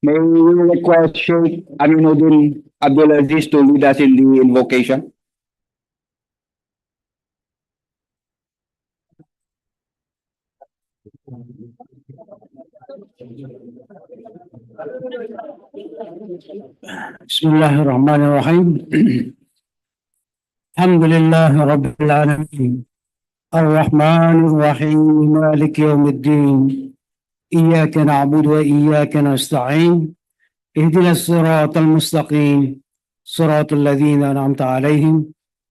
may we request Sheikh Aminuddin Abdulaziz to lead us in the invocation. بسم الله الرحمن الرحيم الحمد لله رب العالمين الرحمن الرحيم مالك يوم الدين إياك نعبد وإياك نستعين اهدنا الصراط المستقيم صراط الذين أنعمت عليهم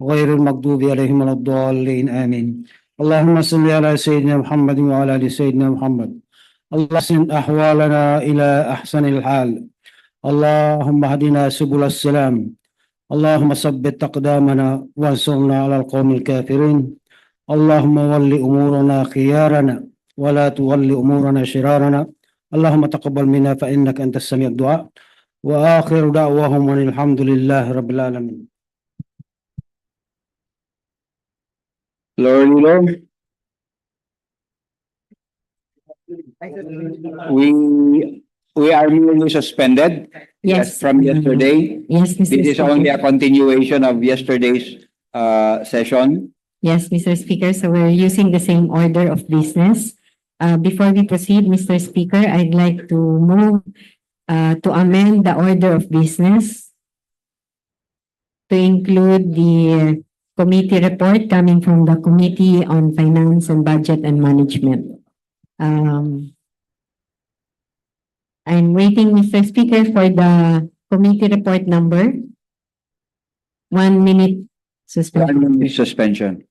غير المغضوب عليهم ولا الضالين آمين اللهم صل على سيدنا محمد وعلى آل سيدنا محمد اللهم أحسن أحوالنا إلى أحسن الحال اللهم اهدنا سبل السلام اللهم ثبت أقدامنا وانصرنا على القوم الكافرين اللهم ول أمورنا خيارنا ولا تول أمورنا شرارنا اللهم تقبل منا فإنك أنت السميع الدعاء وآخر دعواهم أن الحمد لله رب العالمين. Lorilo, we are merely suspended. Yes. From yesterday. Yes, Mr. This is Speaker. only a continuation of yesterday's session. Yes, Mr. Speaker. So we're using the same order of business. Before we proceed, Mr. Speaker, I'd like to move to amend the order of business to include the committee report coming from the Committee on Finance and Budget and Management. I'm waiting, Mr. Speaker, for the committee report number. 1 minute suspension. 1 minute suspension.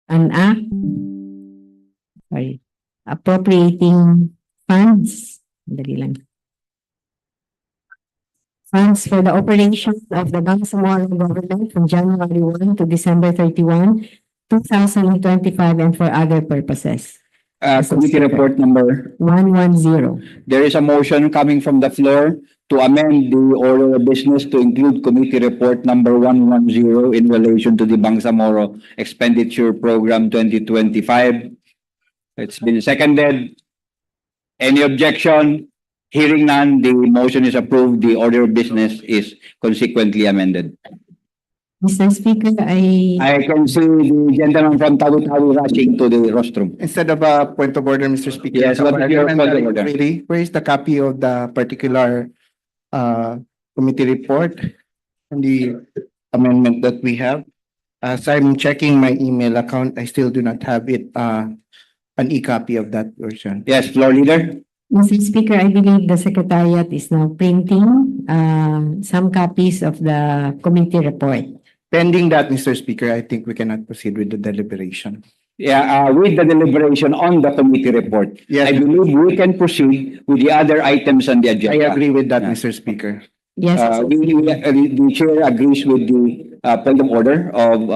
an act, sorry, appropriating funds, dali lang. Funds for the operation of the Bangsamoro government from January 1 to December 31, 2025, and for other purposes. Committee report number. 110. There is a motion coming from the floor to amend the order of business to include committee report number 110 in relation to the Bangsamoro Expenditure Program 2025. It's been seconded. Any objection? Hearing none, the motion is approved. The order of business is consequently amended. Mr. Speaker, I can see the gentleman from tawi-tawi rushing to the rostrum. Instead of a point of order, Mr. Speaker, Yes, what is your point of parliamentary order? query, where is the copy of the particular committee report and the amendment that we have? As I'm checking my email account, I still do not have it, an e-copy of that version. Yes, floor leader. Mr. Speaker, I believe the Secretariat is now printing some copies of the committee report. Pending that, Mr. Speaker, I think we cannot proceed with the deliberation. Yeah, with the deliberation on the committee report. Yes. I believe we can proceed with the other items on the I agenda. agree with that, Yeah. Mr. Speaker. Yes, The chair agrees with the point of order of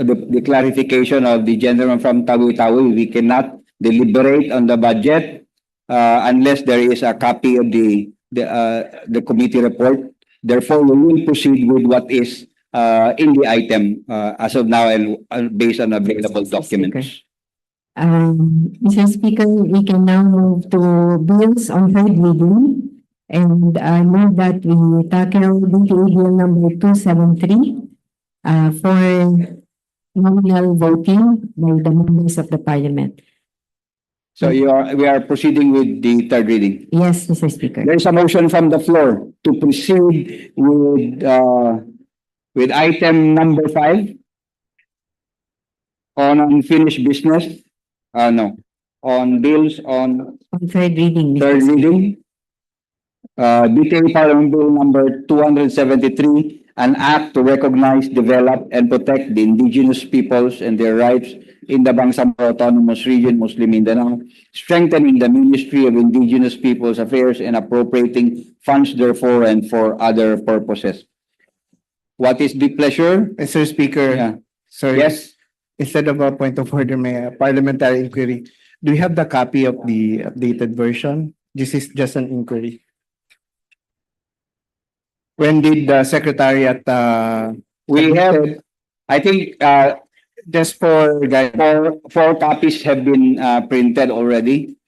the clarification of the gentleman from tawi-tawi. We cannot deliberate on the budget unless there is a copy of the committee report. Therefore, we will proceed with what is in the item as of now and based on available Mr. documents. Mr. Speaker, we can now move to bills on third reading. And I move that we tackle BTA Bill number 273 for nominal voting by the members of the Parliament. So we are proceeding with the third reading. Yes, Mr. Speaker. There is a motion from the floor to proceed with item number 5 on unfinished business. No, on bills on On third reading, Mr. third Speaker. reading. BTA Parliament Bill number 273, an act to recognize, develop, and protect the indigenous peoples and their rights in the Bangsamoro Autonomous Region, Muslim Mindanao, strengthening the Ministry of Indigenous Peoples Affairs and appropriating funds therefore and for other purposes. What is the pleasure? Mr. Speaker, Yeah. sorry. Yes, Instead of a point of order, may a parliamentary inquiry. Do you have the copy of the updated version? This is just an inquiry. When did the secretariat, we have, I think, just for guys, four copies have been printed already.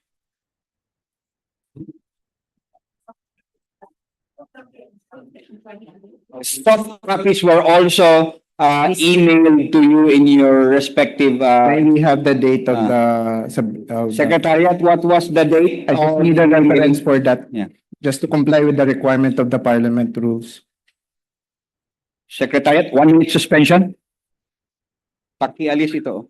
Soft copies were also emailed to you in your respective may we have the date of the secretariat. What was the date? I just of need a the reference meeting? for that. Yeah. Just to comply with the requirement of the parliament rules. Secretariat, 1 minute suspension. Pakialis ito.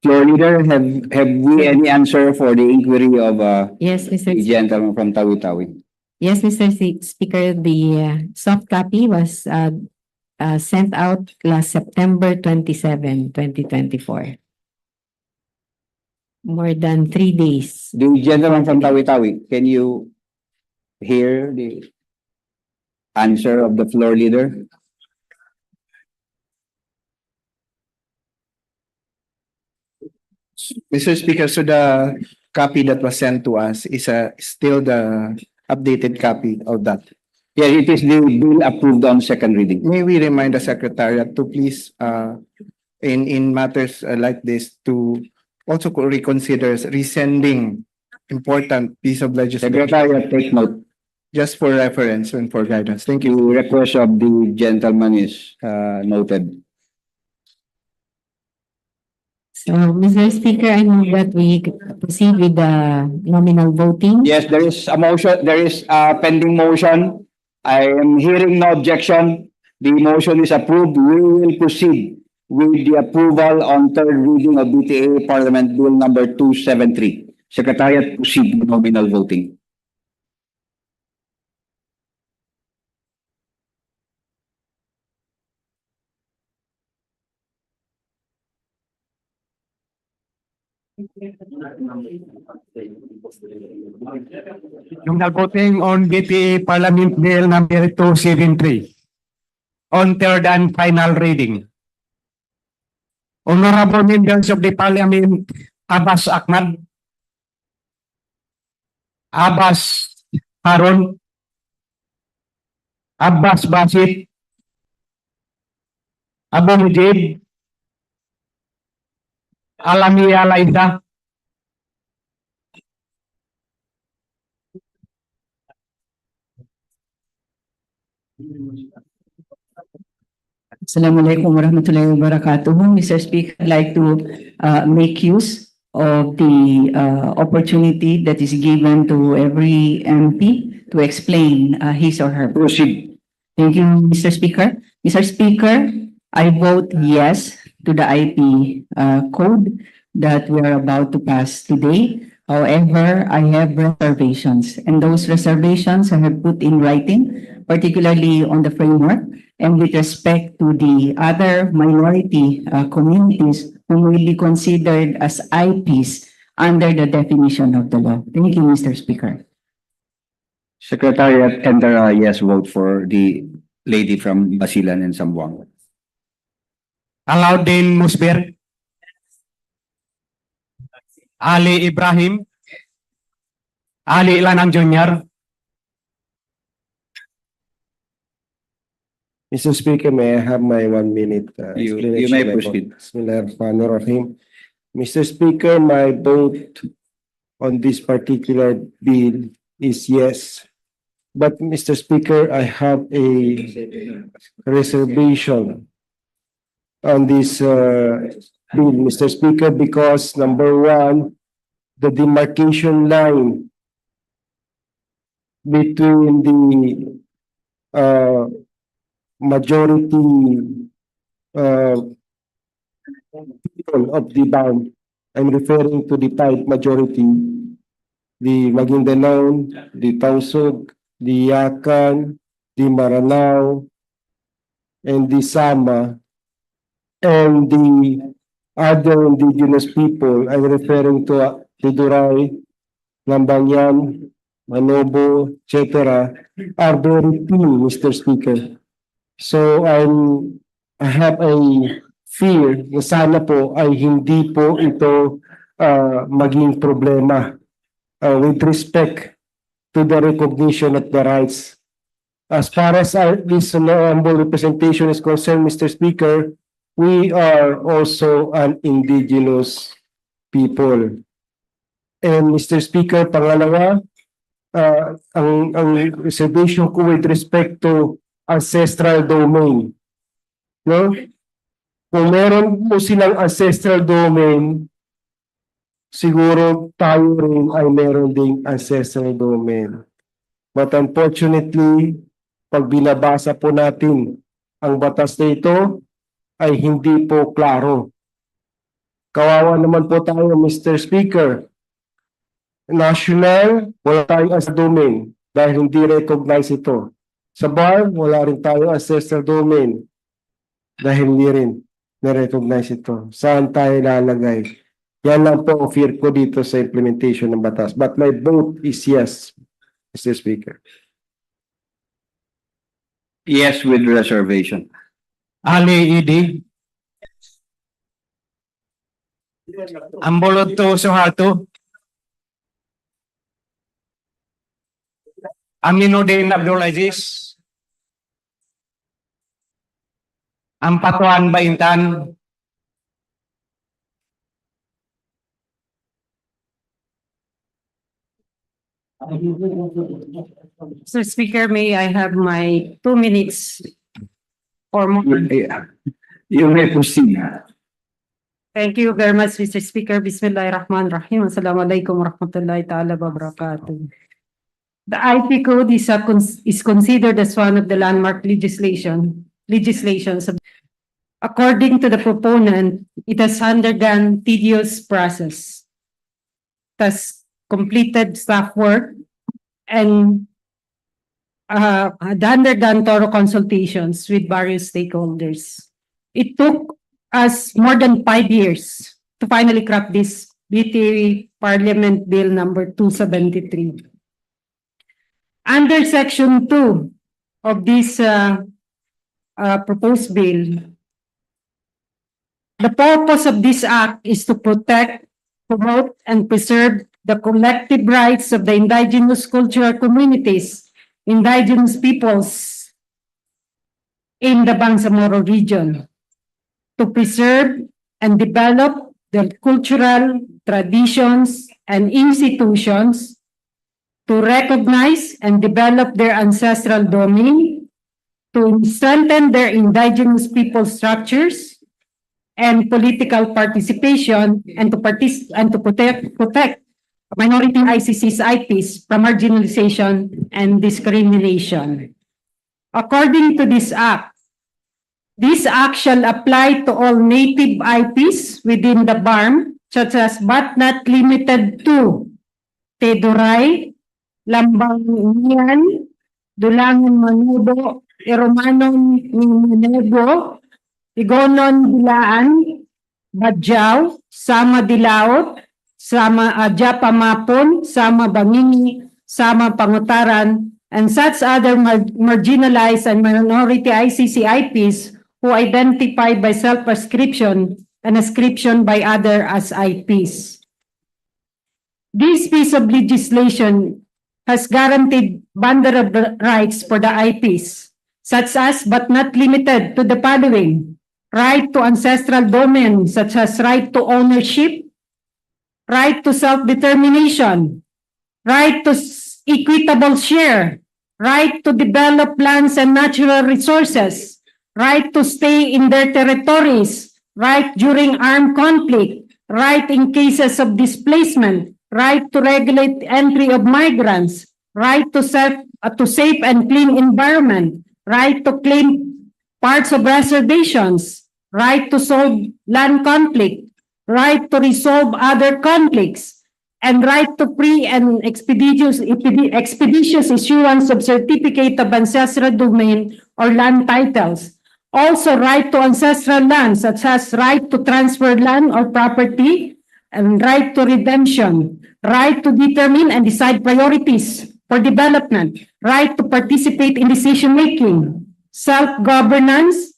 Floor leader, have we any answer for the inquiry of Yes, Mr. the gentleman from Tawi-Tawi? Yes, Mr. Speaker, the soft copy was sent out last September 27, 2024. More than 3 days. The gentleman from Tawi-Tawi, can you hear the answer of the floor leader? Mr. Speaker, so the copy that was sent to us is still the updated copy of that. Yes, it is the bill approved on second reading. May we remind the Secretariat to please, in matters like this, to also reconsider resending important piece of legislation Secretary, take note. just for reference and for guidance. Thank The you. request of the gentleman is noted. So, Mr. Speaker, I move that we proceed with the nominal voting. Yes, there is a motion, there is a pending motion. I am hearing no objection. The motion is approved. We will proceed with the approval on third reading of BTA Parliament Bill number 273. Secretariat, proceed with nominal voting. Nominal voting on BTA Parliament Bill number 273 on third and final reading. Honorable members of the Parliament, Abbas Ahmad, Abbas Harun, Abbas Basit, Abu Mujib, Alami Alaida, Assalamualaikum warahmatullahi wabarakatuh. Mr. Speaker, I'd like to make use of the opportunity that is given to every MP to explain his or her. Proceed. Thank you, Mr. Speaker. Mr. Speaker, I vote yes to the IP code that we are about to pass today. However, I have reservations, and those reservations I have put in writing, particularly on the framework and with respect to the other minority communities who will be considered as IPs under the definition of the law. Thank you, Mr. Speaker. Secretariat, enter a yes vote for the lady from Basilan and Zamboanga. Alauddin Musbir, Ali Ibrahim, Ali Lanang Jr., Mr. Speaker, may I have my 1 minute You explanation? may of my proceed. vote? Bismillahirrahmanirrahim. Mr. Speaker, my vote on this particular bill is yes. But Mr. Speaker, I have a reservation on this bill, Mr. Speaker, because number one, the demarcation line between the majority people of the band. I'm referring to the type majority, the Maguindanao, the Tausug, the Yakan, the Maranao, and the Sama, and the other indigenous people. I'm referring to Tiduray, Lambanyan, Manobo, etc. are very few, Mr. Speaker. So I have a fear na sana po ay hindi po ito maging problema with respect to the recognition of the rights. As far as this honorable representation is concerned, Mr. Speaker, we are also an indigenous people. And Mr. Speaker, pangalawa, ang reservation ko with respect to ancestral domain. No? Kung meron po silang ancestral domain, siguro tayo rin ay meron ding ancestral domain. But unfortunately, pag binabasa po natin ang batas na ito, ay hindi po klaro. Kawawa naman po tayo, Mr. Speaker. National, wala tayong as domain dahil hindi recognize ito. Sa bar, wala rin tayo ancestral domain dahil hindi rin na-recognize ito. Saan tayo lalagay? Yan lang po ang fear ko dito sa implementation ng batas. But my vote is yes, Mr. Speaker. Yes, with reservation. Ali Idi. Ang bolod to suhato. Aminuddin Abdul Aziz. Ang Patuan Baintan. Mr. Speaker, may I have my 2 minutes or more? You may proceed. Thank you very much, Mr. Speaker. Bismillahirrahmanirrahim. Assalamualaikum warahmatullahi ta'ala wabarakatuh. The IP code is considered as one of the landmark legislations. According to the proponent, it has undergone tedious process. It has completed staff work and had undergone thorough consultations with various stakeholders. It took us more than 5 years to finally craft this BTA Parliament Bill number 273. Under Section 2 of this proposed bill, the purpose of this act is to protect, promote, and preserve the collective rights of the indigenous cultural communities, indigenous peoples in the Bangsamoro region, to preserve and develop their cultural traditions and institutions, to recognize and develop their ancestral domain, to strengthen their indigenous people structures and political participation, and to protect minority ICC's IPs from marginalization and discrimination. According to this act shall apply to all native IPs within the BARM, such as but not limited to Teduray, Lambang-Iyan, Dulangan Manudo, Iromanon Ninego, Igonon Dilaan, Badjaw, Sama Dilaot, Sama Japa Mapon, Sama Bangini, Sama Pangutaran, and such other marginalized and minority ICC IPs who identify by self-ascription and ascription by other as IPs. This piece of legislation has guaranteed vulnerable rights for the IPs, such as but not limited to the following: right to ancestral domain, such as right to ownership, right to self-determination, right to equitable share, right to develop lands and natural resources, right to stay in their territories, right during armed conflict, right in cases of displacement, right to regulate entry of migrants, right to safe and clean environment, right to claim parts of reservations, right to solve land conflict, right to resolve other conflicts, and right to free and expeditious issuance of certificate of ancestral domain or land titles. Also, right to ancestral land, such as right to transfer land or property, and right to redemption, right to determine and decide priorities for development, right to participate in decision-making, self-governance,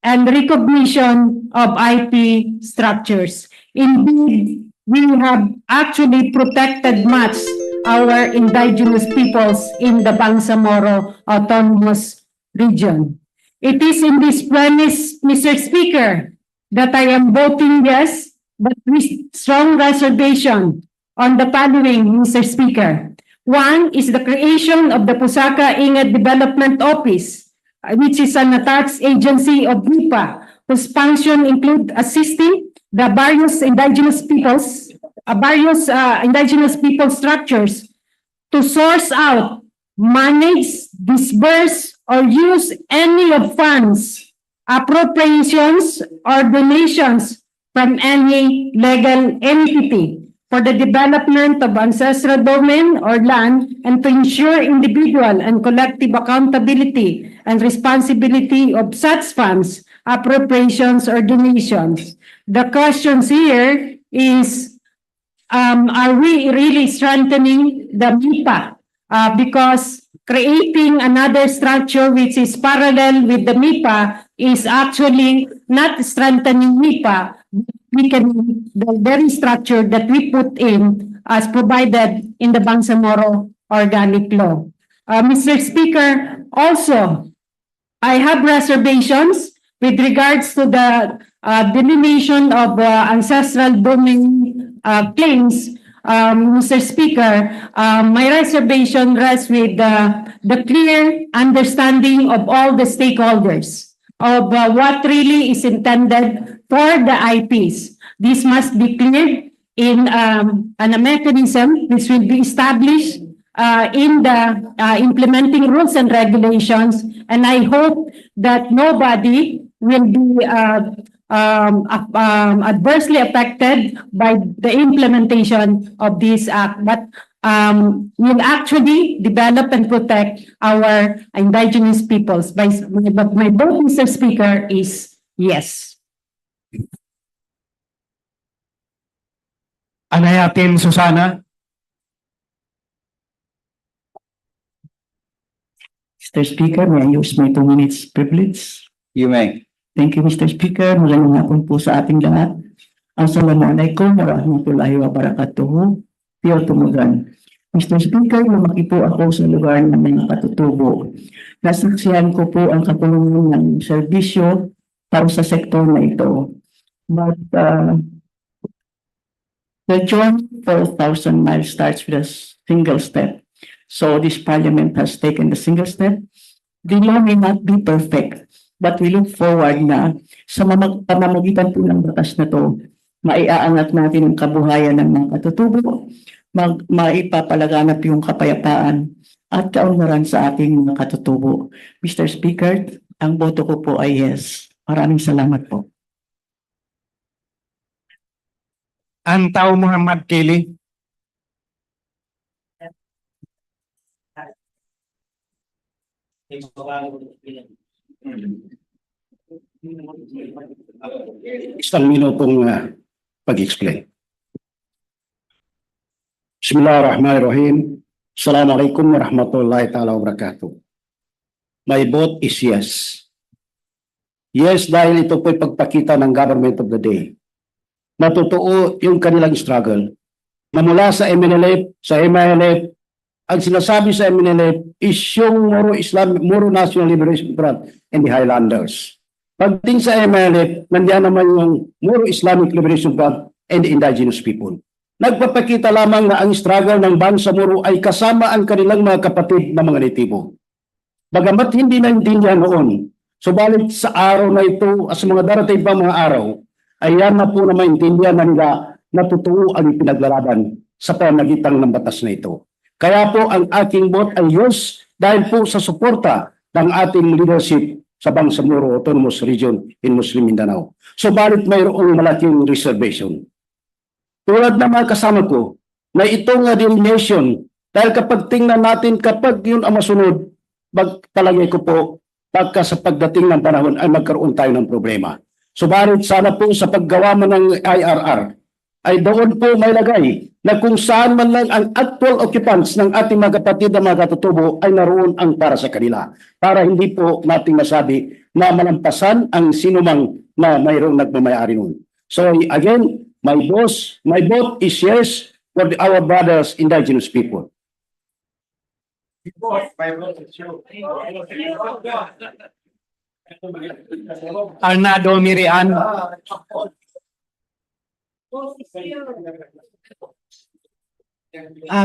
and recognition of IP structures. Indeed, we have actually protected much our indigenous peoples in the Bangsamoro Autonomous Region. It is in this premise, Mr. Speaker, that I am voting yes, but with strong reservation on the following, Mr. Speaker. One is the creation of the Pusaka Inged Development Office, which is an attached agency of BIPA, whose function include assisting the various indigenous peoples structures to source out, manage, disburse, or use any of funds appropriations or donations from any legal entity for the development of ancestral domain or land and to ensure individual and collective accountability and responsibility of such funds, appropriations, or donations. The questions here is, are we really strengthening the MIPA? Because creating another structure which is parallel with the MIPA is actually not strengthening MIPA. We can, the very structure that we put in as provided in the Bangsamoro Organic Law. Mr. Speaker, also, I have reservations with regards to the delineation of ancestral domain claims. Mr. Speaker, my reservation rests with the clear understanding of all the stakeholders of what really is intended for the IPs. This must be cleared in a mechanism which will be established in the implementing rules and regulations, and I hope that nobody will be adversely affected by the implementation of this act, but will actually develop and protect our indigenous peoples. My vote, Mr. Speaker, is yes. Anayatin Susana. Mr. Speaker, may I use my 2 minutes privilege? You may. Thank you, Mr. Speaker. Magandang hapon po sa ating lahat. Assalamualaikum warahmatullahi wabarakatuh. Pio Tumugan. Mr. Speaker, lumaki po ako sa lugar ng mga katutubo. Nasaksihan ko po ang kapulungan ng serbisyo para sa sektor na ito. But the journey 4,000 miles starts with a single step. So this parliament has taken the single step. The law may not be perfect, but we look forward na sa pamamagitan po ng batas na to, maiaangat natin ang kabuhayan ng mga katutubo, maipapalaganap yung kapayapaan at kaunlaran sa ating mga katutubo. Mr. Speaker, ang boto ko po ay yes. Maraming salamat po. Antaw Muhammad Kili. Isang minutong pag-explain. Bismillahirrahmanirrahim. Assalamualaikum warahmatullahi ta'ala wabarakatuh. My vote is yes. Yes, dahil ito po'y pagpakita ng government of the day. Natotoo yung kanilang struggle. Na mula sa MNLF, sa MILF, ang sinasabi sa MNLF is yung Moro National Liberation Front and the Highlanders. Pagdating sa MNLF, nandiyan naman yung Moro Islamic Liberation Front and the indigenous people. Nagpapakita lamang na ang struggle ng Bangsamoro ay kasama ang kanilang mga kapatid na mga natibo. Bagamat hindi naintindihan noon, subalit sa araw na ito at sa mga darating pa mga araw, ay yan na po na maintindihan na nila na totoo ang ipinaglalaban sa pamamagitan ng batas na ito. Kaya po ang aking vote ay yes dahil po sa suporta ng ating leadership sa Bangsamoro Autonomous Region in Muslim Mindanao. Subalit mayroong malaking reservation. Tulad na mga kasama ko na itong delineation, dahil kapag tingnan natin kapag yun ang masunod, palagay ko po pagka sa pagdating ng panahon ay magkaroon tayo ng problema. Subalit sana po sa paggawa mo ng IRR ay doon po may lagay na kung saan man lang ang actual occupants ng ating mga kapatid na mga katutubo ay naroon ang para sa kanila. Para hindi po nating masabi na malampasan ang sinumang na mayroong nagmamayari nun. So again, my vote is yes for our brothers indigenous people. Arnado Mirian.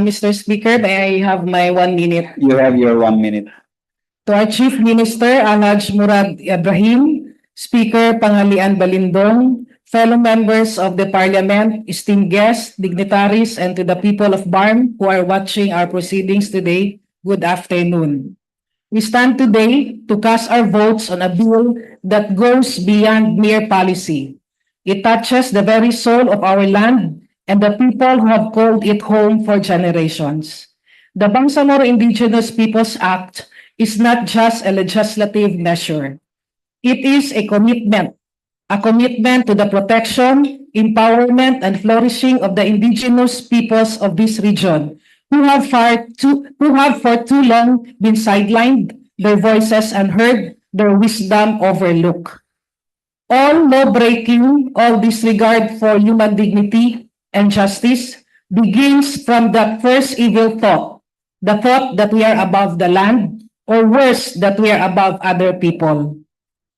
Mr. Speaker, may I have my 1 minute? You have your 1 minute. To our Chief Minister, Alhaj Murad Ibrahim, Speaker Pangalian Balindong, fellow members of the Parliament, esteemed guests, dignitaries, and to the people of BARM who are watching our proceedings today, good afternoon. We stand today to cast our votes on a bill that goes beyond mere policy. It touches the very soul of our land and the people who have called it home for generations. The Bangsamoro Indigenous Peoples Act is not just a legislative measure. It is a commitment to the protection, empowerment, and flourishing of the indigenous peoples of this region who have for too long been sidelined, their voices unheard, their wisdom overlooked. All law breaking, all disregard for human dignity and justice begins from that first evil thought, the thought that we are above the land, or worse, that we are above other people.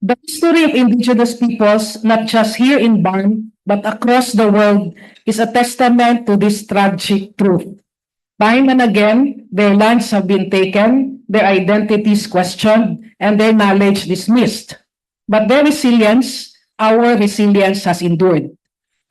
The history of indigenous peoples, not just here in Barn, but across the world, is a testament to this tragic truth. Time and again, their lands have been taken, their identities questioned, and their knowledge dismissed. But their resilience, our resilience, has endured.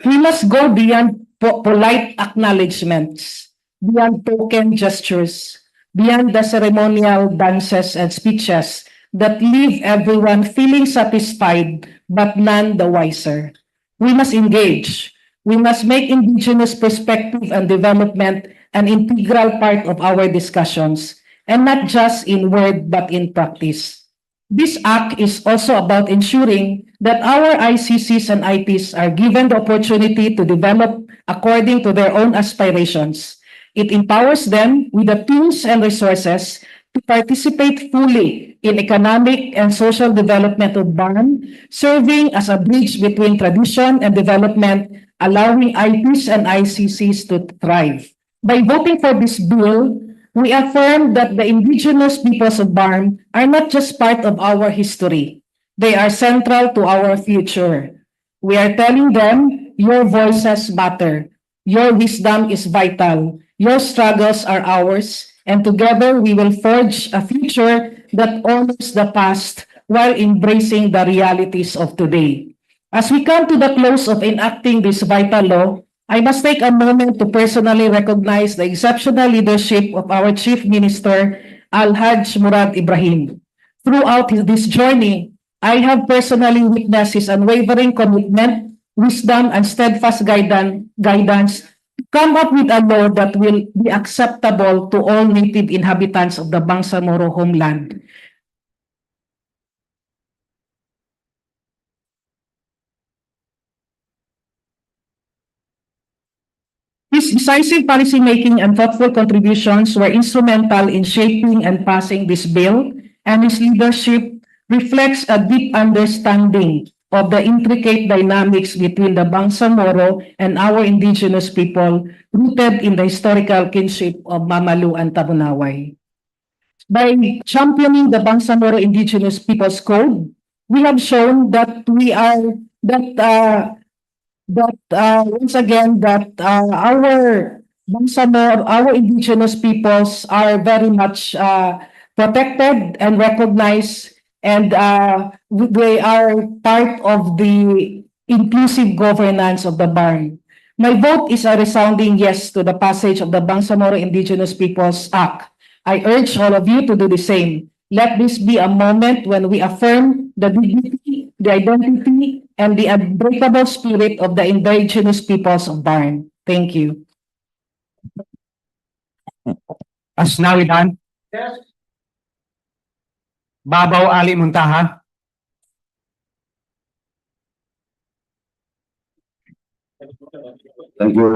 We must go beyond polite acknowledgements, beyond token gestures, beyond the ceremonial dances and speeches that leave everyone feeling satisfied but none the wiser. We must engage. We must make indigenous perspective and development an integral part of our discussions, and not just in word but in practice. This act is also about ensuring that our ICCs and IPs are given the opportunity to develop according to their own aspirations. It empowers them with the tools and resources to participate fully in economic and social development of Barn, serving as a bridge between tradition and development, allowing IPs and ICCs to thrive. By voting for this bill, we affirm that the indigenous peoples of Barn are not just part of our history. They are central to our future. We are telling them, your voices matter. Your wisdom is vital. Your struggles are ours. And together we will forge a future that honors the past while embracing the realities of today. As we come to the close of enacting this vital law, I must take a moment to personally recognize the exceptional leadership of our Chief Minister, Al-Haj Murad Ibrahim. Throughout this journey, I have personally witnessed his unwavering commitment, wisdom, and steadfast guidance to come up with a law that will be acceptable to all native inhabitants of the Bangsamoro homeland. His decisive policymaking and thoughtful contributions were instrumental in shaping and passing this bill, and his leadership reflects a deep understanding of the intricate dynamics between the Bangsamoro and our indigenous people, rooted in the historical kinship of Mamalu and Tabunaway. By championing the Bangsamoro Indigenous Peoples Code, we have shown that once again that our Bangsamoro, our indigenous peoples are very much protected and recognized, and they are part of the inclusive governance of the Barn. My vote is a resounding yes to the passage of the Bangsamoro Indigenous Peoples Act. I urge all of you to do the same. Let this be a moment when we affirm the dignity, the identity, and the unbreakable spirit of the indigenous peoples of Barn. Thank you. Asnawidan? Yes. Babaw Ali Muntaha? Thank you,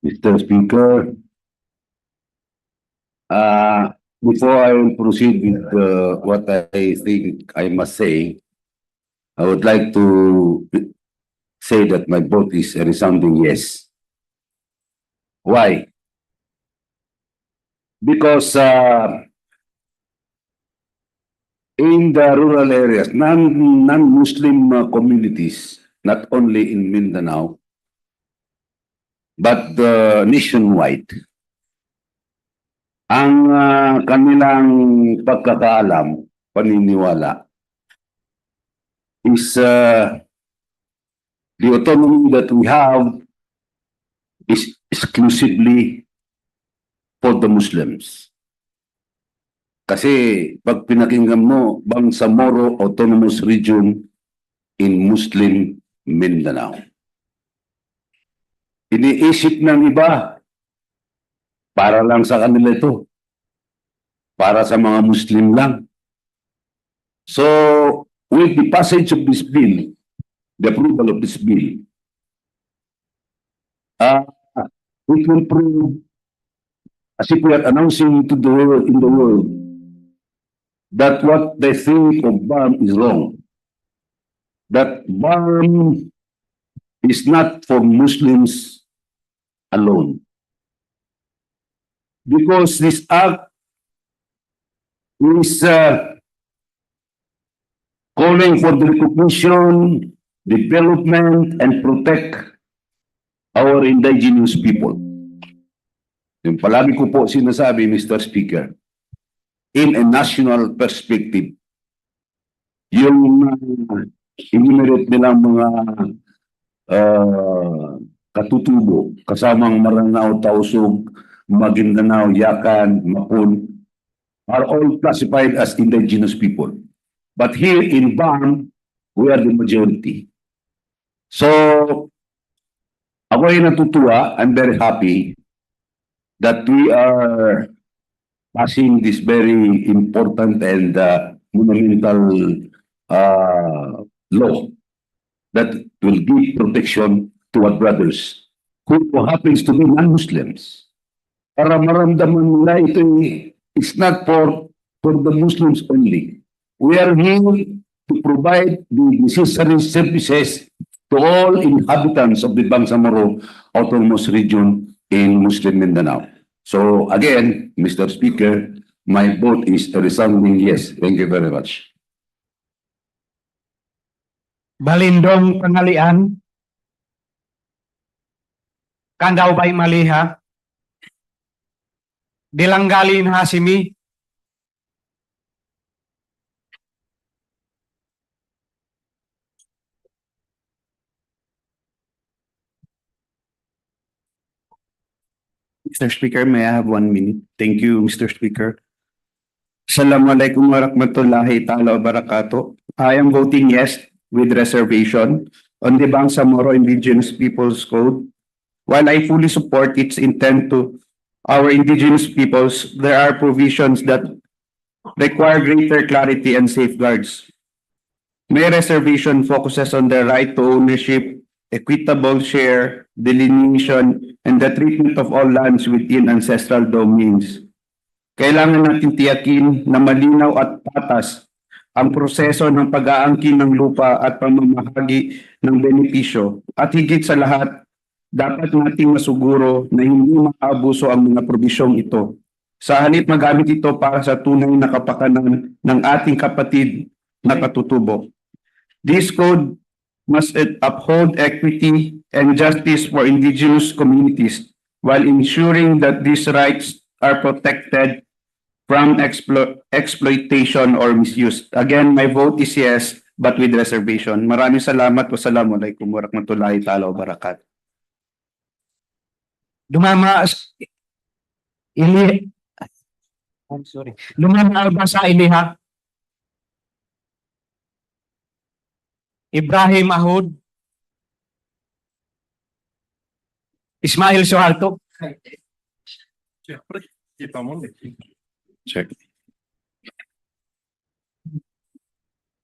Mr. Speaker. Before I proceed with what I think I must say, I would like to say that my vote is a resounding yes. Why? Because in the rural areas, non-Muslim communities, not only in Mindanao, but nationwide, ang kanilang pagkakaalam, paniniwala, is the autonomy that we have is exclusively for the Muslims. Kasi pag pinakinggan mo, Bangsamoro Autonomous Region in Muslim Mindanao. Iniisip ng iba, para lang sa kanila ito. Para sa mga Muslim lang. So, with the passage of this bill, the approval of this bill, it will prove, as if we are announcing to the world, in the world, that what they think of BAM is wrong. That BAM is not for Muslims alone. Because this act is calling for the recognition, development, and protect our indigenous people. Yung palagi ko po sinasabi, Mr. Speaker, in a national perspective, yung enumerate nilang mga katutubo, kasamang Maranao, Tausug, Maguindanao, Yakan, Mapun, are all classified as indigenous people. But here in BAM, we are the majority. So, ako ay natutuwa, I'm very happy that we are passing this very important and monumental law that will give protection to our brothers who happens to be non-Muslims. Para maramdaman nila ito it's not for the Muslims only. We are here to provide the necessary services to all inhabitants of the Bangsamoro Autonomous Region in Muslim Mindanao. So again, Mr. Speaker, my vote is a resounding yes. Thank you very much. Balindong Panalian, Kandaw Bay Maliha, Dilanggalin Hasimi, Mr. Speaker, may I have 1 minute? Thank you, Mr. Speaker. Assalamualaikum warahmatullahi ta'ala wabarakatuh. I am voting yes with reservation on the Bangsamoro Indigenous Peoples Code. While I fully support its intent to our indigenous peoples, there are provisions that require greater clarity and safeguards. My reservation focuses on the right to ownership, equitable share, delineation, and the treatment of all lands within ancestral domains. Kailangan natin tiyakin na malinaw at patas ang proseso ng pag-aangkin ng lupa at pamamahagi ng benepisyo. At higit sa lahat, dapat nating masuguro na hindi maabuso ang mga probisyong ito. Sa halip magamit ito para sa tunay na kapakanan ng ating kapatid na katutubo. This code must uphold equity and justice for indigenous communities while ensuring that these rights are protected from exploitation or misuse. Again, my vote is yes, but with reservation. Maraming salamat. Wassalamualaikum warahmatullahi ta'ala wabarakatuh. Lumama ba sa Iliha? Ibrahim Ahud, Ismail Suharto. Check.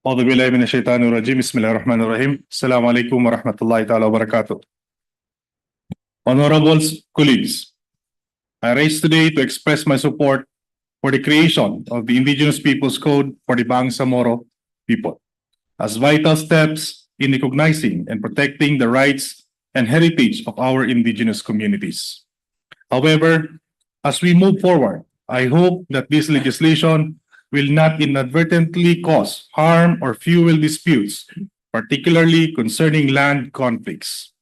أعوذ بالله من الشيطان الرجيم بسم الله الرحمن الرحيم السلام عليكم ورحمة الله تعالى وبركاته. Honorable colleagues, I rise today to express my support for the creation of the Indigenous Peoples Code for the Bangsamoro people as vital steps in recognizing and protecting the rights and heritage of our indigenous communities. However, as we move forward, I hope that this legislation will not inadvertently cause harm or fuel disputes, particularly concerning land conflicts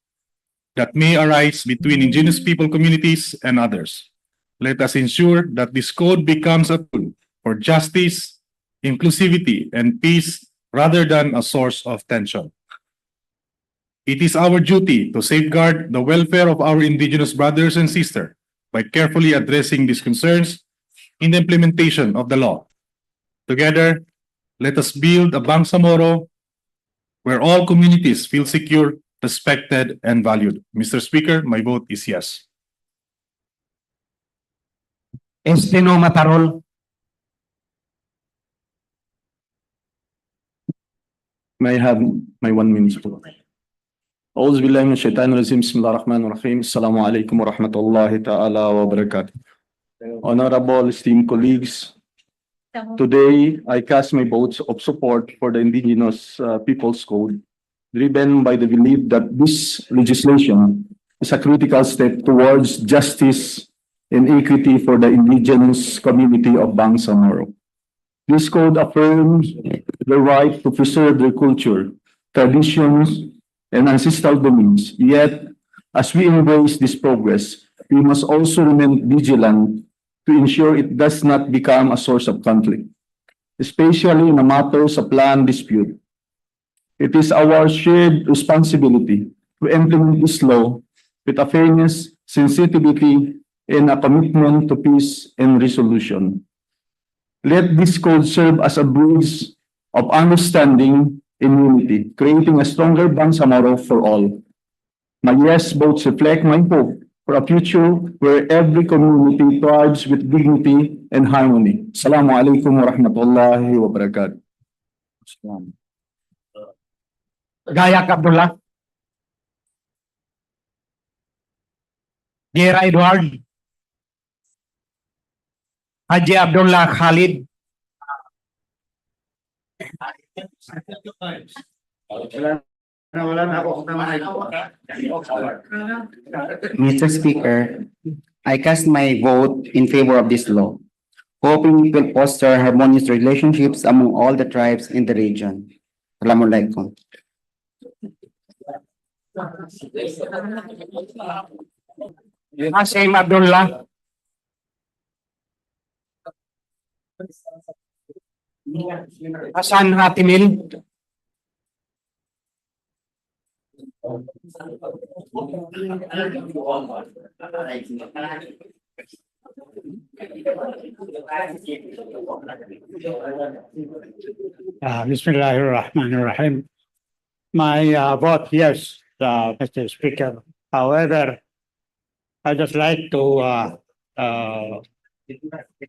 that may arise between indigenous people communities and others. Let us ensure that this code becomes a tool for justice, inclusivity, and peace rather than a source of tension. It is our duty to safeguard the welfare of our indigenous brothers and sisters by carefully addressing these concerns in the implementation of the law Together, let us build a Bangsamoro where all communities feel secure, respected, and valued. Mr. Speaker, my vote is yes. Estino Matarol. May I have my 1 minute, please? أعوذ بالله من الشيطان الرجيم بسم الله الرحمن الرحيم السلام عليكم ورحمة الله تعالى وبركاته. Honorable esteemed colleagues, today I cast my votes of support for the Indigenous Peoples Code, driven by the belief that this legislation is a critical step towards justice and equity for the indigenous community of Bangsamoro. This code affirms the right to preserve their culture, traditions, and ancestral domains. Yet, as we embrace this progress, we must also remain vigilant to ensure it does not become a source of conflict, especially in the matters of land dispute. It is our shared responsibility to implement this law with a fairness, sensitivity, and a commitment to peace and resolution. Let this code serve as a bridge of understanding and unity, creating a stronger Bangsamoro for all. My yes votes reflect my hope for a future where every community thrives with dignity and harmony. Assalamu alaikum wa rahmatullahi wa barakatuh. Gayak Abdullah. Gera Edward. Haji Abdullah Khalid. Mr. Speaker, I cast my vote in favor of this law, hoping it will foster harmonious relationships among all the tribes in the region. Assalamualaikum. Hasim Abdullah. Hasan Hatimil. Bismillahirrahmanirrahim. My vote yes, Mr. Speaker. However, I just like to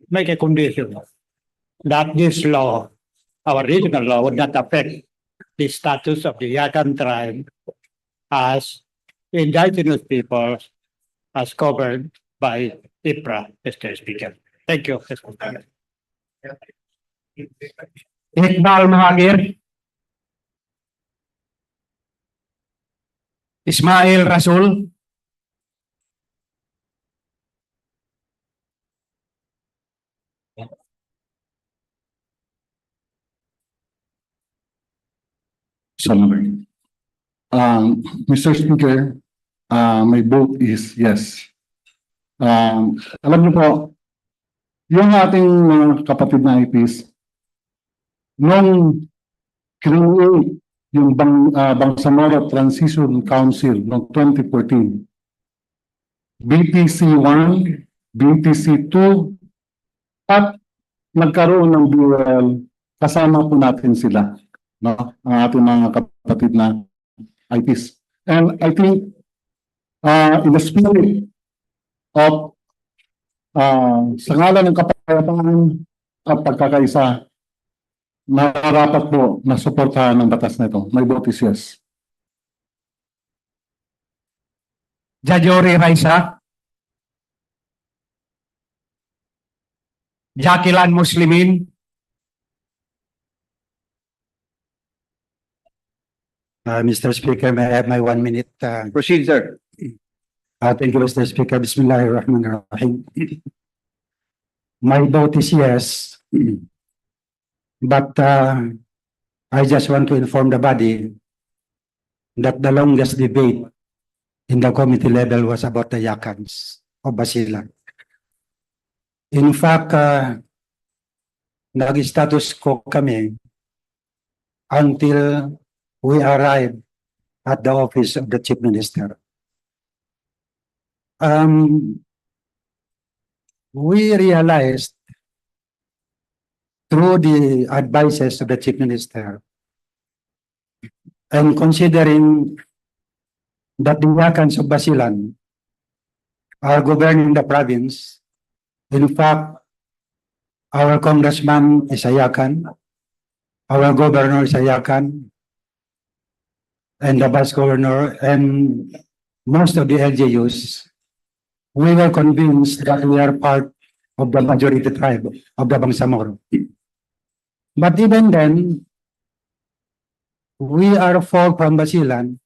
make a condition that this law, our regional law, would not affect the status of the Yakan tribe as indigenous people as covered by IPRA, Mr. Speaker. Thank you, Mr. Speaker. Iqbal Mahagir. Ismail Rasul. Mr. Speaker, my vote is yes. Alam niyo po, yung ating mga kapatid na IPs, nung create yung Bangsamoro Transition Council noong 2014, BTC 1, BTC 2, at nagkaroon ng BUL, kasama po natin sila, no? Ang ating mga kapatid na IPs. And I think in the spirit of sa ngalan ng kapayapaan at pagkakaisa, narapat po na suportahan ng batas na ito. My vote is yes. Jajori Raisa. Jakilan Muslimin. Mr. Speaker, may I have my 1 minute? Proceed, sir. Thank you, Mr. Speaker. Bismillahirrahmanirrahim. My vote is yes, but I just want to inform the body that the longest debate in the committee level was about the Yakans of Basilan. In fact, nag-status quo kami until we arrived at the office of the Chief Minister. We realized through the advices of the Chief Minister, and considering that the Yakans of Basilan are governing the province, in fact, our congressman is a Yakan, our governor is a Yakan, and the vice governor, and most of the LGUs, we were convinced that we are part of the majority tribe of the Bangsamoro. But even then, we are folk from Basilan,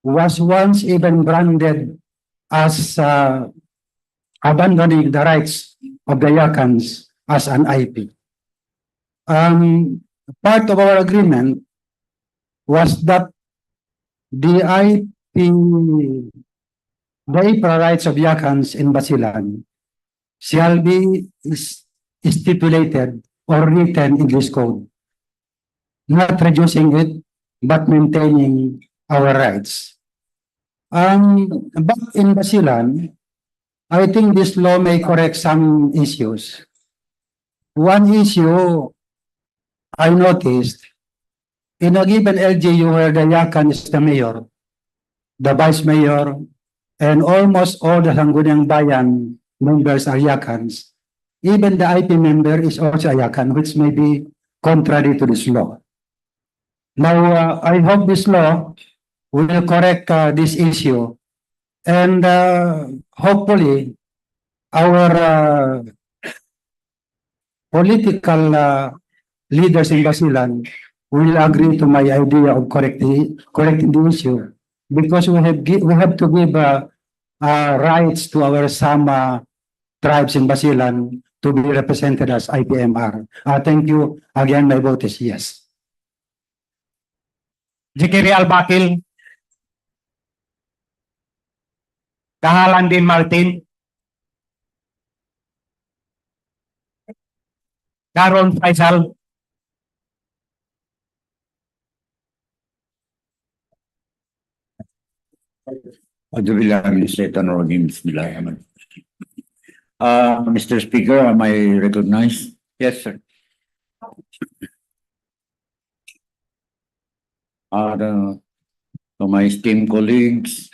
was once even branded as abandoning the rights of the Yakans as an IP. Part of our agreement was that the rights of Yakans in Basilan shall be stipulated or written in this code, not reducing it, but maintaining our rights. But in Basilan, I think this law may correct some issues. One issue I noticed, in a given LGU where the Yakan is the mayor, the vice mayor, and almost all the Sangguniang Bayan members are Yakans, even the IP member is also a Yakan, which may be contrary to this law. Now, I hope this law will correct this issue, and hopefully our political leaders in Basilan will agree to my idea of correcting the issue, because we have to give rights to our Sama tribes in Basilan to be represented as IPMR. Thank you. Again, my vote is yes. Jikiri Albakil, Kahalan din Martin, Karon Faisal, Mr. Speaker, am I recognized? Yes, sir. To my esteemed colleagues,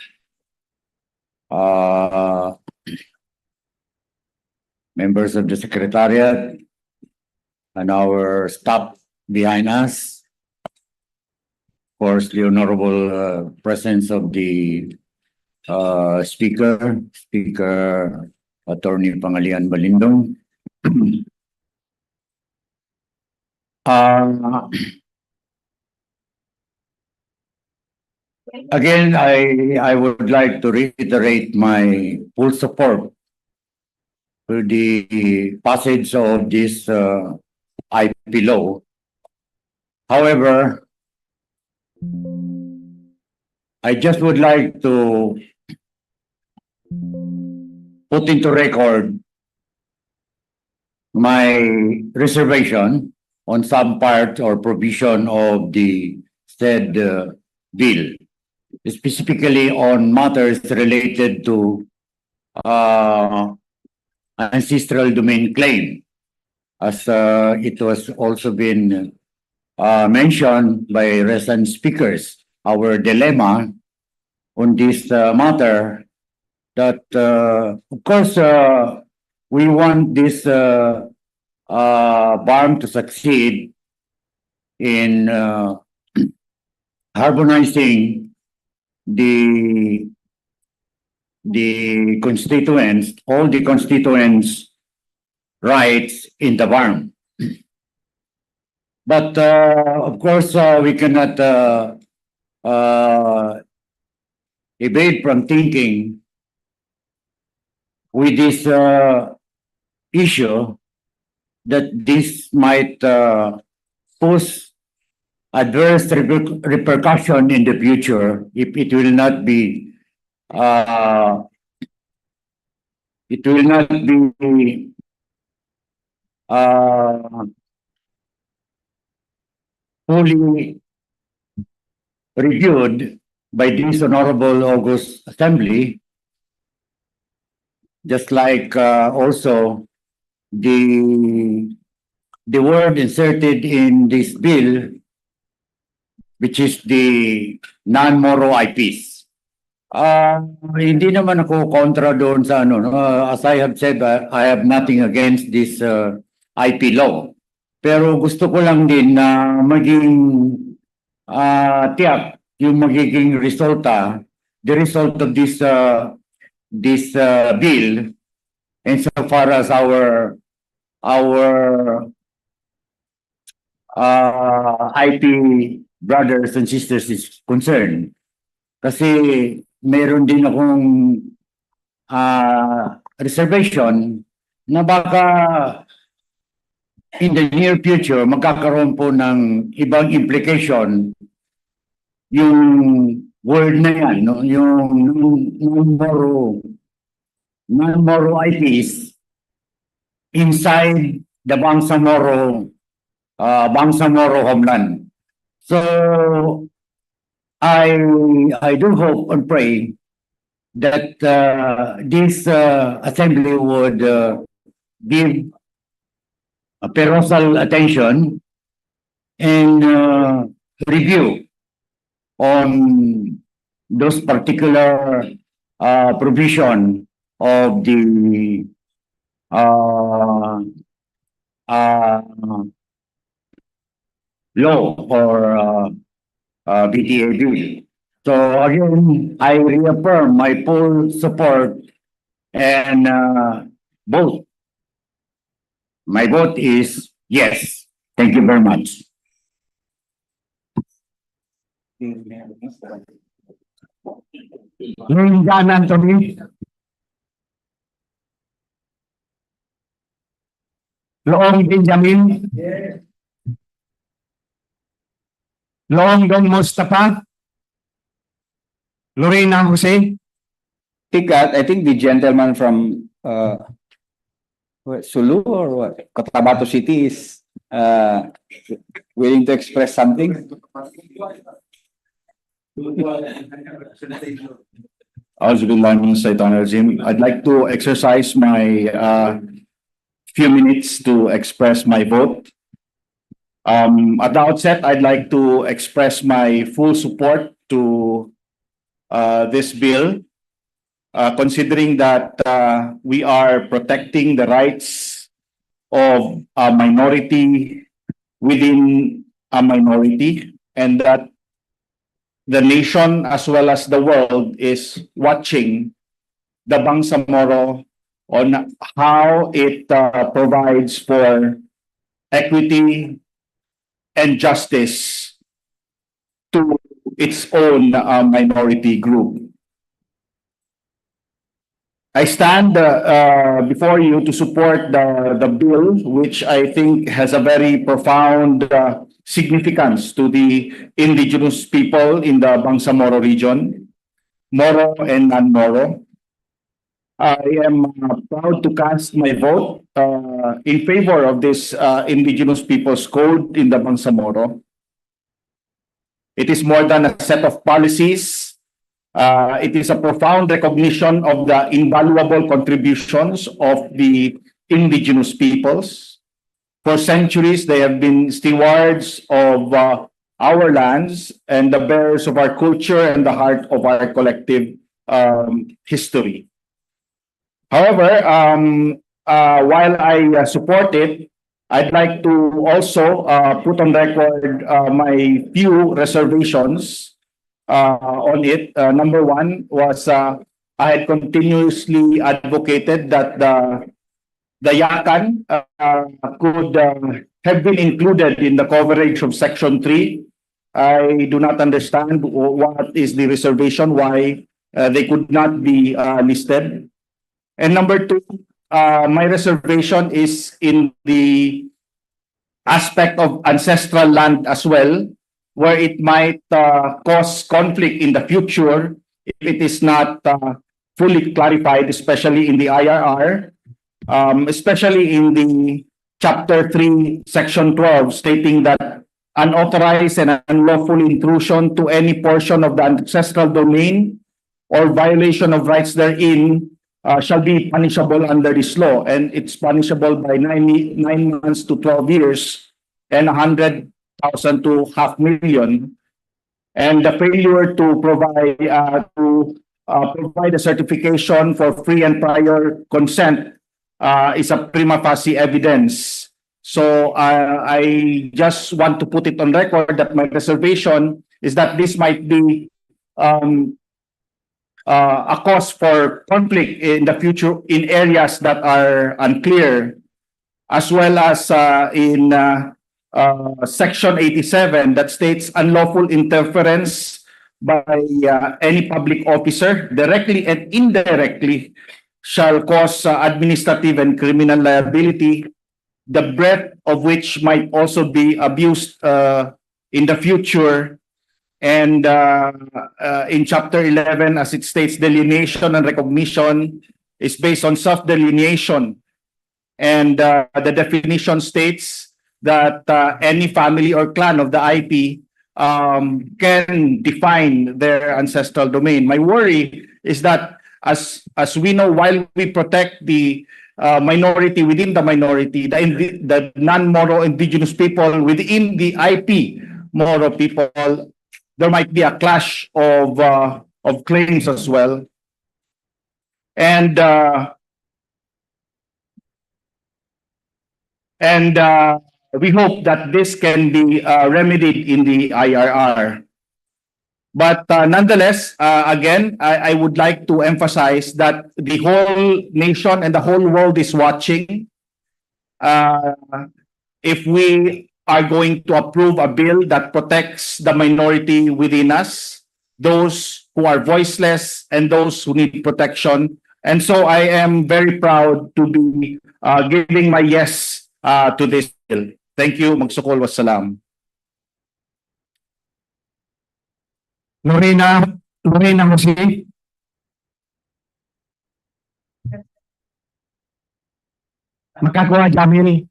members of the Secretariat, and our staff behind us, of course, the honorable presence of the Speaker Attorney Pangalian Balindong. Again, I would like to reiterate my full support to the passage of this IP law. However, I just would like to put into record my reservation on some part or provision of the said bill, specifically on matters related to ancestral domain claim, as it was also been mentioned by recent speakers. Our dilemma on this matter, that of course we want this BARM to succeed in harmonizing the constituents, all the constituents' rights in the BARM. But of course, we cannot evade from thinking with this issue that this might pose adverse repercussion in the future if it will not be fully reviewed by this honorable August Assembly, just like also the the word inserted in this bill, which is the non-Moro IPs. Hindi naman ako kontra doon sa ano. As I have said, I have nothing against this IP law. Pero gusto ko lang din na maging tiyak yung magiging resulta, the result of this bill, insofar as our IP brothers and sisters is concerned. Kasi meron din akong reservation na baka in the near future magkakaroon po ng ibang implication yung word na yan, no? Yung non-Moro IPs inside the Bangsamoro homeland. So I do hope and pray that this assembly would give a perusal attention and review on those particular provision of the law or BTA bill. So again, I reaffirm my full support and vote. My vote is yes. Thank you very much. John Anthony. Loong Benjamin. Loong Dong Mustafa. Lorena Jose. I think the gentleman from Sulu or what? Cotabato City is willing to express something. I'd like to exercise my few minutes to express my vote. At the outset, I'd like to express my full support to this bill, considering that we are protecting the rights of a minority within a minority, and that the nation as well as the world is watching the Bangsamoro on how it provides for equity and justice to its own minority group. I stand before you to support the bill, which I think has a very profound significance to the indigenous people in the Bangsamoro region, Moro and non-Moro. I am proud to cast my vote in favor of this Indigenous Peoples Code in the Bangsamoro. It is more than a set of policies. It is a profound recognition of the invaluable contributions of the indigenous peoples. For centuries, they have been stewards of our lands and the bearers of our culture and the heart of our collective history. However, while I support it, I'd like to also put on record my few reservations on it. Number one was I had continuously advocated that the Yakan could have been included in the coverage of Section 3. I do not understand what is the reservation, why they could not be listed. And number two, my reservation is in the aspect of ancestral land as well, where it might cause conflict in the future if it is not fully clarified, especially in the IRR, especially in the Chapter 3, Section 12, stating that unauthorized and unlawful intrusion to any portion of the ancestral domain or violation of rights therein shall be punishable under this law, and it's punishable by 9 months to 12 years and 100,000 to 500,000. And the failure to provide a certification for free and prior consent is a prima facie evidence. So I just want to put it on record that my reservation is that this might be a cause for conflict in the future in areas that are unclear, as well as in Section 87 that states unlawful interference by any public officer directly and indirectly shall cause administrative and criminal liability, the breadth of which might also be abused in the future. And in Chapter 11, as it states, delineation and recognition is based on self-delineation. And the definition states that any family or clan of the IP can define their ancestral domain. My worry is that as we know, while we protect the minority within the minority, the non-Moro indigenous people within the IP Moro people, there might be a clash of claims as well. And we hope that this can be remedied in the IRR. But nonetheless, again, I would like to emphasize that the whole nation and the whole world is watching. If we are going to approve a bill that protects the minority within us, those who are voiceless and those who need protection. And so I am very proud to be giving my yes to this bill. Thank you. Magsukol wassalam. Lorena Jose. Makagawa Jamil.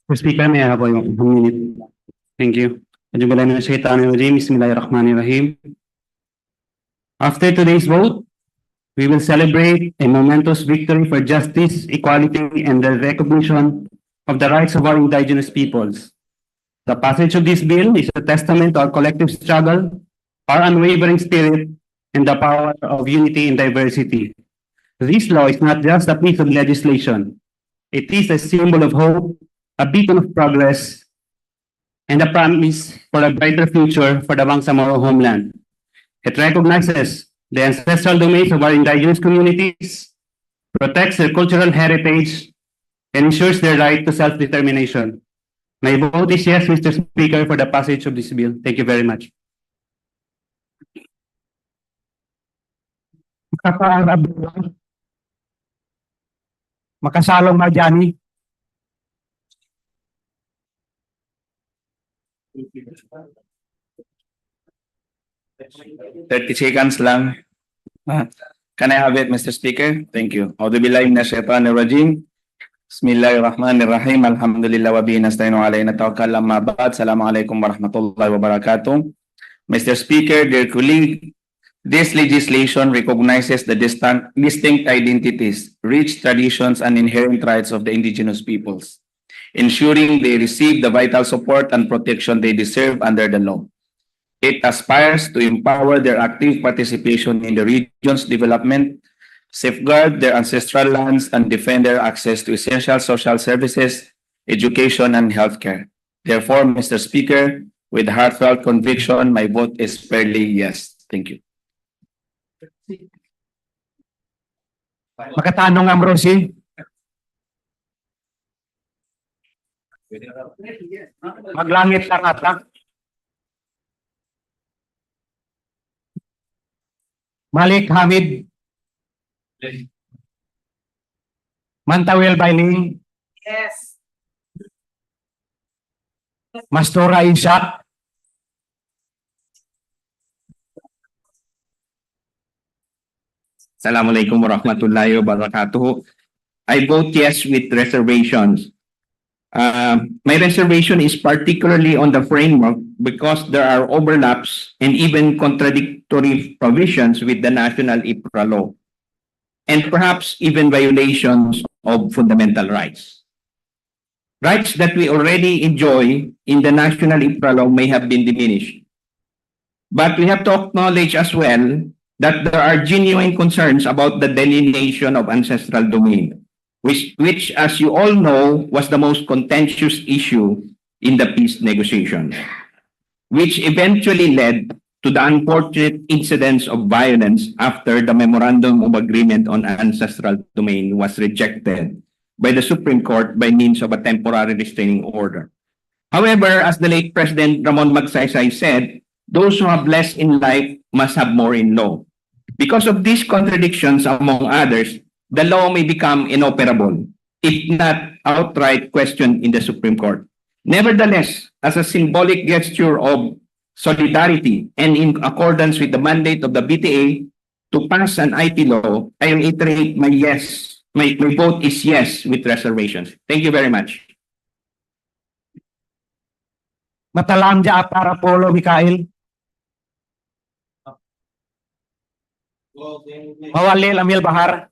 Mr. Speaker, may I have 1 minute? Thank you. Bismillahirrahmanirrahim. After today's vote, we will celebrate a momentous victory for justice, equality, and the recognition of the rights of our indigenous peoples. The passage of this bill is a testament to our collective struggle, our unwavering spirit, and the power of unity in diversity. This law is not just a piece of legislation. It is a symbol of hope, a beacon of progress, and a promise for a brighter future for the Bangsamoro homeland. It recognizes the ancestral domains of our indigenous communities, protects their cultural heritage, and ensures their right to self-determination. My vote is yes, Mr. Speaker, for the passage of this bill. Thank you very much. Makasalong Marjani. $30 lang. Can I have it, Mr. Speaker? Thank you. Auzubillahi minasyaitonirrajim. Bismillahirrahmanirrahim. Alhamdulillah wa bihi nasta'inu alayhi natawakkal. Amma ba'd. Assalamualaikum warahmatullahi wabarakatuh. Mr. Speaker, dear colleague, this legislation recognizes the distinct identities, rich traditions, and inherent rights of the indigenous peoples, ensuring they receive the vital support and protection they deserve under the law. It aspires to empower their active participation in the region's development, safeguard their ancestral lands, and defend their access to essential social services, education, and healthcare. Therefore, Mr. Speaker, with heartfelt conviction, my vote is fairly yes. Thank you. Makatanong Amrosi. Maglangit lang ata. Malik Hamid. Mantawil Bailing. Yes. Mastora Ishak. Assalamualaikum warahmatullahi wabarakatuh. I vote yes with reservations. My reservation is particularly on the framework because there are overlaps and even contradictory provisions with the national IPRA law, and perhaps even violations of fundamental rights. Rights that we already enjoy in the national IPRA law may have been diminished. But we have to acknowledge as well that there are genuine concerns about the delineation of ancestral domain, which, as you all know, was the most contentious issue in the peace negotiations, which eventually led to the unfortunate incidents of violence after the Memorandum of Agreement on Ancestral Domain was rejected by the Supreme Court by means of a temporary restraining order. However, as the late President Ramon Magsaysay said, those who have less in life must have more in law. Because of these contradictions, among others, the law may become inoperable, if not outright questioned in the Supreme Court. Nevertheless, as a symbolic gesture of solidarity and in accordance with the mandate of the BTA to pass an IP law, I reiterate my yes. My vote is yes with reservations. Thank you very much. Matalamja para Polo Mikael. Mawalil Amil Bahar.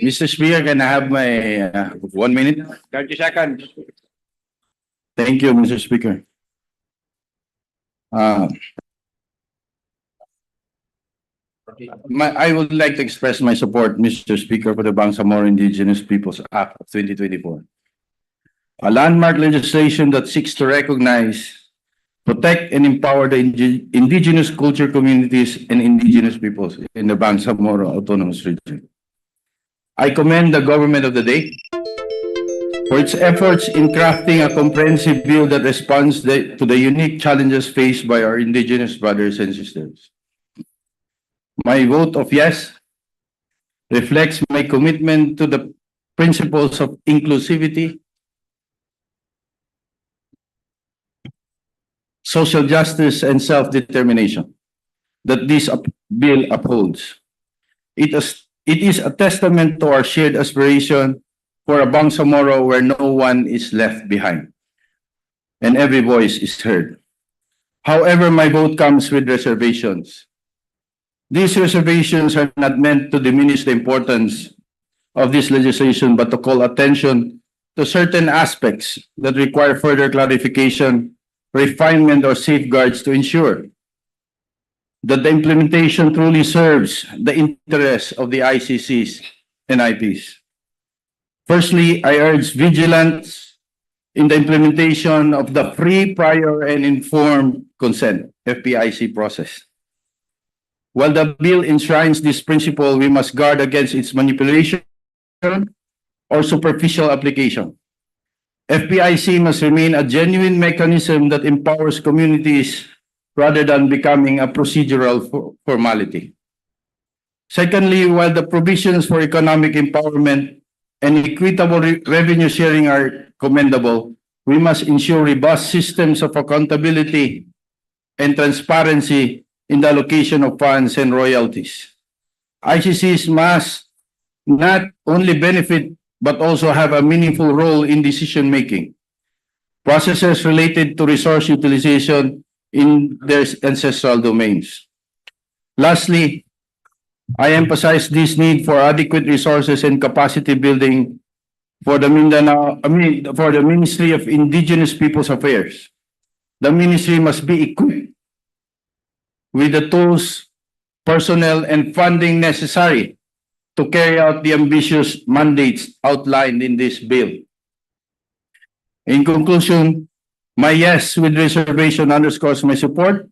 Mr. Speaker, can I have my 1 minute? 30 seconds. Thank you, Mr. Speaker. I would like to express my support, Mr. Speaker, for the Bangsamoro Indigenous Peoples Act of 2024. A landmark legislation that seeks to recognize, protect, and empower the indigenous culture communities and indigenous peoples in the Bangsamoro Autonomous Region. I commend the government of the day for its efforts in crafting a comprehensive bill that responds to the unique challenges faced by our indigenous brothers and sisters. My vote of yes reflects my commitment to the principles of inclusivity, social justice, and self-determination that this bill upholds. It is a testament to our shared aspiration for a Bangsamoro where no one is left behind and every voice is heard. However, my vote comes with reservations. These reservations are not meant to diminish the importance of this legislation, but to call attention to certain aspects that require further clarification, refinement, or safeguards to ensure that the implementation truly serves the interests of the ICCs and IPs. Firstly, I urge vigilance in the implementation of the free, prior, and informed consent (FPIC) process. While the bill enshrines this principle, we must guard against its manipulation or superficial application. FPIC must remain a genuine mechanism that empowers communities rather than becoming a procedural formality. Secondly, while the provisions for economic empowerment and equitable revenue sharing are commendable, we must ensure robust systems of accountability and transparency in the allocation of funds and royalties. ICCs must not only benefit but also have a meaningful role in decision-making. Processes related to resource utilization in their ancestral domains. Lastly, I emphasize this need for adequate resources and capacity building for the Ministry of Indigenous Peoples Affairs. The ministry must be equipped with the tools, personnel, and funding necessary to carry out the ambitious mandates outlined in this bill. In conclusion, my yes with reservation underscores my support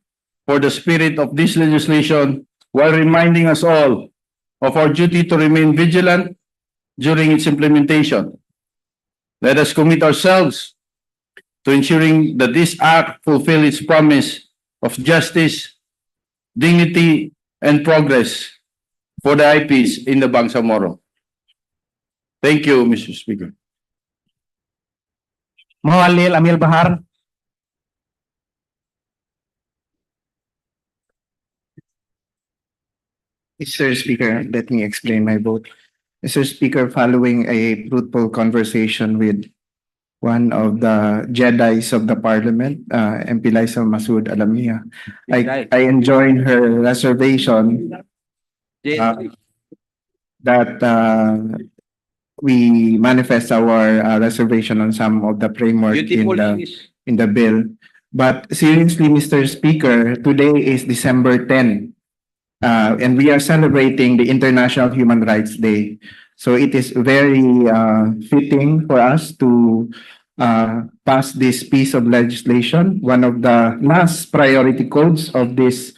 for the spirit of this legislation while reminding us all of our duty to remain vigilant during its implementation. Let us commit ourselves to ensuring that this act fulfill its promise of justice, dignity, and progress for the IPs in the Bangsamoro. Thank you, Mr. Speaker. Mawalil Amil Bahar. Mr. Speaker, let me explain my vote. Mr. Speaker, following a fruitful conversation with one of the Jedis of the Parliament, MP Liza Masood Alamia, I enjoyed her reservation that we manifest our reservation on some of the framework in the bill. But seriously, Mr. Speaker, today is December 10, and we are celebrating the International Human Rights Day. So it is very fitting for us to pass this piece of legislation, one of the last priority codes of this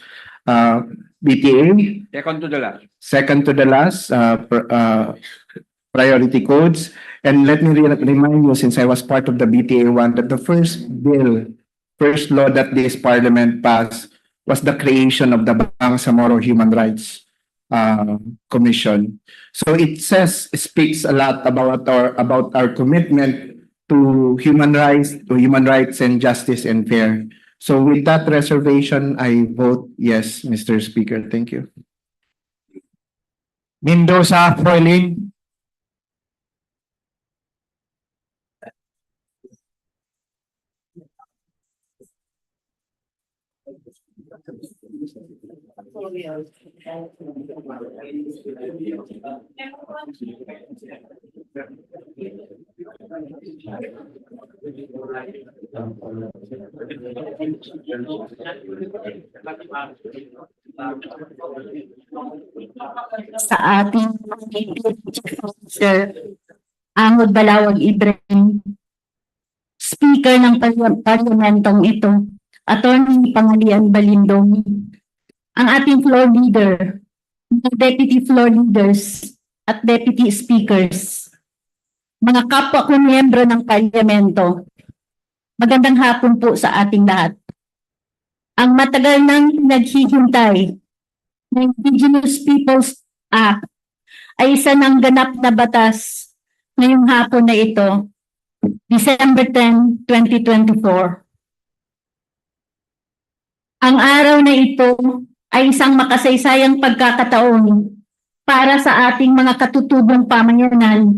BTA. Second to the last priority codes. And let me remind you, since I was part of the BTA one, that the first law that this Parliament passed was the creation of the Bangsamoro Human Rights Commission. So it speaks a lot about our commitment to human rights and justice and fair. So with that reservation, I vote yes, Mr. Speaker. Thank you. Mendoza Froiling. Sa ating Sir Angod Balawag Ibrahim, Speaker ng Parlamentong ito, Attorney Pangalian Balindong, ang ating floor leader, mga deputy floor leaders at deputy speakers, mga kapwa ko miyembro ng Parlamento, magandang hapon po sa ating lahat. Ang matagal nang naghihintay ng Indigenous Peoples Act ay isa ng ganap na batas ngayong hapon na ito, December 10, 2024. Ang araw na ito ay isang makasaysayang pagkakataon para sa ating mga katutubong pamayanan,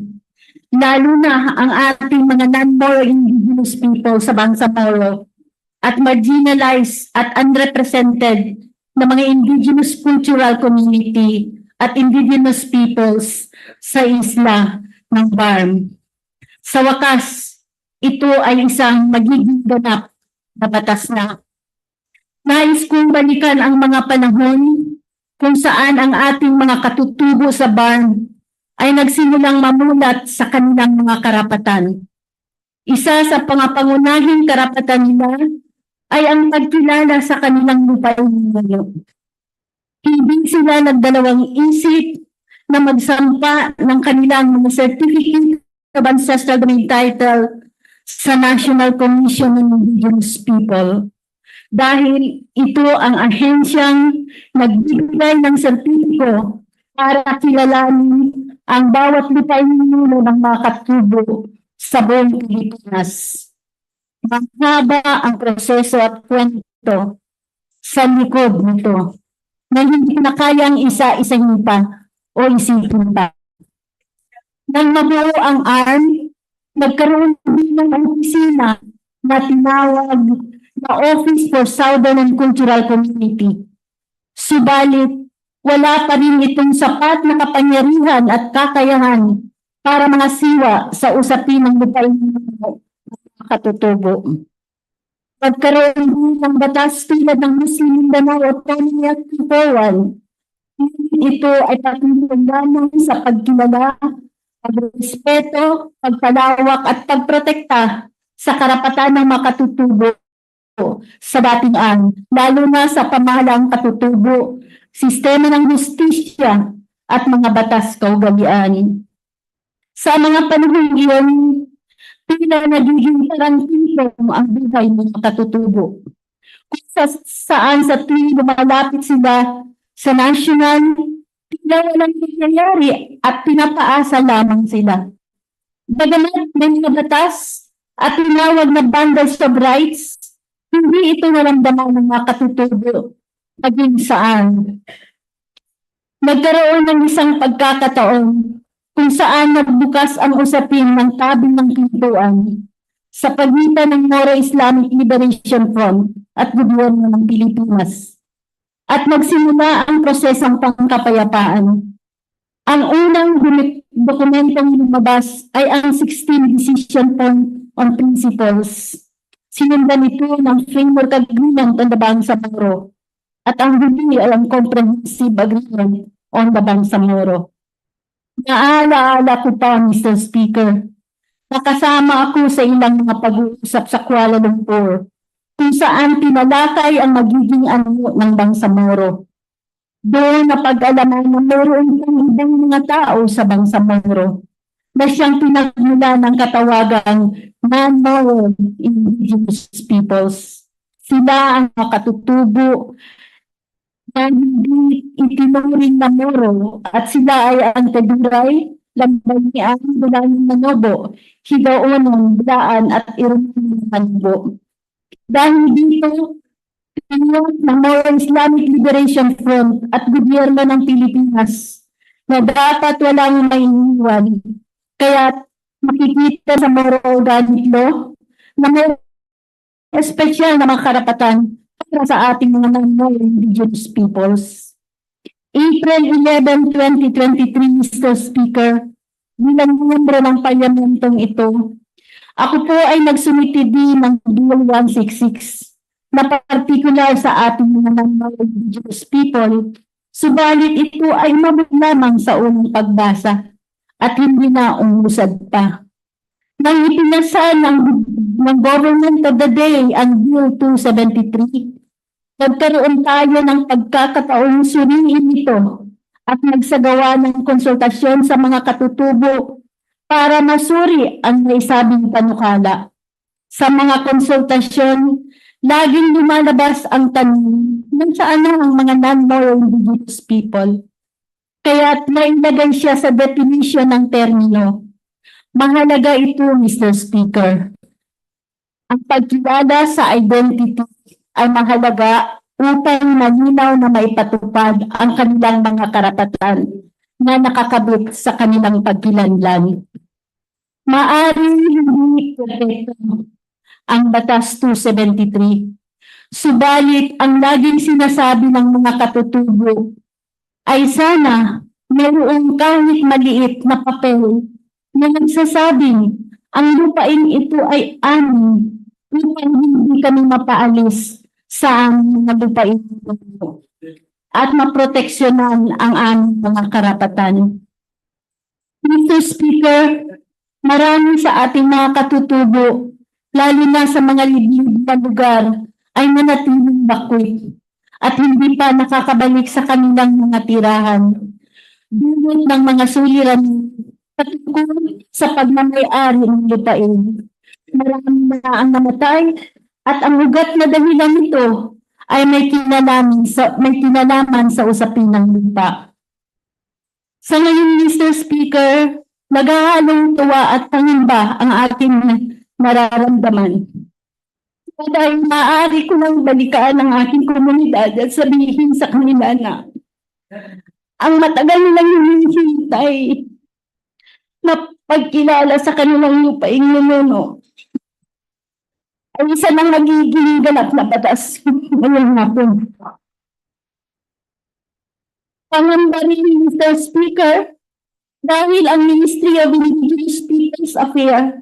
lalo na ang ating mga non-Moro Indigenous people sa Bangsamoro at marginalized at unrepresented na mga Indigenous cultural community at Indigenous peoples sa isla ng Barm. Sa wakas, ito ay isang magiging ganap na batas na. Nais kong balikan ang mga panahon kung saan ang ating mga katutubo sa Barm ay nagsimulang mamulat sa kanilang mga karapatan. Isa sa pangapangunahing karapatan nila ay ang pagkilala sa kanilang lupain ngayon. Hindi sila nagdalawang isip na magsampa ng kanilang mga certificate of ancestral domain title sa National Commission on Indigenous People. Dahil ito ang ahensyang nagbibigay ng sertipiko para kilalanin ang bawat lupain ng mga katubo sa buong Pilipinas. Mahaba ang proseso at kwento sa likod nito na hindi na kayang isa-isahin pa o isipin pa. Nang mabuo ang ARM, nagkaroon din ng opisina na tinawag na Office for Southern and Cultural Community. Subalit, wala pa rin itong sapat na kapangyarihan at kakayahan para mga siwa sa usapin ng lupain ng katutubo. Pagkaroon din ng batas tulad ng Muslim Mindanao Autonomy Act 2001, ito ay patuloy lamang sa pagkilala, pagrespeto, pagpalawak at pagprotekta sa karapatan ng mga katutubo sa datingan, lalo na sa pamahalaang katutubo, sistema ng justisya at mga batas kaugalian. Sa mga panahon iyon, tila nagiging tarantino ang buhay ng mga katutubo. Kung saan sa tuwing lumalapit sila sa national, tila walang nangyayari at pinapaasa lamang sila. Bagamat may mga batas at tinawag na bundles of rights, hindi ito naramdaman ng mga katutubo maging saan. Nagkaroon ng isang pagkakataon kung saan nagbukas ang usapin ng tabi ng pintuan sa pagitan ng Moro Islamic Liberation Front at gobyerno ng Pilipinas at nagsimula ang prosesong pangkapayapaan. Ang unang dokumentong lumabas ay ang 16 Decision Point on Principles. Sinundan ito ng Framework Agreement on the Bangsamoro at ang huli ay ang Comprehensive Agreement on the Bangsamoro. Naalaala ko pa, Mr. Speaker, nakasama ako sa ilang mga pag-uusap sa Kuala Lumpur kung saan tinalakay ang magiging anyo ng Bangsamoro. Doon napag-alaman na mayroon pang ibang mga tao sa Bangsamoro na siyang pinagmula ng katawagang non-Moro indigenous peoples. Sila ang makatutubo na hindi itinuring na Moro at sila ay ang Taduray, Lambayaan, Bulanong Manobo, Higaonon, Bulaan at Irumang Manobo. Dahil dito, ng Moro Islamic Liberation Front at gobyerno ng Pilipinas na dapat walang maiiwan. Kaya makikita sa Moro Organic Law na may espesyal na mga karapatan para sa ating mga non-Moro indigenous peoples. April 11, 2023, Mr. Speaker, bilang miyembro ng parlamentong ito, ako po ay nagsumiti din ng Bill 166 na partikular sa ating mga non-Moro indigenous people, subalit ito ay mabot lamang sa unang pagbasa at hindi na umusad pa. Nang ipinasa ng Government of the Day ang Bill 273, nagkaroon tayo ng pagkakataong suriin ito at nagsagawa ng konsultasyon sa mga katutubo para masuri ang naisabing panukala. Sa mga konsultasyon, laging lumalabas ang tanong ng saan ang mga non-Moro indigenous people. Kaya't nailagay siya sa definition ng termino. Mahalaga ito, Mr. Speaker. Ang pagkilala sa identity ay mahalaga upang malinaw na maipatupad ang kanilang mga karapatan na nakakabit sa kanilang pagkilanlan. Maaring hindi perfecto ang Batas 273. Subalit ang laging sinasabi ng mga katutubo ay sana mayroong kahit maliit na papel na nagsasabing ang lupain ito ay amin upang hindi kami mapaalis sa aming mga lupain at maproteksyonan ang aming mga karapatan. Mr. Speaker, marami sa ating mga katutubo, lalo na sa mga liblib na lugar, ay manatiling bakwit at hindi pa nakakabalik sa kanilang mga tirahan. Dulot ng mga suliranin patungkol sa pagmamayari ng lupain. Marami na ang namatay at ang ugat na dahilan nito ay may kinalaman sa usapin ng lupa. Sa ngayon, Mr. Speaker, naghahalong tuwa at pangamba ang aking nararamdaman. Dahil maaari ko nang balikaan ang aking komunidad at sabihin sa kanila na ang matagal nilang hinihintay na pagkilala sa kanilang lupaing ninuno ay isa ng magiging ganap na batas ngayong hapon. Pangamba rin, Mr. Speaker, dahil ang Ministry of Indigenous Peoples Affairs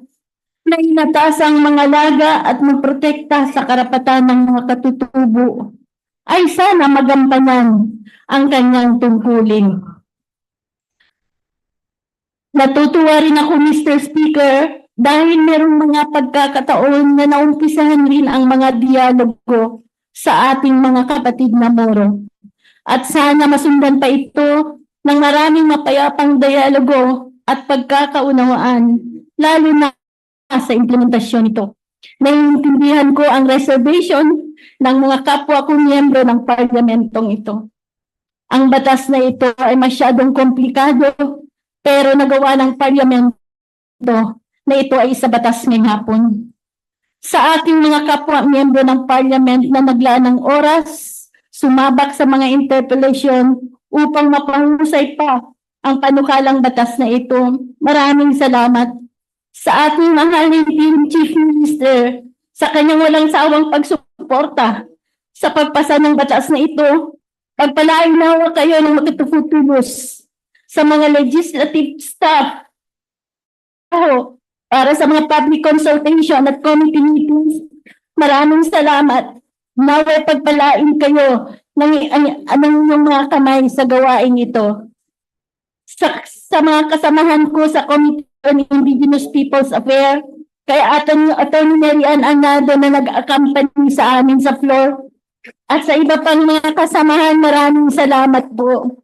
na inatasang mga laga at magprotekta sa karapatan ng mga katutubo ay sana magampanan ang kanyang tungkulin. Natutuwa rin ako, Mr. Speaker, dahil merong mga pagkakataon na naumpisahan rin ang mga dialogo sa ating mga kapatid na Moro. At sana masundan pa ito ng maraming mapayapang dialogo at pagkakaunawaan, lalo na sa implementasyon nito. Naiintindihan ko ang reservation ng mga kapwa kong miyembro ng parlamentong ito. Ang batas na ito ay masyadong komplikado, pero nagawa ng parlamento na ito ay isa batas ngayong hapon. Sa aking mga kapwa miyembro ng parliament na naglaan ng oras, sumabak sa mga interpolation upang mapahusay pa ang panukalang batas na ito. Maraming salamat sa ating mahal na Chief Minister sa kanyang walang sawang pagsuporta sa pagpasa ng batas na ito. Pagpalain nawa kayo ng magtutulos sa mga legislative staff para sa mga public consultation at committee meetings. Maraming salamat. Naway pagpalain kayo ng inyong mga kamay sa gawain ito. Sa mga kasamahan ko sa Committee on Indigenous Peoples Affairs, kaya Attorney Marian Anado na nag-accompany sa amin sa floor, at sa iba pang mga kasamahan, maraming salamat po.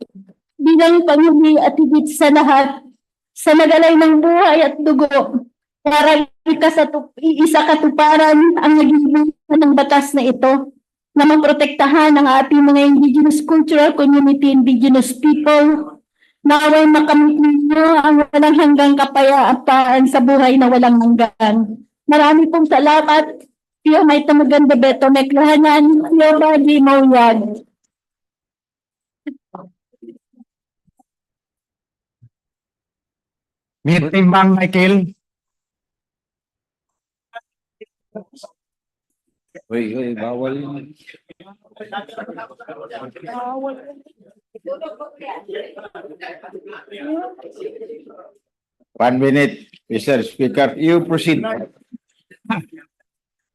Bilang pamilya at higit sa lahat, sa nagalay ng buhay at dugo, para isa katuparan ang naging ng batas na ito, na maprotektahan ang ating mga indigenous cultural community, indigenous people, naway makamit ninyo ang walang hanggang kapayapaan sa buhay na walang hanggan. Marami pong salamat. Piyo may tamaganda beto meklahanan, piyo bagi mauyag. Meeting Bang Michael. Uy, bawal yun. One minute, Mr. Speaker. You proceed.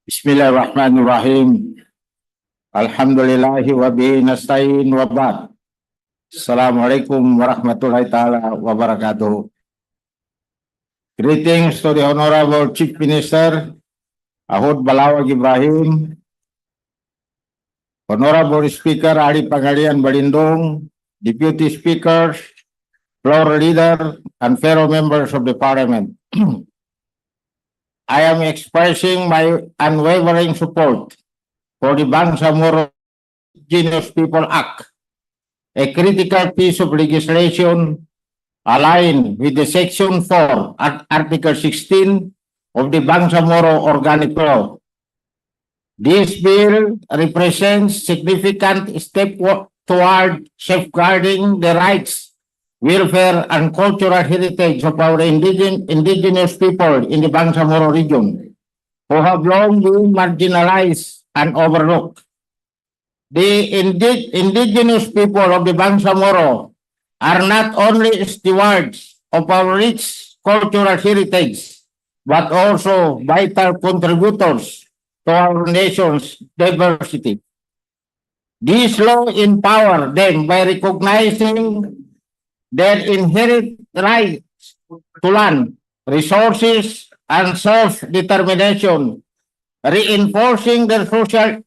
Bismillahirrahmanirrahim. Alhamdulillahi wa bihi nasta'in wa ba'd. Assalamualaikum warahmatullahi ta'ala wabarakatuh. Greetings to the Honorable Chief Minister, Ahod Balawag Ibrahim, Honorable Speaker Ali Pangalian Balindong, Deputy Speakers, floor leader, and fellow members of the Parliament. I am expressing my unwavering support for the Bangsamoro Indigenous People Act, a critical piece of legislation aligned with the Section 4 at Article 16 of the Bangsamoro Organic Law. This bill represents significant step toward safeguarding the rights, welfare, and cultural heritage of our indigenous people in the Bangsamoro region, who have long been marginalized and overlooked. The indigenous people of the Bangsamoro are not only stewards of our rich cultural heritage, but also vital contributors to our nation's diversity. This law empower them by recognizing their inherent rights to land, resources, and self-determination, reinforcing their social,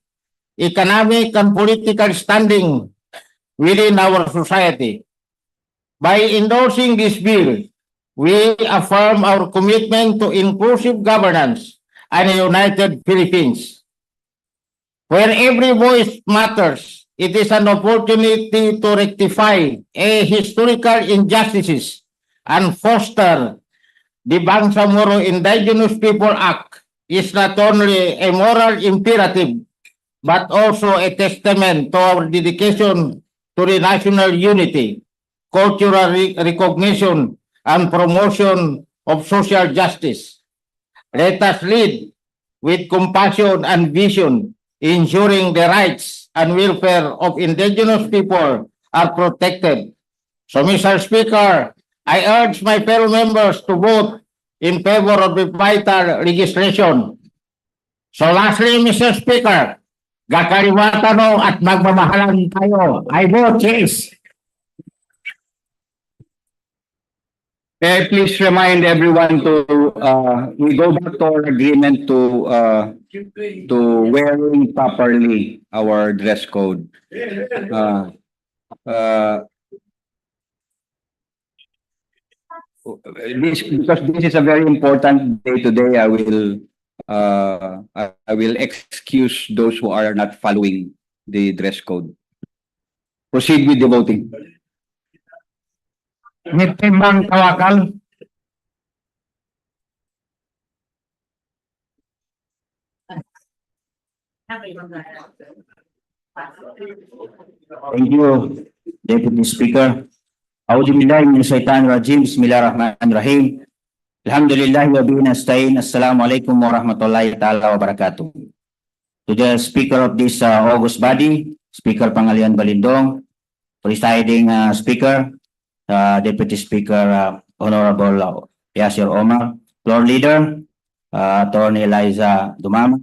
economic, and political standing within our society. By endorsing this bill, we affirm our commitment to inclusive governance and a united Philippines. Where every voice matters, it is an opportunity to rectify historical injustices and foster the Bangsamoro Indigenous People Act is not only a moral imperative, but also a testament to our dedication to the national unity, cultural recognition, and promotion of social justice. Let us lead with compassion and vision, ensuring the rights and welfare of indigenous people are protected. So, Mr. Speaker, I urge my fellow members to vote in favor of the vital legislation. So lastly, Mr. Speaker, gakaliwatan at magmamahalan tayo. I vote yes. Please remind everyone to we go back to our agreement to wearing properly our dress code. Because this is a very important day today, I will excuse those who are not following the dress code. Proceed with the voting. Meeting Bang Tawakal. Thank you. Deputy Speaker. Auzubillahiminasyaitanirrajim. Bismillahirrahmanirrahim. Alhamdulillahi wa bihi nasta'in. Assalamualaikum warahmatullahi ta'ala wabarakatuh. To the Speaker of this August body, Speaker Pangalian Balindong, Presiding Speaker, Deputy Speaker Honorable Yasir Omar, Floor Leader, Attorney Eliza Dumama,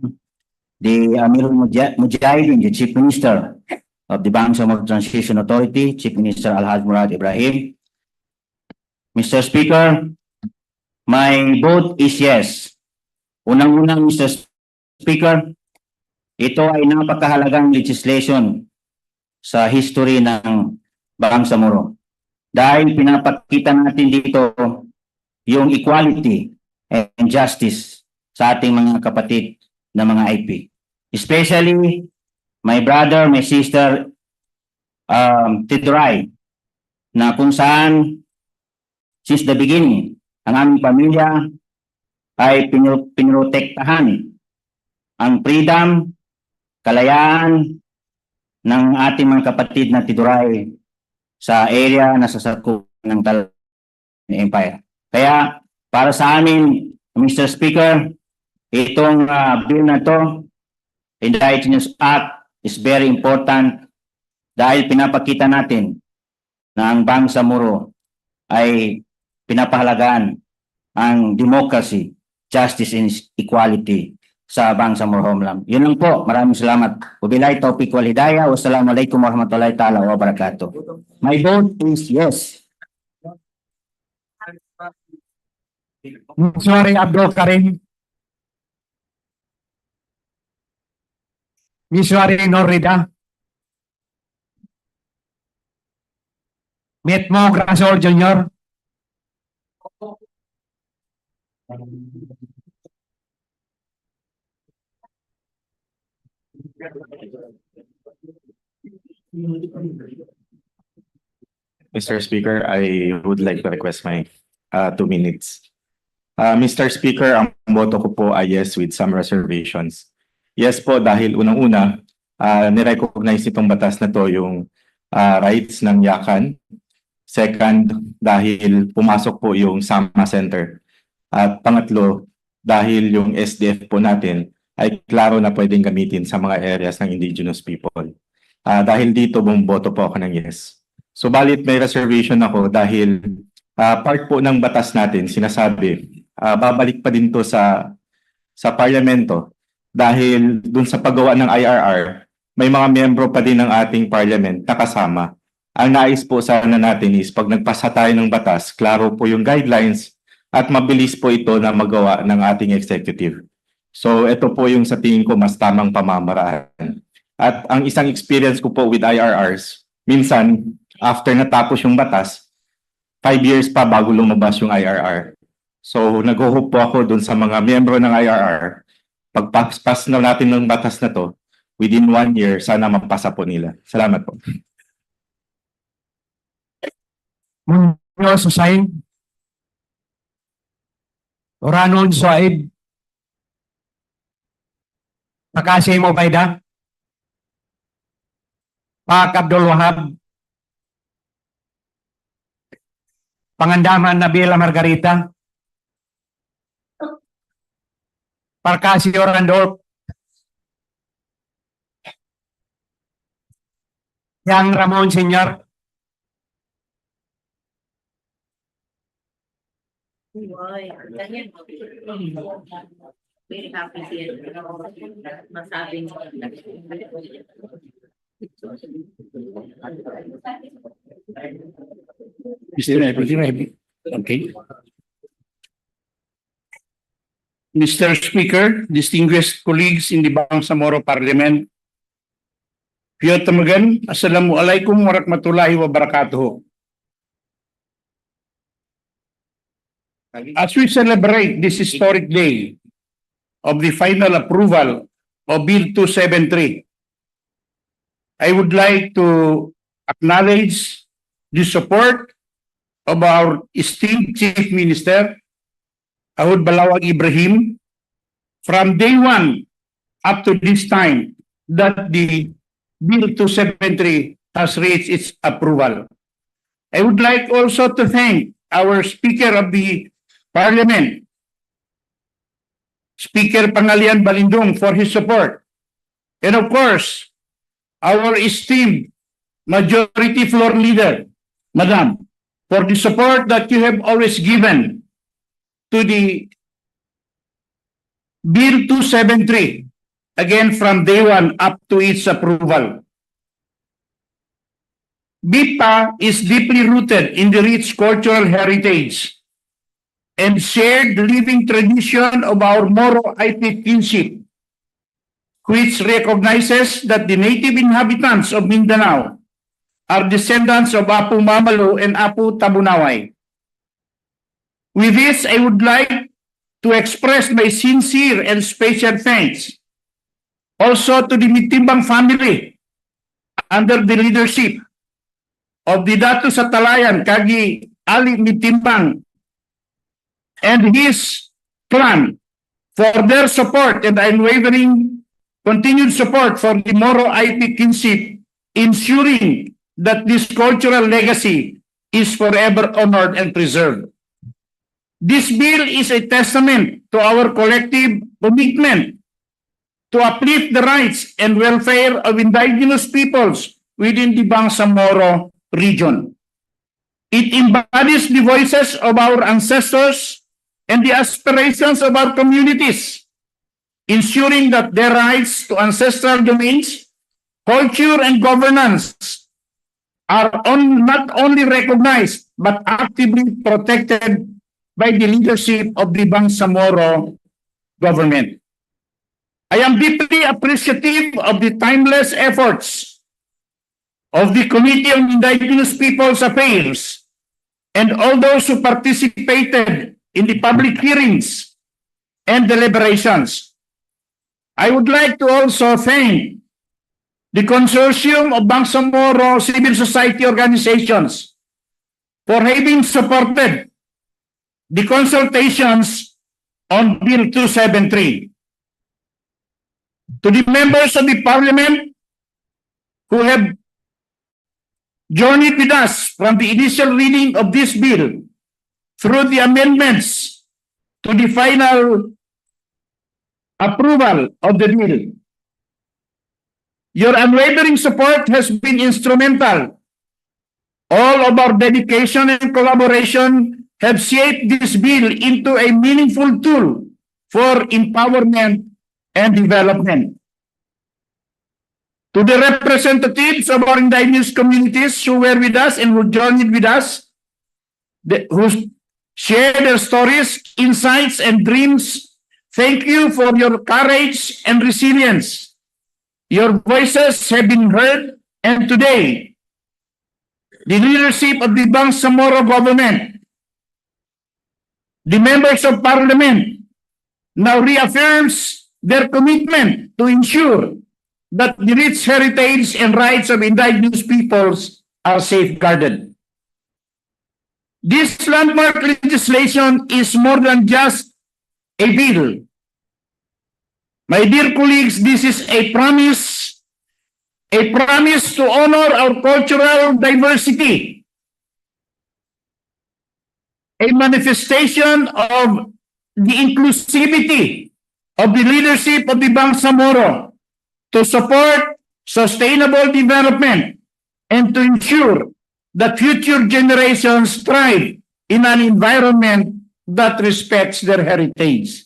the Amirul Mujahideen, the Chief Minister of the Bangsamoro Transition Authority, Chief Minister Alhaj Murad Ibrahim. Mr. Speaker, my vote is yes. Unang-unang, Mr. Speaker, ito ay napakahalagang legislation sa history ng Bangsamoro. Dahil pinapakita natin dito yung equality and justice sa ating mga kapatid na mga IP. Especially my brother, my sister, Tidray, na kung saan since the beginning, ang aming pamilya ay pinoprotektahan ang freedom, kalayaan ng ating mga kapatid na Tidray sa area na sasakupan ng Empire. Kaya para sa amin, Mr. Speaker, itong bill na to, Indigenous Act, is very important dahil pinapakita natin na ang Bangsamoro ay pinapahalagaan ang democracy, justice and equality sa Bangsamoro homeland. Yun lang po. Maraming salamat. Wabillahi taufiq wal hidayah. Wassalamualaikum warahmatullahi taala wabarakatuh. My vote is yes. Sorry, Abdul Karim. Miswari Norrida. Metmo Grasol Jr. Mr. Speaker, I would like to request my 2 minutes. Mr. Speaker, ang boto ko po ay yes with some reservations. Yes po dahil unang-una, nirecognize itong batas na to yung rights ng yakan. Second, dahil pumasok po yung Sama Center. At pangatlo, dahil yung SDF po natin ay klaro na pwedeng gamitin sa mga areas ng indigenous people. Dahil dito, bumuboto po ako ng yes. Subalit may reservation ako dahil part po ng batas natin sinasabi, babalik pa din to sa parlamento dahil dun sa paggawa ng IRR, may mga miyembro pa din ng ating parliament na kasama. Ang nais po sana natin is pag nagpasa tayo ng batas, klaro po yung guidelines at mabilis po ito na magawa ng ating executive. So ito po yung sa tingin ko mas tamang pamamaraan. At ang isang experience ko po with IRRs, minsan after natapos yung batas, 5 years pa bago lumabas yung IRR. So nag-hope po ako dun sa mga miyembro ng IRR, pagpas na natin ng batas na to, within 1 year, sana mapasa po nila. Salamat po. Munoz Hussain. Oranon Suaib. Pakasim Obaida. Pak Abdul Wahab. Pangandaman Nabila Margarita. Parkasio Randolph. Yang Ramon Senior. Very happy siya. Masabing Okay. Mr. Speaker, distinguished colleagues in the Bangsamoro Parliament, Piyotamagan, Assalamualaikum warahmatullahi wabarakatuh. As we celebrate this historic day of the final approval of Bill 273, I would like to acknowledge the support of our esteemed Chief Minister, Ahud Balawag Ibrahim, from day one up to this time that the Bill 273 has reached its approval. I would like also to thank our Speaker of the Parliament, Speaker Pangalian Balindong, for his support. And of course, our esteemed Majority Floor Leader, Madam, for the support that you have always given to the Bill 273, again from day one up to its approval. BTA is deeply rooted in the rich cultural heritage and shared living tradition of our Moro IP kinship, which recognizes that the native inhabitants of Mindanao are descendants of Apu Mamalu and Apu Tabunaway. With this, I would like to express my sincere and special thanks also to the Mitimbang family under the leadership of the Datu Satalayan Kagi Ali Mitimbang and his clan for their support and unwavering continued support for the Moro IP kinship, ensuring that this cultural legacy is forever honored and preserved. This bill is a testament to our collective commitment to uplift the rights and welfare of indigenous peoples within the Bangsamoro region. It embodies the voices of our ancestors and the aspirations of our communities, ensuring that their rights to ancestral domains, culture, and governance are not only recognized but actively protected by the leadership of the Bangsamoro government. I am deeply appreciative of the timeless efforts of the Committee on Indigenous Peoples Affairs and all those who participated in the public hearings and deliberations. I would like to also thank the Consortium of Bangsamoro Civil Society Organizations for having supported the consultations on Bill 273. To the members of the Parliament who have journeyed with us from the initial reading of this bill through the amendments to the final approval of the bill, your unwavering support has been instrumental. All of our dedication and collaboration have shaped this bill into a meaningful tool for empowerment and development. To the representatives of our indigenous communities who were with us and who journeyed with us, who shared their stories, insights, and dreams, thank you for your courage and resilience. Your voices have been heard, and today, the leadership of the Bangsamoro government, the members of Parliament, now reaffirms their commitment to ensure that the rich heritage and rights of indigenous peoples are safeguarded. This landmark legislation is more than just a bill. My dear colleagues, this is a promise to honor our cultural diversity, a manifestation of the inclusivity of the leadership of the Bangsamoro to support sustainable development and to ensure that future generations thrive in an environment that respects their heritage.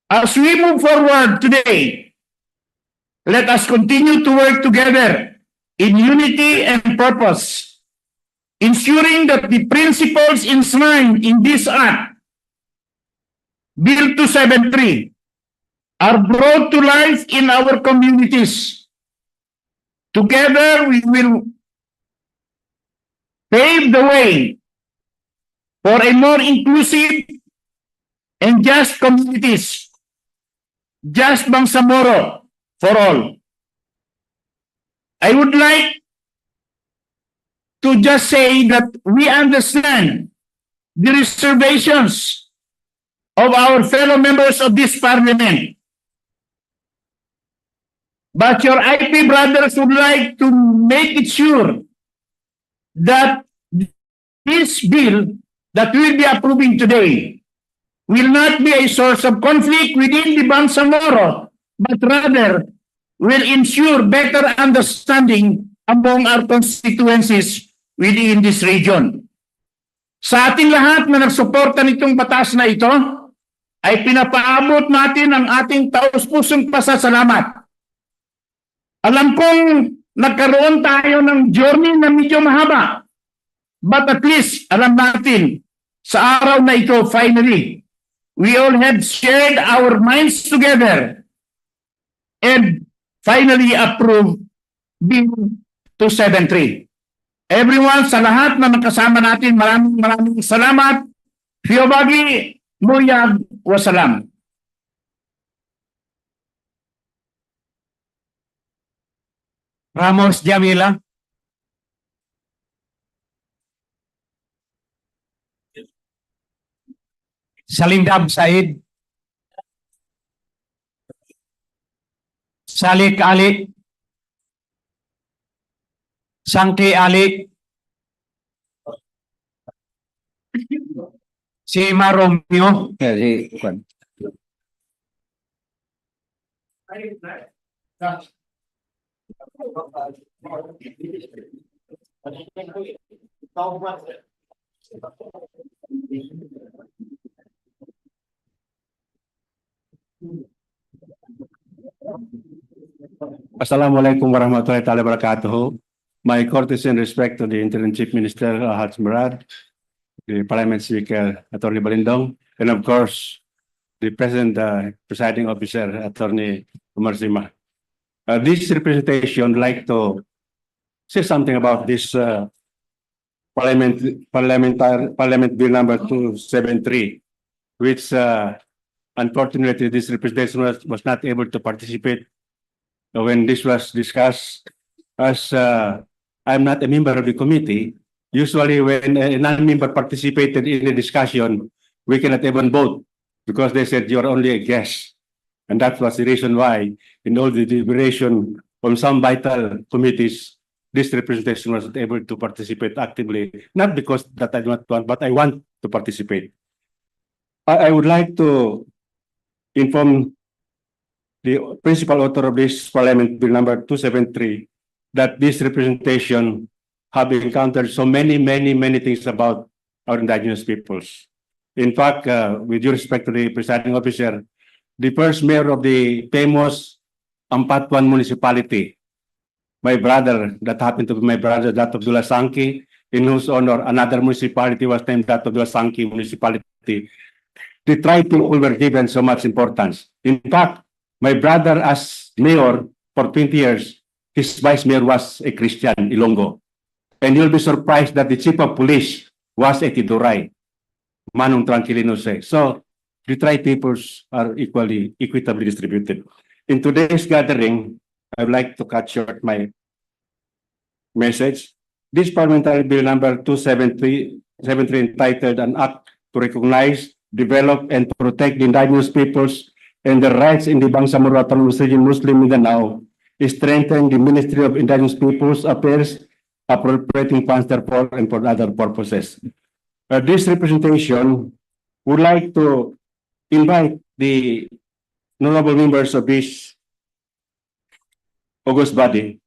As we move forward today, let us continue to work together in unity and purpose, ensuring that the principles enshrined in this Act, Bill 273, are brought to life in our communities. Together, we will pave the way for a more inclusive and just communities, just Bangsamoro for all. I would like to just say that we understand the reservations of our fellow members of this Parliament. But your IP brothers would like to make it sure that this bill that we'll be approving today will not be a source of conflict within the Bangsamoro, but rather will ensure better understanding among our constituencies within this region. Sa ating lahat na nagsuporta nitong batas na ito, ay pinapaabot natin ang ating taus-pusong pasasalamat. Alam kong nagkaroon tayo ng journey na medyo mahaba, but at least alam natin sa araw na ito, finally, we all have shared our minds together and finally approved Bill 273. Everyone, sa lahat na nakasama natin, maraming salamat. Fiyobagi, Muyag, Wasalam. Ramos Jamila. Salindab Said. Salik Ali. Sangki Ali. Si Maromio. Assalamualaikum warahmatullahi wabarakatuh. My courtesy and respect to the Interim Chief Minister Haj Murad, the Parliament Speaker Attorney Balindong, and of course the President Presiding Officer Attorney Umar Sima. This representation would like to say something about this Parliament Bill number 273, which unfortunately this representation was not able to participate when this was discussed, as I'm not a member of the committee. Usually when a non-member participated in the discussion, we cannot even vote because they said you're only a guest. And that was the reason why in all the deliberation on some vital committees, this representation was not able to participate actively, not because that I don't want, but I want to participate. I would like to inform the principal author of this Parliament Bill number 273 that this representation have encountered so many things about our indigenous peoples. In fact, with due respect to the presiding officer, the first mayor of the famous Ampatuan municipality, my brother, that happened to be my brother, that of Dulasangki, in whose honor another municipality was named that of Dulasangki municipality. The tribe people were given so much importance. In fact, my brother as mayor for 20 years, his vice mayor was a Christian, Ilonggo. And you'll be surprised that the chief of police was a Tiduray, Manong Tranquilino say. So the tribe peoples are equitably distributed. In today's gathering, I would like to cut short my message. This parliamentary bill number 273 entitled An Act to Recognize, Develop, and Protect the Indigenous Peoples and their rights in the Bangsamoro Autonomous Region Muslim Mindanao is strengthening the Ministry of Indigenous Peoples Affairs, appropriating funds therefore and for other purposes. This representation would like to invite the honorable members of this august body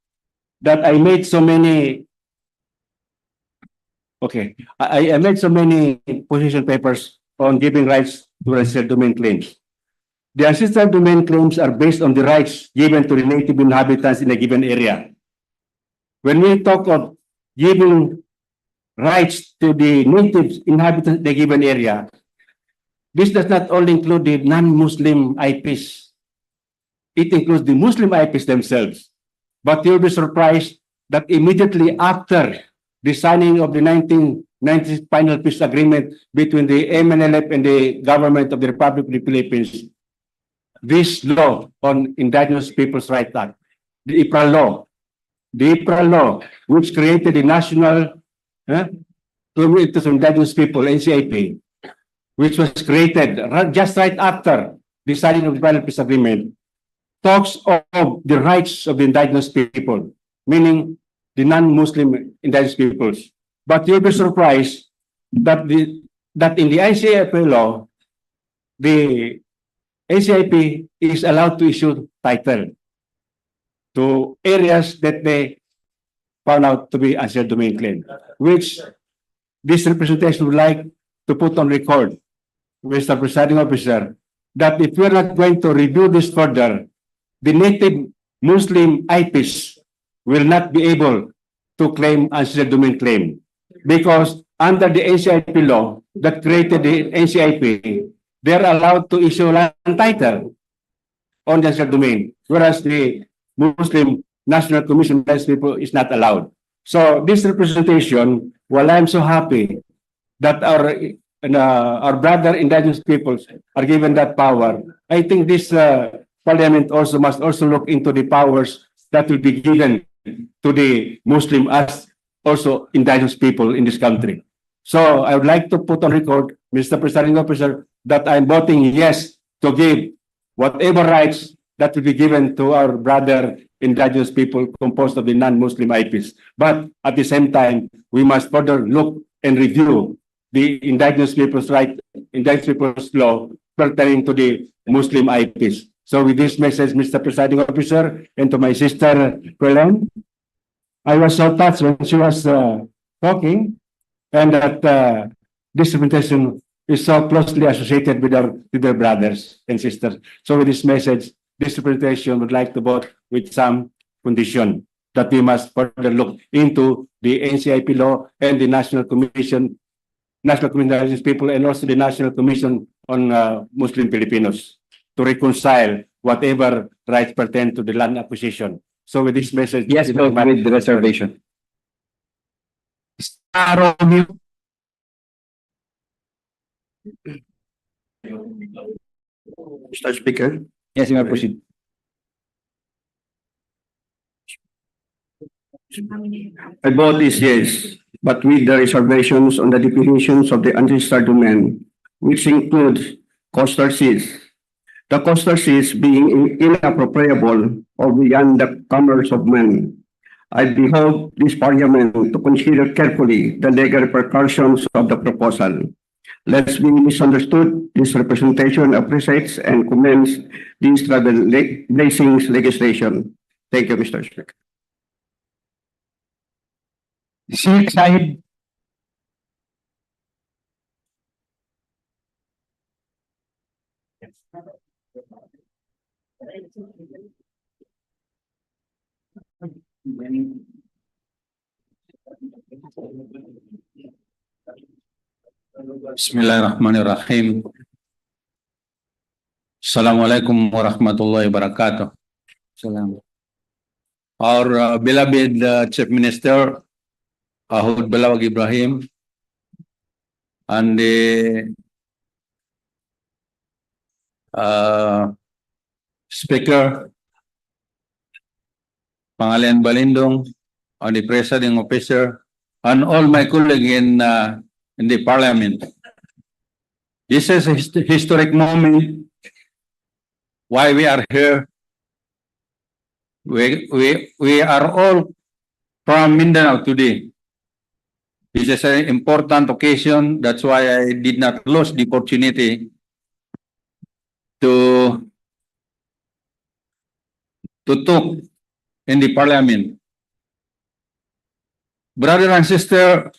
that I made so many I made so many position papers on giving rights to ancestral domain claims. The ancestral domain claims are based on the rights given to the native inhabitants in a given area. When we talk of giving rights to the native inhabitants in a given area, this does not only include the non-Muslim IPs. It includes the Muslim IPs themselves. But you'll be surprised that immediately after the signing of the 1990 final peace agreement between the MNLF and the government of the Republic of the Philippines, this law on Indigenous Peoples' Rights Act, the IPRA law, which created the National Community of Indigenous People, NCIP, which was created just right after the signing of the final peace agreement, talks of the rights of the indigenous people, meaning the non-Muslim indigenous peoples. But you'll be surprised that that in the ICIP law, the ACIP is allowed to issue title to areas that they found out to be unshared domain claim, which this representation would like to put on record, Mr. Presiding Officer, that if we're not going to review this further, the native Muslim IPs will not be able to claim unshared domain claim. Because under the NCIP law that created the NCIP, they're allowed to issue land title on the unshared domain, whereas the Muslim National Commission of people is not allowed. So this representation, while I'm so happy that our brother indigenous peoples are given that power, I think this Parliament also must also look into the powers that will be given to the Muslim as also indigenous people in this country. So I would like to put on record, Mr. Presiding Officer, that I'm voting yes to give whatever rights that will be given to our brother indigenous people composed of the non-Muslim IPs. But at the same time, we must further look and review the indigenous people's right, indigenous people's law pertaining to the Muslim IPs. So with this message, Mr. Presiding Officer, and to my sister, Quellen, I was so touched when she was talking, and that this representation is so closely associated with their brothers and sisters. So with this message, this representation would like to vote with some condition that we must further look into the NCIP law and the National Commission of People, and also the National Commission on Muslim Filipinos to reconcile whatever rights pertain to the land acquisition. So with this message, Yes, vote with the reservation. Romeo. Mr. Speaker. Yes, you may proceed. My vote is yes, but with the reservations on the definitions of the unregistered domain, which includes coastal seas. The coastal seas being inappropriable or beyond the commerce of men. I behold this Parliament to consider carefully the legal repercussions of the proposal. Lest be misunderstood, this representation appreciates and commends this blessings legislation. Thank you, Mr. Speaker. Sheikh Said. Bismillahirrahmanirrahim. Assalamualaikum warahmatullahi wabarakatuh. Salam. Our beloved Chief Minister, Ahud Balawag Ibrahim, and the Speaker, Pangalian Balindong, and the Presiding Officer, and all my colleagues in the Parliament. This is a historic moment why we are here. We are all from Mindanao today. This is an important occasion. That's why I did not lose the opportunity to talk in the Parliament. Brother and sister,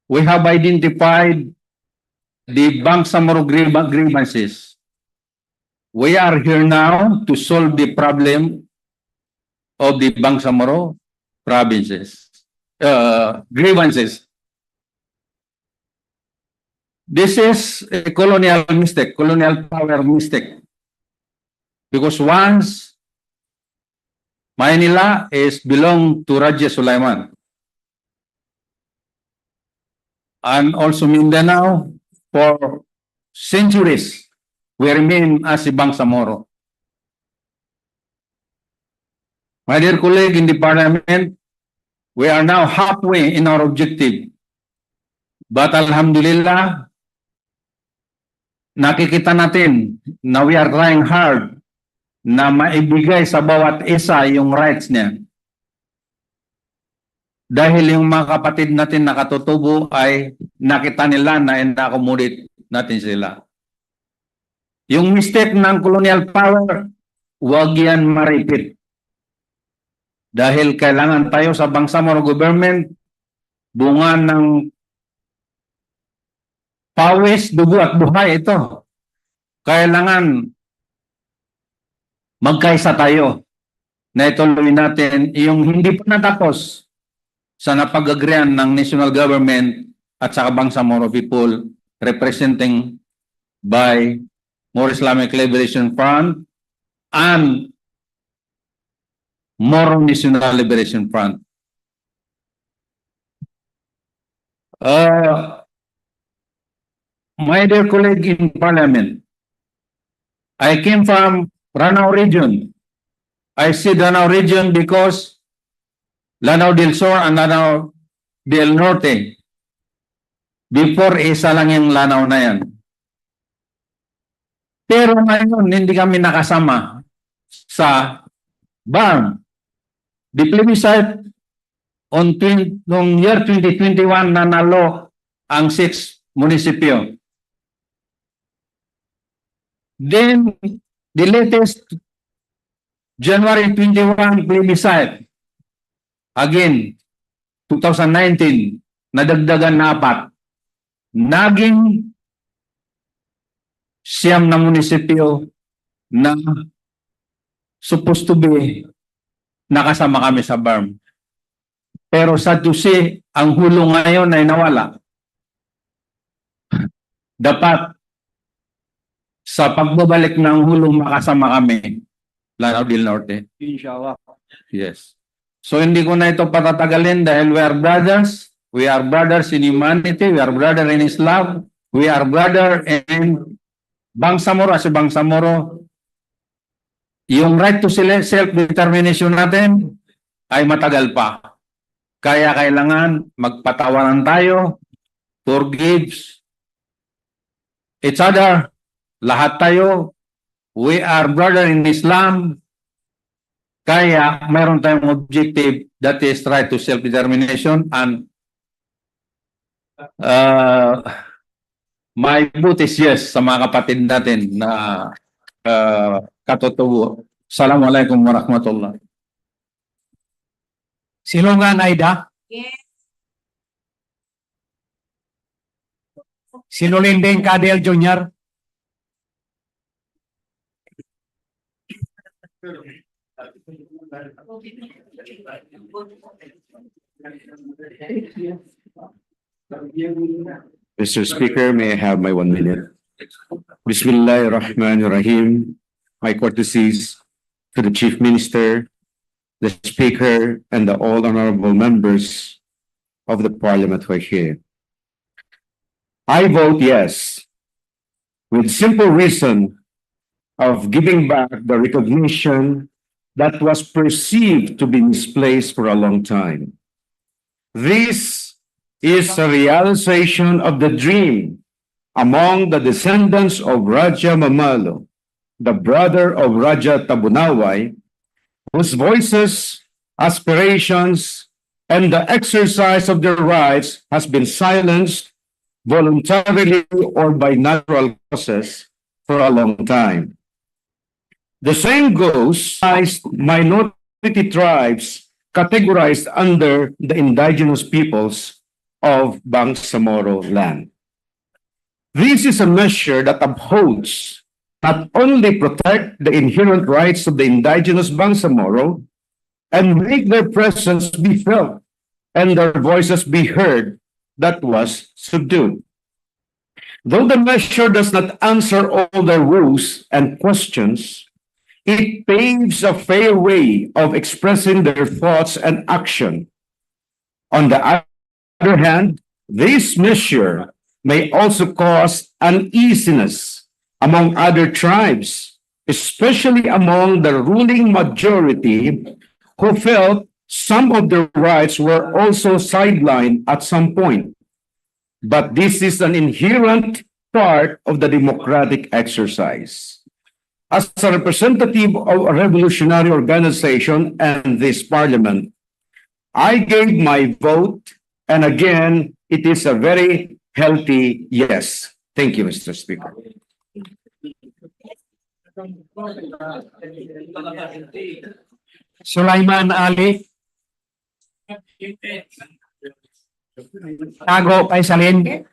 we have identified the Bangsamoro grievances. We are here now to solve the problem of the Bangsamoro provinces, grievances. This is a colonial mistake, colonial power mistake. Because once Manila is belong to Raja Sulaiman, and also Mindanao for centuries we remain as a Bangsamoro. My dear colleague in the Parliament, we are now halfway in our objective. But Alhamdulillah, nakikita natin na we are trying hard na maibigay sa bawat isa yung rights niya. Dahil yung mga kapatid natin na katutubo ay nakita nila na in-accommodate natin sila. Yung mistake ng colonial power, huwag yan ma-repeat. Dahil kailangan tayo sa Bangsamoro government, bunga ng pawis, dugo at buhay ito. Kailangan magkaisa tayo na ituloy natin yung hindi pa natapos sa napag-agreean ng national government at sa Bangsamoro people representing by More Islamic Liberation Front and Moro National Liberation Front. My dear colleague in Parliament, I came from Lanao region. I said Lanao region because Lanao del Sur and Lanao del Norte. Before, isa lang yung Lanao na yan. Pero ngayon, hindi kami nakasama sa BARM. The plebiscite noong year 2021 nanalo ang 6 munisipyo. Then, the latest January 21 plebiscite, again, 2019, nadagdagan na 4. Naging 9 na munisipyo na supposed to be nakasama kami sa BARM. Pero sa Tusi, ang hulong ngayon ay nawala. Dapat sa pagbabalik ng hulong makasama kami, Lanao del Norte. Inshallah. Yes. So hindi ko na ito patatagalin dahil we are brothers. We are brothers in humanity. We are brothers in Islam. We are brothers in Bangsamoro. As Bangsamoro, yung right to self-determination natin ay matagal pa. Kaya kailangan magpatawaran tayo, forgive each other, lahat tayo. We are brothers in Islam. Kaya mayroon tayong objective, that is right to self-determination, and my vote is yes sa mga kapatid natin na katutubo. Assalamualaikum warahmatullahi. Silongan Aida? Yes. Sinulinding Kadel Jr.? Mr. Speaker, may I have my 1 minute? Bismillahirrahmanirrahim. My courtesies to the Chief Minister, the Speaker, and the all honorable members of the Parliament who are here. I vote yes, with simple reason of giving back the recognition that was perceived to be misplaced for a long time. This is a realization of the dream among the descendants of Raja Mamalo, the brother of Raja Tabunaway, whose voices, aspirations, and the exercise of their rights has been silenced voluntarily or by natural causes for a long time. The same goes for minority tribes categorized under the indigenous peoples of Bangsamoro land. This is a measure that upholds not only protect the inherent rights of the indigenous Bangsamoro and make their presence be felt and their voices be heard that was subdued. Though the measure does not answer all their woes and questions, it paves a fair way of expressing their thoughts and action. On the other hand, this measure may also cause uneasiness among other tribes, especially among the ruling majority who felt some of their rights were also sidelined at some point. But this is an inherent part of the democratic exercise. As a representative of a revolutionary organization and this parliament, I gave my vote, and again, it is a very healthy yes. Thank you, Mr. Speaker. Sulaiman Ali. Tago Kaisalin.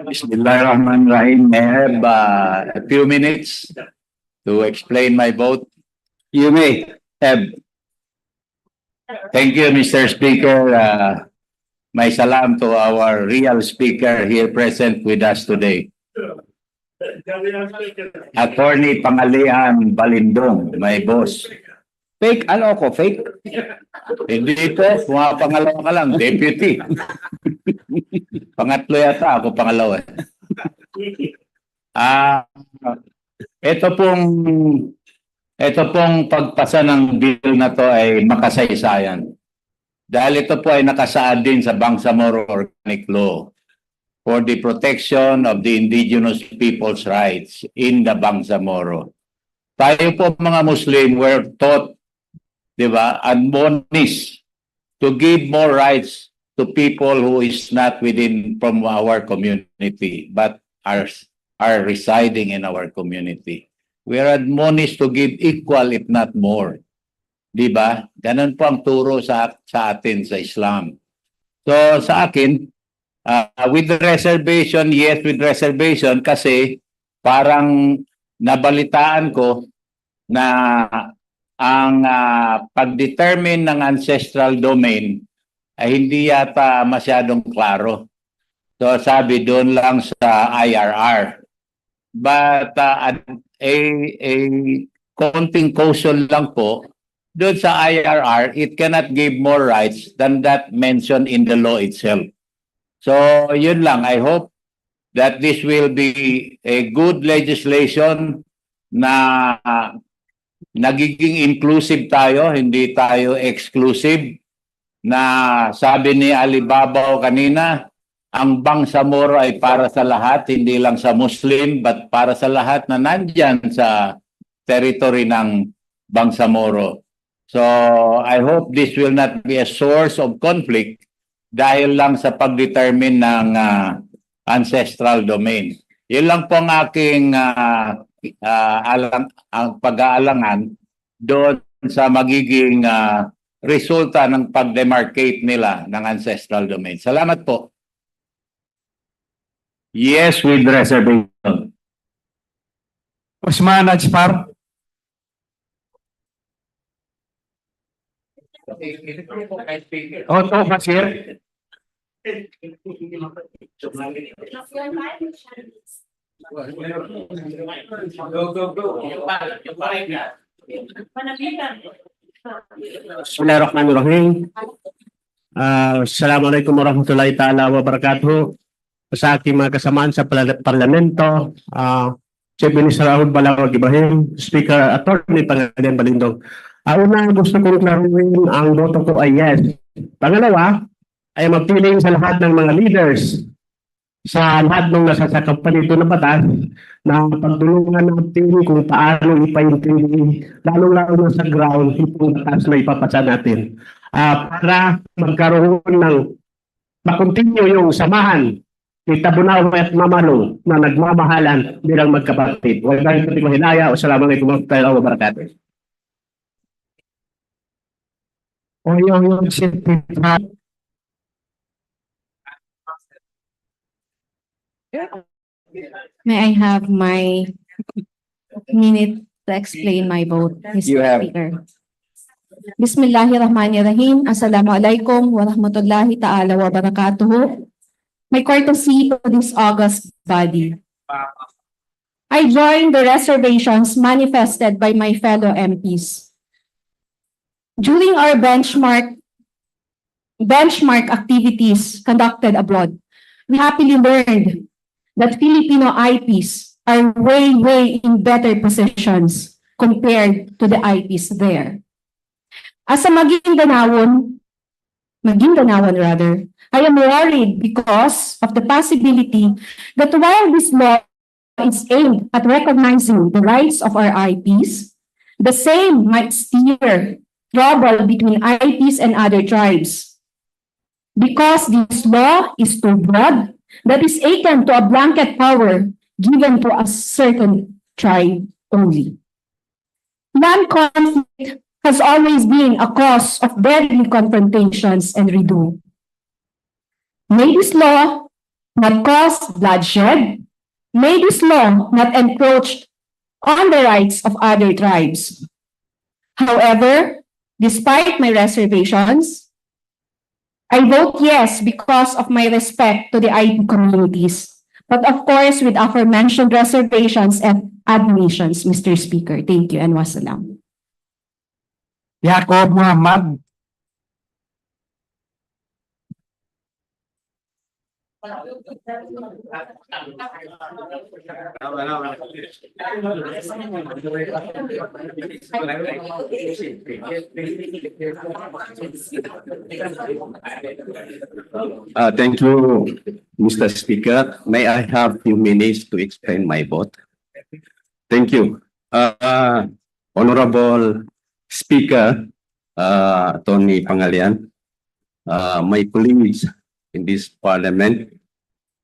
Bismillahirrahmanirrahim. May I have a few minutes to explain my vote? You may have. Thank you, Mr. Speaker. My salam to our real speaker here present with us today. Attorney Pangalihan Balindong, my boss. Fake, ano ako, fake? Hindi ito, pangalawa ka lang, deputy. Pangatlo yata, ako pangalawa. Ito pong pagpasa ng bill na to ay makasaysayan. Dahil ito po ay nakasaad din sa Bangsamoro Organic Law for the protection of the indigenous people's rights in the Bangsamoro. Tayo po mga Muslim were taught, di ba, admonished to give more rights to people who is not within from our community but are residing in our community. We are admonished to give equal if not more. Di ba? Ganun po ang turo sa atin sa Islam. So sa akin, with the reservation, yes, with reservation, kasi parang nabalitaan ko na ang pag-determine ng ancestral domain ay hindi yata masyadong klaro. So sabi doon lang sa IRR. But a konting caution lang po, doon sa IRR, it cannot give more rights than that mentioned in the law itself. So yun lang, I hope that this will be a good legislation na nagiging inclusive tayo, hindi tayo exclusive, na sabi ni Alibaba kanina, ang Bangsamoro ay para sa lahat, hindi lang sa Muslim, but para sa lahat na nandyan sa territory ng Bangsamoro. So I hope this will not be a source of conflict dahil lang sa pag-determine ng ancestral domain. Yun lang po ang aking pag-aalangan doon sa magiging resulta ng pag-demarcate nila ng ancestral domain. Salamat po. Yes, with reservation. Usman Ajpar. Otto Basir. Bismillahirrahmanirrahim. Assalamualaikum warahmatullahi ta'ala wabarakatuh. Sa aking mga kasamaan sa parlamento, Chief Minister Rahul Balawag Ibrahim, Speaker Attorney Pangalihan Balindong. Una, gusto kong klaruhin ang boto ko ay yes. Pangalawa, ay magpiling sa lahat ng mga leaders sa lahat ng nasasakop pa nito na batas na pagdulungan natin kung paano ipaintindi, lalo-lalo na sa ground, itong batas na ipapasa natin. Para magkaroon ng makontinue yung samahan ni Tabunaw at Mamalo na nagmamahalan bilang magkapatid. Huwag tayo kating mahinaya. Wassalamualaikum warahmatullahi wabarakatuh. O yung May I have my minute to explain my vote, You Mr. have. Speaker? Bismillahirrahmanirrahim. Assalamualaikum warahmatullahi ta'ala wa barakatuhu. My courtesy to this august body. I join the reservations manifested by my fellow MPs. During our benchmark activities conducted abroad, we happily learned that Filipino IPs are way in better positions compared to the IPs there. As a Maguindanaon rather, I am worried because of the possibility that while this law is aimed at recognizing the rights of our IPs, the same might stir trouble between IPs and other tribes. Because this law is too broad, that is akin to a blanket power given to a certain tribe only. Land conflict has always been a cause of deadly confrontations and redo. May this law not cause bloodshed. May this law not encroach on the rights of other tribes. However, despite my reservations, I vote yes because of my respect to the IP communities, but of course with aforementioned reservations and admonitions, Mr. Speaker. Thank you and wassalam. Yakob Muhammad. Thank you, Mr. Speaker. May I have few minutes to explain my vote? Thank you. Honorable Speaker, Tony Pangalian, my colleagues in this parliament,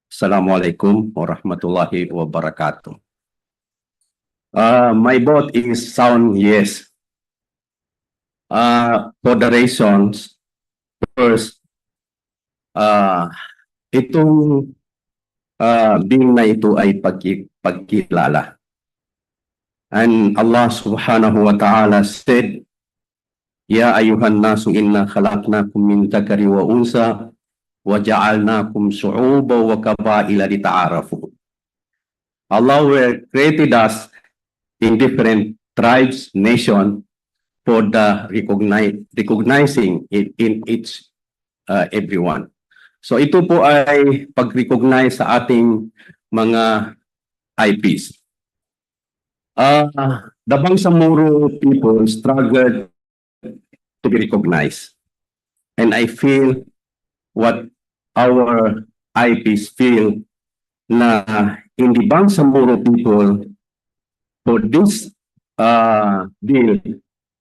Assalamualaikum warahmatullahi wabarakatuh. My vote is sound yes. For the reasons, first, itong bill na ito ay pagkilala. And Allah subhanahu wa ta'ala said, Ya ayuhan nasu inna khalaqnakum min dzakari wa unsa wa ja'alnakum shu'uba wa qabaila lita'arafu. Allah created us in different tribes, nation for the recognizing it in each everyone. So ito po ay pag-recognize sa ating mga IPs. The Bangsamoro people struggled to be recognized. And I feel what our IPs feel na in the Bangsamoro people for this bill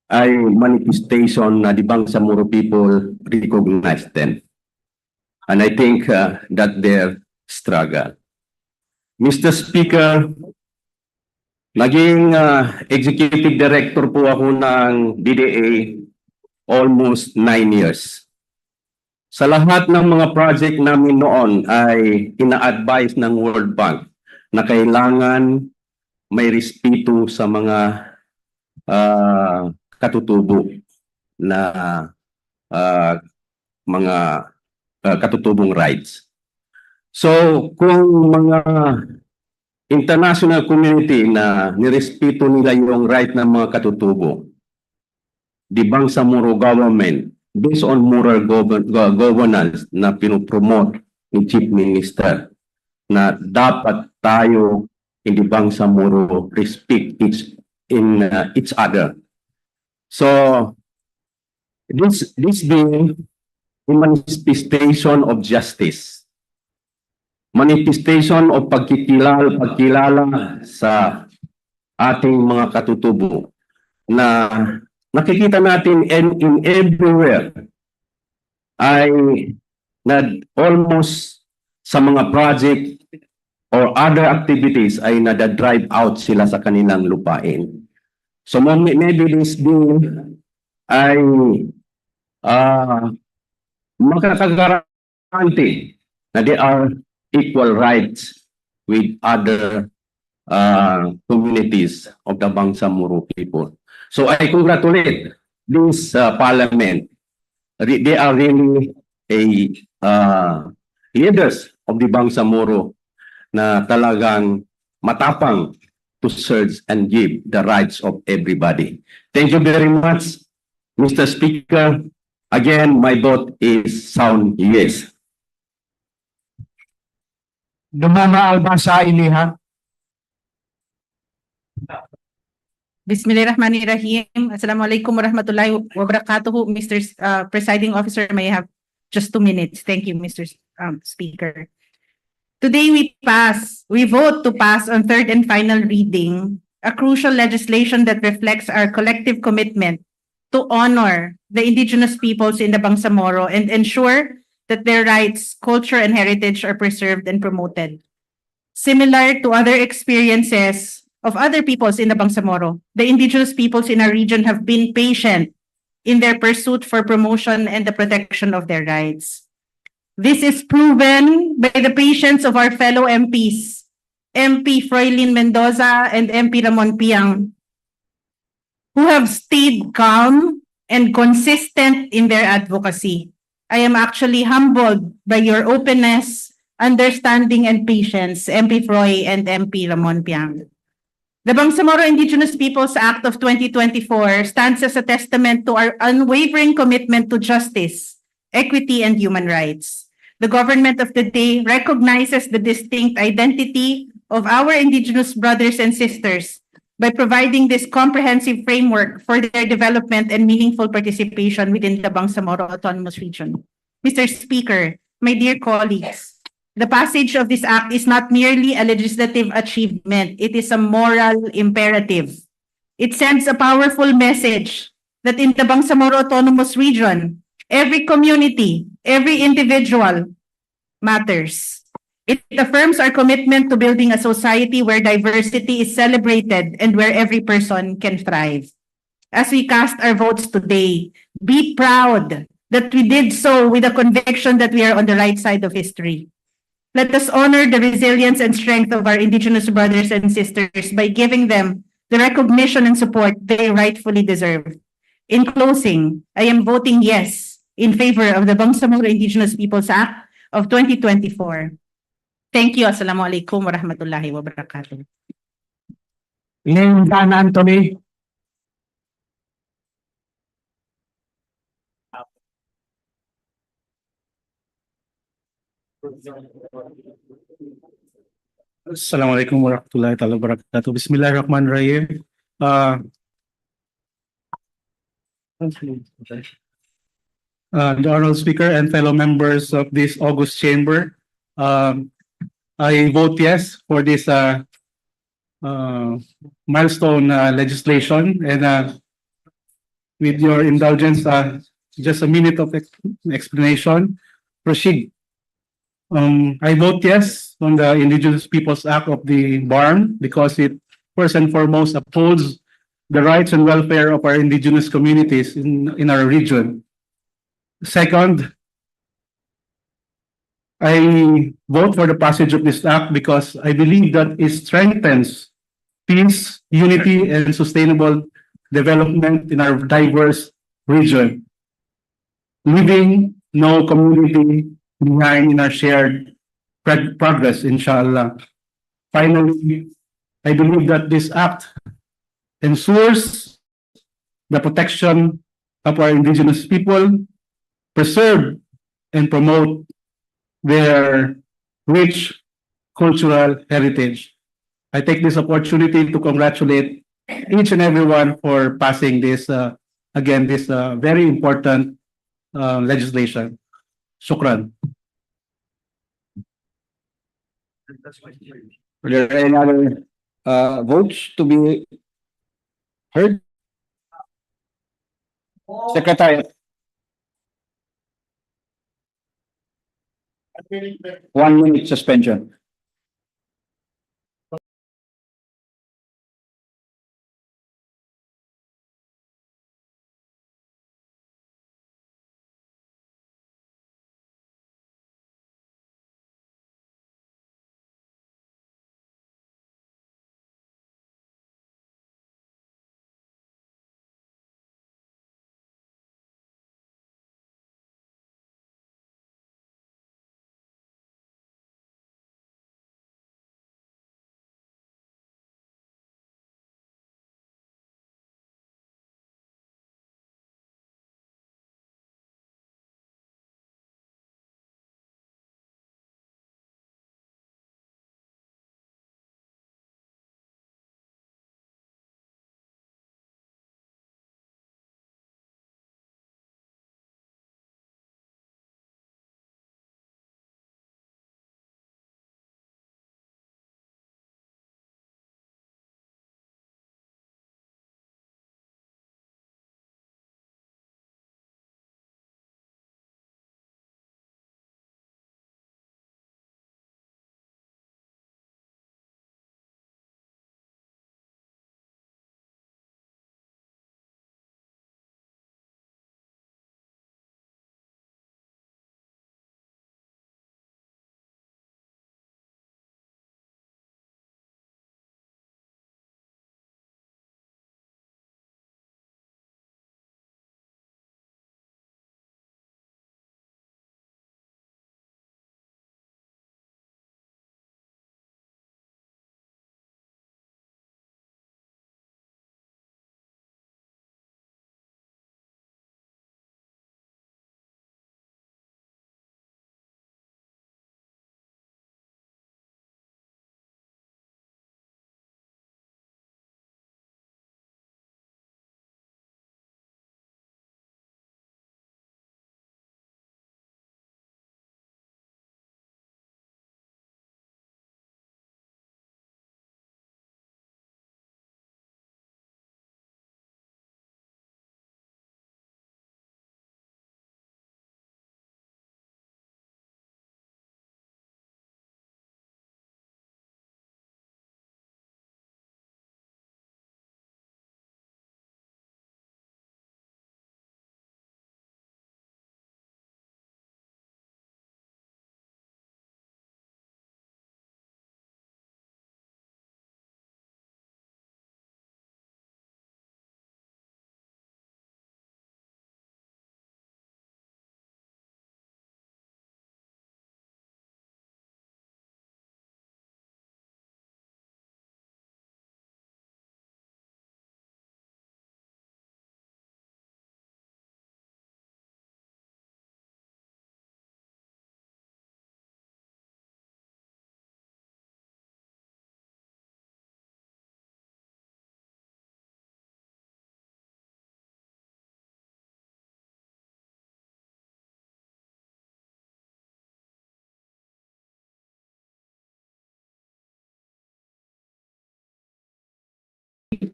ay manifestation na the Bangsamoro people recognize them. And I think that their struggle. Mr. Speaker, naging executive director po ako ng BTA almost 9 years. Sa lahat ng mga project namin noon ay ina-advise ng World Bank na kailangan may respeto sa mga katutubo na mga katutubong rights. So kung mga international community na nirespeto nila yung right ng mga katutubo, the Bangsamoro government, based on moral governance na pinopromote ni Chief Minister, na dapat tayo in the Bangsamoro respect each other. So this being a manifestation of justice, manifestation of pagkilala sa ating mga katutubo na nakikita natin in everywhere ay na almost sa mga project or other activities ay nada-drive out sila sa kanilang lupain. So maybe this bill ay makakagarante na they are equal rights with other communities of the Bangsamoro people. So I congratulate this parliament. They are really a leaders of the Bangsamoro na talagang matapang to serve and give the rights of everybody. Thank you very much, Mr. Speaker. Again, my vote is sound yes. Dumama Albasa Iliha. Bismillahirrahmanirrahim. Assalamualaikum warahmatullahi wabarakatuh. Mr. Presiding Officer, may I have just 2 minutes? Thank you, Mr. Speaker. Today we vote to pass on third and final reading a crucial legislation that reflects our collective commitment to honor the indigenous peoples in the Bangsamoro and ensure that their rights, culture, and heritage are preserved and promoted. Similar to other experiences of other peoples in the Bangsamoro, the indigenous peoples in our region have been patient in their pursuit for promotion and the protection of their rights. This is proven by the patience of our fellow MPs, MP Froilin Mendoza and MP Ramon Piang, who have stayed calm and consistent in their advocacy. I am actually humbled by your openness, understanding, and patience, MP Froy and MP Ramon Piang. The Bangsamoro Indigenous Peoples Act of 2024 stands as a testament to our unwavering commitment to justice, equity, and human rights. The government of the day recognizes the distinct identity of our indigenous brothers and sisters by providing this comprehensive framework for their development and meaningful participation within the Bangsamoro Autonomous Region. Mr. Speaker, my dear colleagues, the passage of this act is not merely a legislative achievement, it is a moral imperative. It sends a powerful message that in the Bangsamoro Autonomous Region, every community, every individual matters. It affirms our commitment to building a society where diversity is celebrated and where every person can thrive. As we cast our votes today, be proud that we did so with a conviction that we are on the right side of history. Let us honor the resilience and strength of our indigenous brothers and sisters by giving them the recognition and support they rightfully deserve. In closing, I am voting yes in favor of the Bangsamoro Indigenous Peoples Act of 2024. Thank you. Assalamualaikum warahmatullahi wabarakatuh. Dan Anthony. Assalamualaikum warahmatullahi wabarakatuh. Bismillahirrahmanirrahim. The Honorable Speaker and fellow members of this august chamber, I vote yes for this milestone legislation, and with your indulgence, just a minute of explanation. Proceed. I vote yes on the Indigenous Peoples Act of the BARM because it first and foremost upholds the rights and welfare of our indigenous communities in our region. Second, I vote for the passage of this act because I believe that it strengthens peace, unity, and sustainable development in our diverse region, leaving no community behind in our shared progress, inshallah. Finally, I believe that this act ensures the protection of our indigenous people, preserve and promote their rich cultural heritage. I take this opportunity to congratulate each and everyone for passing this, again, this very important legislation. Shukran. Are there any other votes to be heard? Secretariat. 1 minute suspension.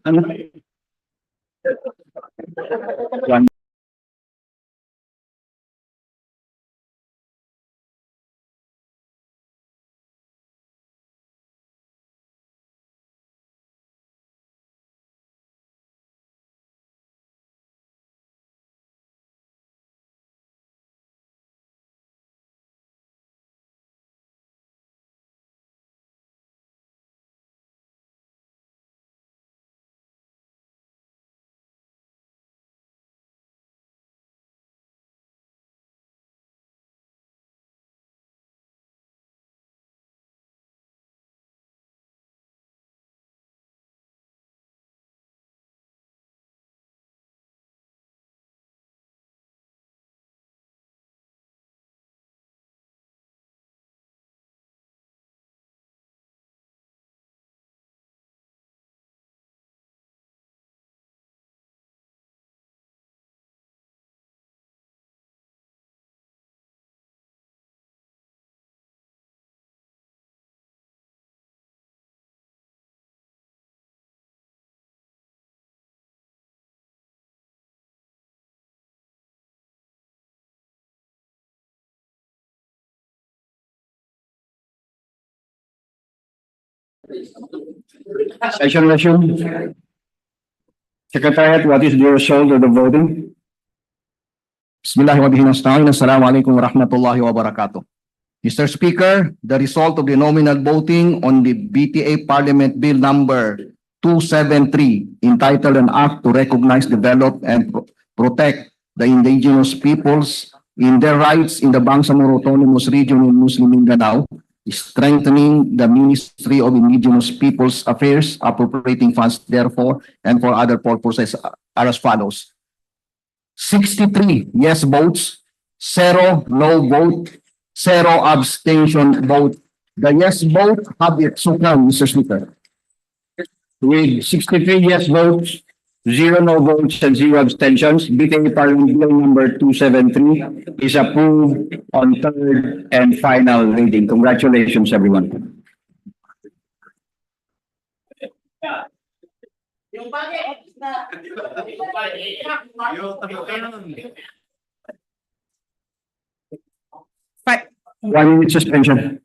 Ano? One. Session resume. Secretariat, what is the result of the voting? Bismillahirrahmanirrahim. Assalamualaikum warahmatullahi wabarakatuh. Mr. Speaker, the result of the nominal voting on the BTA Parliament Bill number 273, entitled an act to recognize, develop, and protect the indigenous peoples in their rights in the Bangsamoro Autonomous Region in Muslim Mindanao, strengthening the Ministry of Indigenous Peoples Affairs, appropriating funds therefore and for other purposes are as follows. 63 yes votes, 0 no vote, 0 abstention vote. The yes vote have its outcome, Mr. Speaker. With 63 yes votes, 0 no votes, and 0 abstentions, BTA Parliament Bill number 273 is approved on third and final reading. Congratulations, everyone. Fi- 1 minute suspension.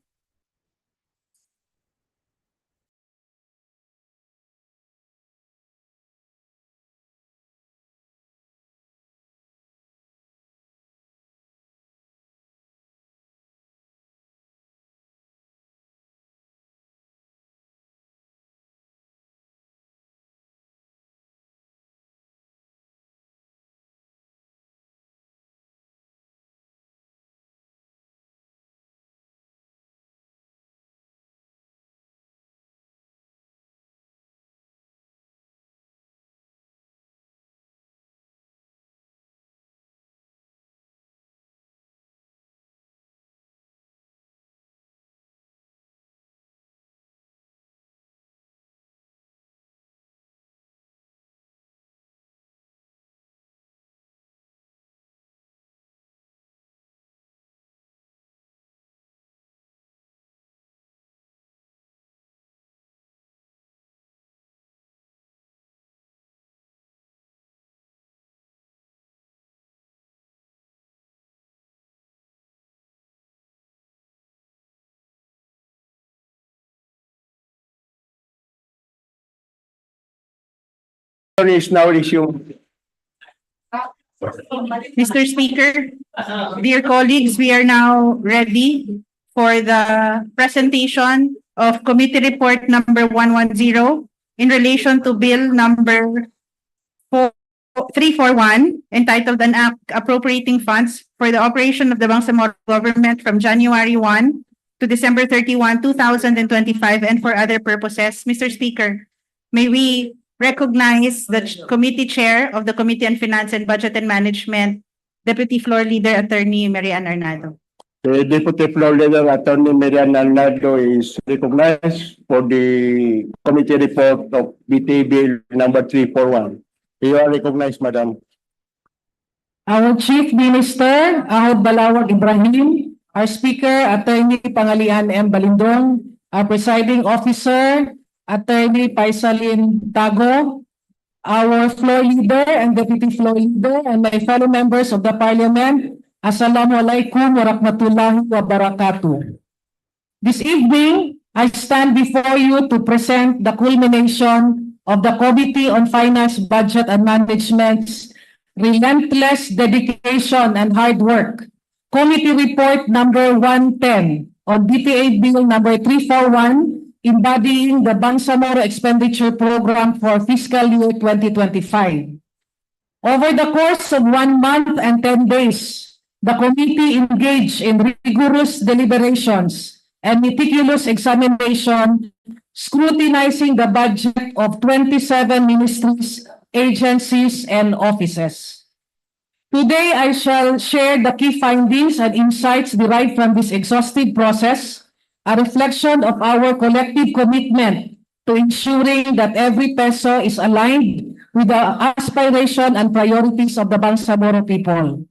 Is now resumed. Mr. Speaker, dear colleagues, we are now ready for the presentation of Committee Report number 110 in relation to Bill number 341, entitled an act appropriating funds for the operation of the Bangsamoro government from January 1 to December 31, 2025, and for other purposes. Mr. Speaker, may we recognize the committee chair of the Committee on Finance and Budget and Management, Deputy Floor Leader Attorney Marian Arnado. The Deputy Floor Leader Attorney Marian Arnado is recognized for the committee report of BTA Bill number 341. You are recognized, Madam. Our Chief Minister, Ahod Balawag Ibrahim, our Speaker, Attorney Pangalian M. Balindong, our Presiding Officer, Attorney Paisalin Tago, our floor leader and deputy floor leader, and my fellow members of the Parliament. Assalamualaikum warahmatullahi wabarakatuh. This evening, I stand before you to present the culmination of the Committee on Finance, Budget and Management's relentless dedication and hard work. Committee Report number 110 on BTA Bill number 341, embodying the Bangsamoro Expenditure Program for fiscal year 2025. Over the course of 1 month and 10 days, the committee engaged in rigorous deliberations and meticulous examination, scrutinizing the budget of 27 ministries, agencies, and offices. Today, I shall share the key findings and insights derived from this exhaustive process, a reflection of our collective commitment to ensuring that every peso is aligned with the aspiration and priorities of the Bangsamoro people.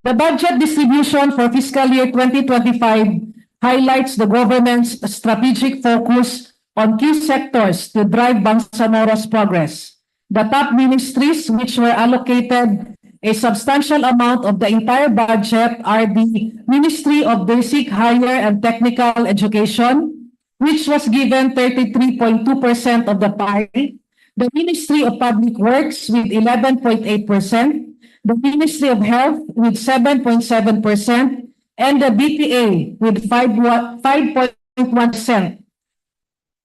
The budget distribution for fiscal year 2025 highlights the government's strategic focus on key sectors to drive Bangsamoro's progress. The top ministries which were allocated a substantial amount of the entire budget are the Ministry of Basic, Higher and Technical Education, which was given 33.2% of the pie, the Ministry of Public Works with 11.8%, the Ministry of Health with 7.7%, and the BTA with 5.1%.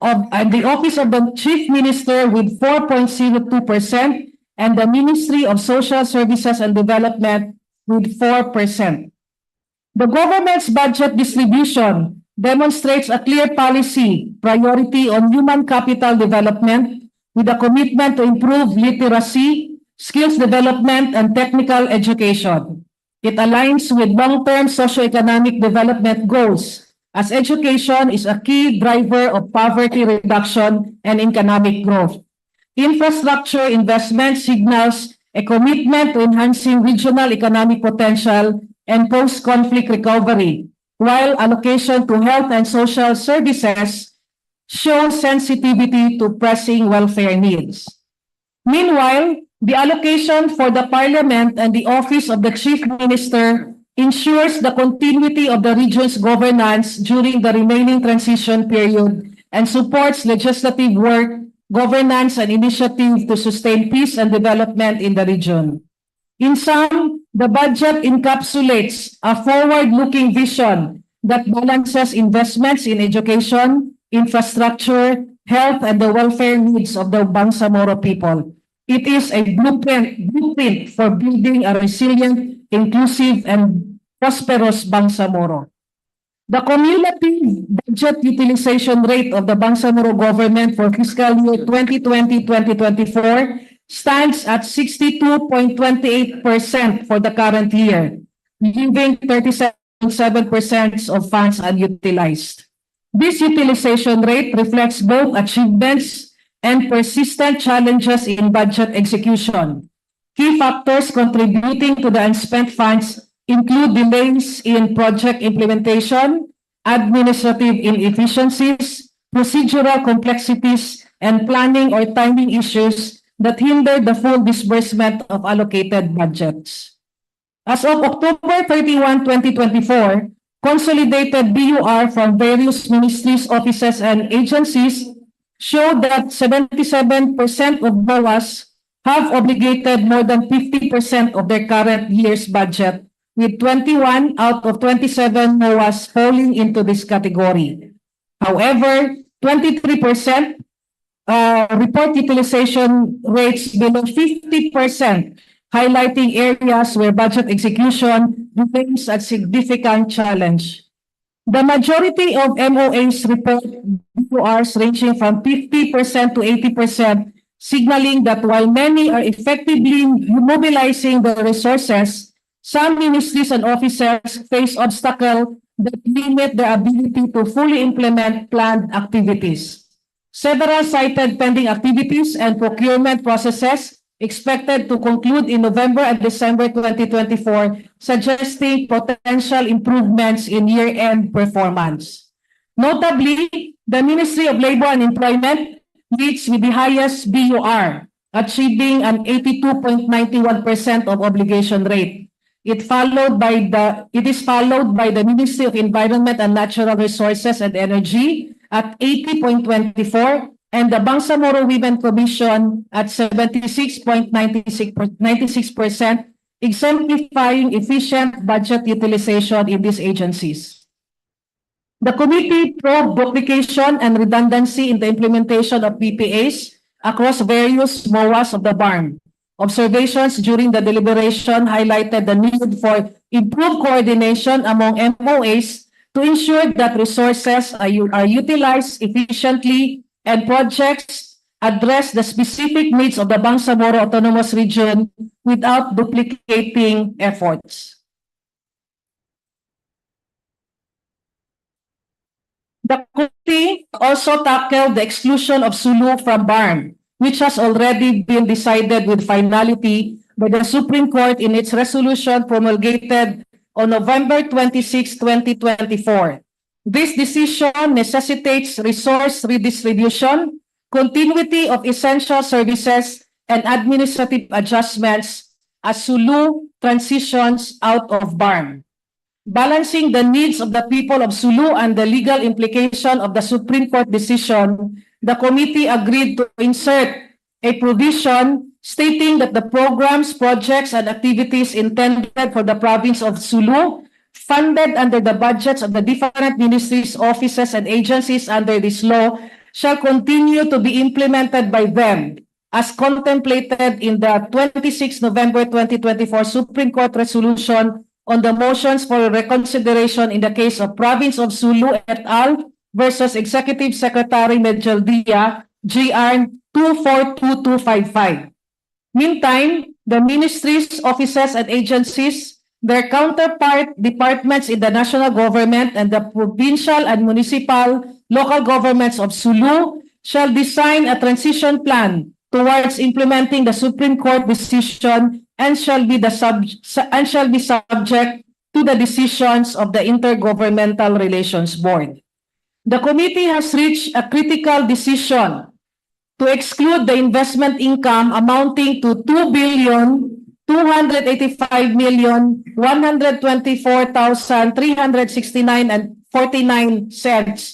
And the Office of the Chief Minister with 4.02%, and the Ministry of Social Services and Development with 4%. The government's budget distribution demonstrates a clear policy priority on human capital development with a commitment to improve literacy, skills development, and technical education. It aligns with long-term socioeconomic development goals, as education is a key driver of poverty reduction and economic growth. Infrastructure investment signals a commitment to enhancing regional economic potential and post-conflict recovery, while allocation to health and social services shows sensitivity to pressing welfare needs. Meanwhile, the allocation for the Parliament and the Office of the Chief Minister ensures the continuity of the region's governance during the remaining transition period and supports legislative work, governance, and initiative to sustain peace and development in the region. In sum, the budget encapsulates a forward-looking vision that balances investments in education, infrastructure, health, and the welfare needs of the Bangsamoro people. It is a blueprint for building a resilient, inclusive, and prosperous Bangsamoro. The cumulative budget utilization rate of the Bangsamoro government for fiscal year 2020-2024 stands at 62.28% for the current year, leaving 37.7% of funds unutilized. This utilization rate reflects both achievements and persistent challenges in budget execution. Key factors contributing to the unspent funds include delays in project implementation, administrative inefficiencies, procedural complexities, and planning or timing issues that hinder the full disbursement of allocated budgets. As of October 31, 2024, consolidated BUR from various ministries, offices, and agencies showed that 77% of BOAs have obligated more than 50% of their current year's budget, with 21 out of 27 MOAs falling into this category. However, 23% report utilization rates below 50%, highlighting areas where budget execution remains a significant challenge. The majority of MOAs report BURs ranging from 50% to 80%, signaling that while many are effectively mobilizing the resources, some ministries and officers face obstacles that limit their ability to fully implement planned activities. Several cited pending activities and procurement processes expected to conclude in November and December 2024, suggesting potential improvements in year-end performance. Notably, the Ministry of Labor and Employment leads with the highest BUR achieving an 82.91% of obligation rate. It is followed by the Ministry of Environment and Natural Resources and Energy at 80.24 and the Bangsamoro Women Commission at 76.96%, exemplifying efficient budget utilization in these agencies. The committee probed duplication and redundancy in the implementation of BPAs across various MOAs of the BARM. Observations during the deliberation highlighted the need for improved coordination among MOAs to ensure that resources are utilized efficiently and projects address the specific needs of the Bangsamoro Autonomous Region without duplicating efforts. The committee also tackled the exclusion of Sulu from BARM, which has already been decided with finality by the Supreme Court in its resolution promulgated on November 26, 2024. This decision necessitates resource redistribution, continuity of essential services, and administrative adjustments as Sulu transitions out of BARM. Balancing the needs of the people of Sulu and the legal implication of the Supreme Court decision, the committee agreed to insert a provision stating that the programs, projects, and activities intended for the province of Sulu, funded under the budgets of the different ministries, offices, and agencies under this law, shall continue to be implemented by them, as contemplated in the 26 November 2024 Supreme Court resolution on the motions for reconsideration in the case of Province of Sulu et al. Versus Executive Secretary Medjaldia, GR 242255. Meantime, the ministries, offices, and agencies, their counterpart departments in the national government and the provincial and municipal local governments of Sulu shall design a transition plan towards implementing the Supreme Court decision and shall be subject to the decisions of the Intergovernmental Relations Board. The committee has reached a critical decision to exclude the investment income amounting to 2,285,124,369.49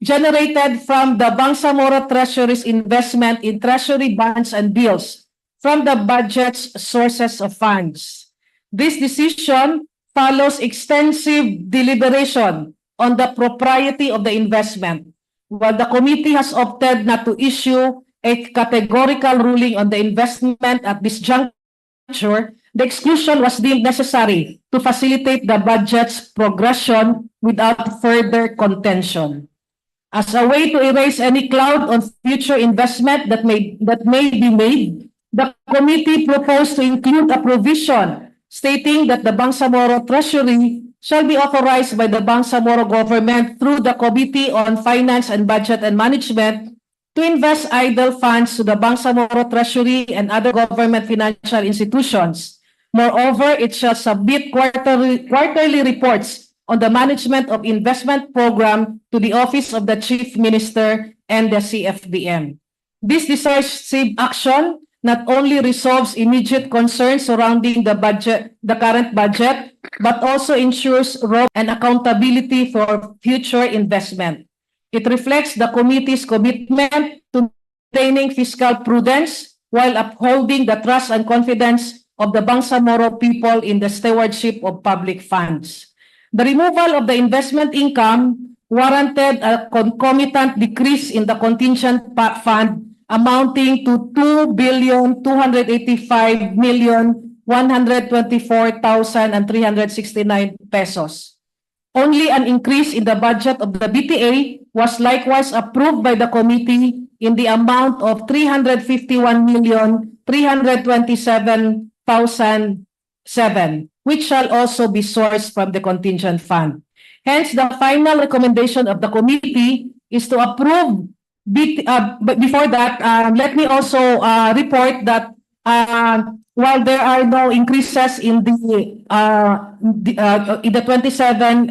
generated from the Bangsamoro Treasury's investment in treasury bonds and bills from the budget's sources of funds. This decision follows extensive deliberation on the propriety of the investment. While the committee has opted not to issue a categorical ruling on the investment at this juncture, the exclusion was deemed necessary to facilitate the budget's progression without further contention. As a way to erase any cloud on future investment that may be made, the committee proposed to include a provision stating that the Bangsamoro Treasury shall be authorized by the Bangsamoro government through the Committee on Finance and Budget and Management to invest idle funds to the Bangsamoro Treasury and other government financial institutions. Moreover, it shall submit quarterly reports on the management of investment program to the Office of the Chief Minister and the CFBM. This decisive action not only resolves immediate concerns surrounding the current budget, but also ensures robust and accountability for future investment. It reflects the committee's commitment to maintaining fiscal prudence while upholding the trust and confidence of the Bangsamoro people in the stewardship of public funds. The removal of the investment income warranted a concomitant decrease in the contingent fund amounting to 2,285,124,369 pesos. Only an increase in the budget of the BTA was likewise approved by the committee in the amount of 351,327,007, which shall also be sourced from the contingent fund. Hence, the final recommendation of the committee is to approve. But before that, let me also report that while there are no increases in the 27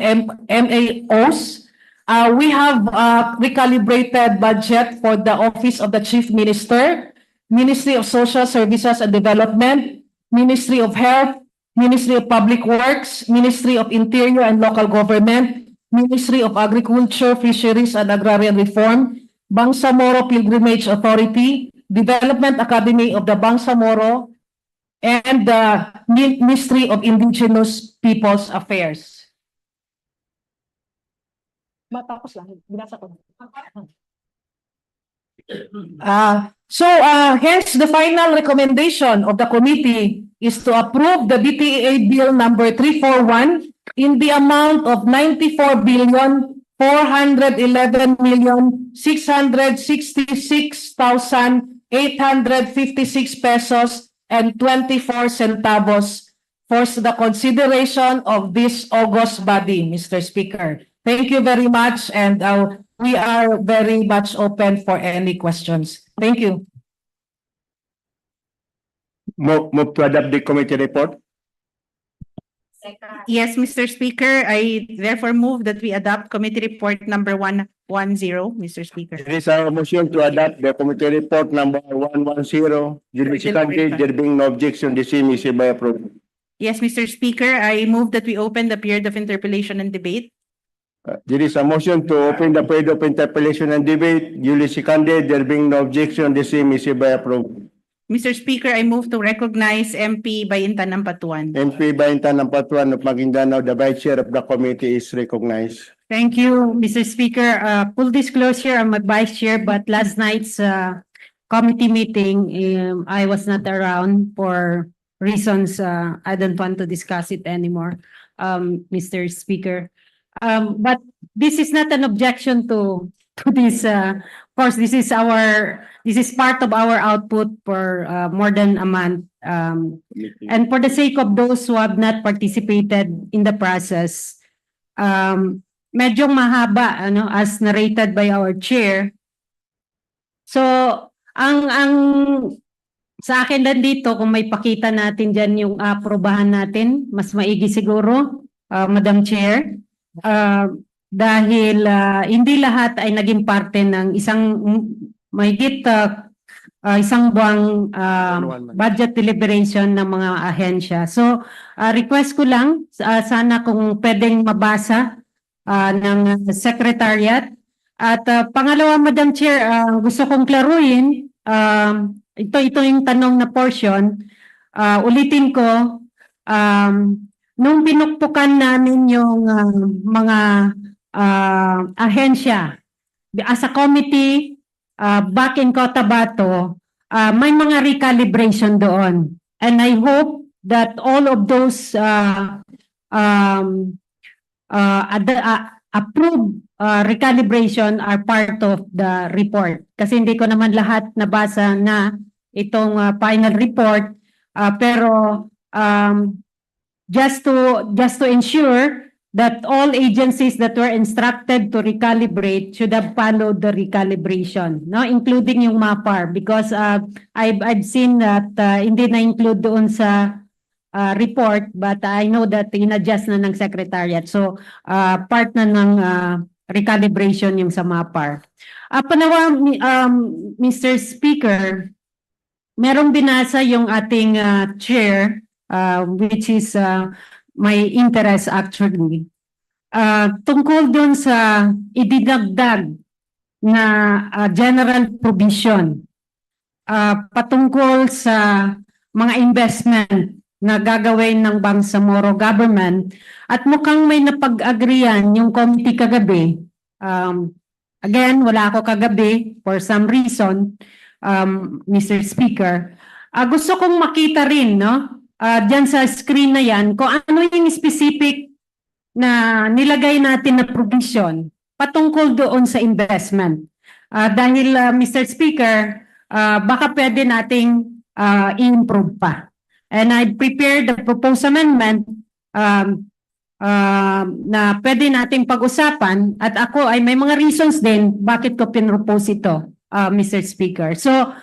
MAOs, we have a recalibrated budget for the Office of the Chief Minister Ministry of Social Services and Development, Ministry of Health, Ministry of Public Works, Ministry of Interior and Local Government, Ministry of Agriculture, Fisheries and Agrarian Reform, Bangsamoro Pilgrimage Authority, Development Academy of the Bangsamoro, and the Ministry of Indigenous Peoples Affairs. Matapos lang, binasa ko. Hence, the final recommendation of the committee is to approve the BTA Bill number 341 in the amount of 94,411,666,856 pesos and 24 centavos for the consideration of this August body, Mr. Speaker. Thank you very much, and we are very much open for any questions. Thank you. Move to adopt the committee report. Yes, Mr. Speaker, I therefore move that we adopt committee report number 110, Mr. Speaker. There is a motion to adopt the committee report number 110. Duly seconded, there being no objection, the same is hereby approved. Yes, Mr. Speaker, I move that we open the period of interpellation and debate. There is a motion to open the period of interpellation and debate. Duly seconded, there being no objection, the same is hereby approved. Mr. Speaker, I move to recognize MP Bayintan Ampatuan. MP Bayintan Ampatuan of Maguindanao, the vice chair of the committee, is recognized. Thank you, Mr. Speaker. Full disclosure, I'm a vice chair, but last night's committee meeting, I was not around for reasons I don't want to discuss it anymore, Mr. Speaker. But this is not an objection to this. Of course, this is part of our output for more than a month. And for the sake of those who have not participated in the process, medyo mahaba, as narrated by our chair. So, ang sa akin lang dito, kung may pakita natin dyan yung aprobahan natin, mas maigi siguro, Madam Chair. Dahil hindi lahat ay naging parte ng isang buwang budget deliberation ng mga ahensya. So, request ko lang, sana kung pwedeng mabasa ng Secretariat. At pangalawa, Madam Chair, gusto kong klaruin, ito yung tanong na portion, ulitin ko, nung pinukpukan namin yung mga ahensya, as a committee, back in Cotabato, may mga recalibration doon. And I hope that all of those approved recalibration are part of the report. Kasi hindi ko naman lahat nabasa na itong final report, pero just to ensure that all agencies that were instructed to recalibrate should have followed the recalibration, no, including yung MAPAR, because I've seen that hindi na include doon sa report, but I know that in-adjust na ng Secretariat. So part na ng recalibration yung sa MAPAR. Panawa, Mr. Speaker, merong binasa yung ating chair, which is my interest actually, tungkol dun sa idinagdag na general provision patungkol sa mga investment na gagawin ng Bangsamoro government, at mukhang may napag-agrian yung committee kagabi. Again, wala ako kagabi for some reason, Mr. Speaker. Gusto kong makita rin, no? Diyan sa screen na yan, kung ano yung specific na nilagay natin na provision patungkol doon sa investment. Dahil, Mr. Speaker, baka pwede nating i-improve pa. And I prepared the proposed amendment na pwede nating pag-usapan, at ako ay may mga reasons din bakit ko pinropose ito, Mr. Speaker. So,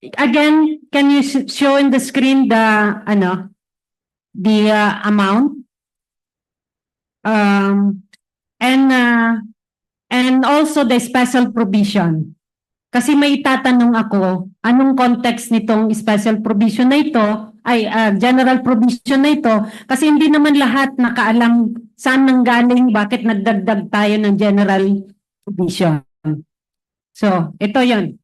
again, can you show in the screen the amount? And also the special provision. Kasi may tatanong ako, anong context nitong special provision na ito, general provision na ito, kasi hindi naman lahat nakaalam saan nanggaling, bakit nagdagdag tayo ng general provision. So, ito yon.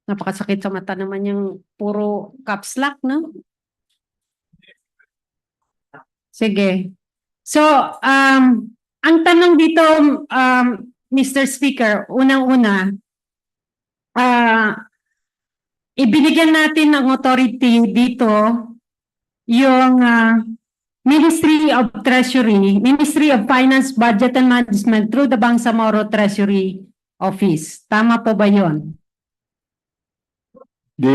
Napakasakit sa mata naman yung puro caps lock, no? Sige. So, ang tanong dito, Mr. Speaker, unang-una, ibinigyan natin ng authority dito yung Ministry of Treasury, Ministry of Finance, Budget and Management through the Bangsamoro Treasury Office. Tama po ba yun? The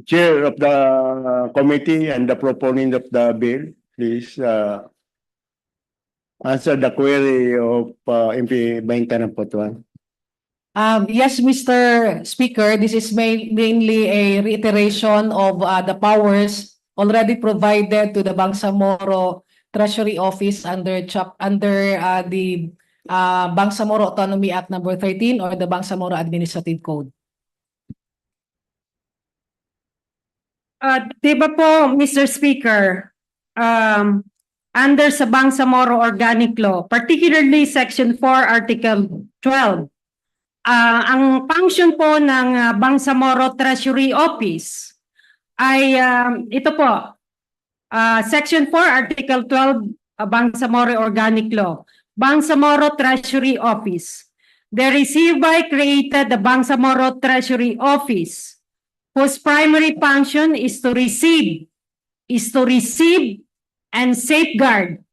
chair of the committee and the proponent of the bill, please answer the query of MP Baintan Potuan. Yes, Mr. Speaker, this is mainly a reiteration of the powers already provided to the Bangsamoro Treasury Office under the Bangsamoro Autonomy Act number 13 or the Bangsamoro Administrative Code. Di ba po, Mr. Speaker, under sa Bangsamoro Organic Law, particularly Section 4, Article 12, ang function po ng Bangsamoro Treasury Office ay ito po, Section 4, Article 12, Bangsamoro Organic Law, Bangsamoro Treasury Office. They hereby created the Bangsamoro Treasury Office, whose primary function is to receive and safeguard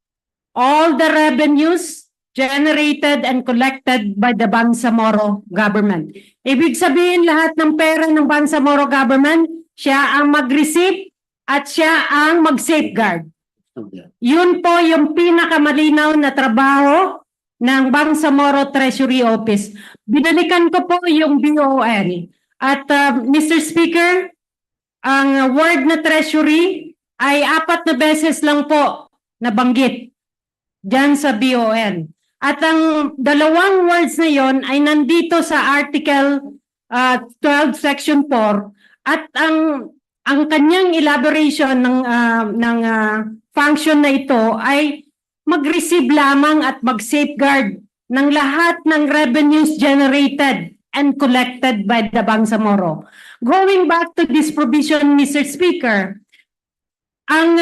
all the revenues generated and collected by the Bangsamoro government. Ibig sabihin, lahat ng pera ng Bangsamoro government, siya ang mag-receive at siya ang mag-safeguard. Yun po yung pinakamalinaw na trabaho ng Bangsamoro Treasury Office. Binalikan ko po yung BON. At Mr. Speaker, ang word na treasury ay 4 na beses lang po nabanggit dyan sa BON. At ang dalawang words na yon ay nandito sa Article 12, Section 4. At ang kanyang elaboration ng function na ito ay mag-receive lamang at mag-safeguard ng lahat ng revenues generated and collected by the Bangsamoro. Going back to this provision, Mr. Speaker, ang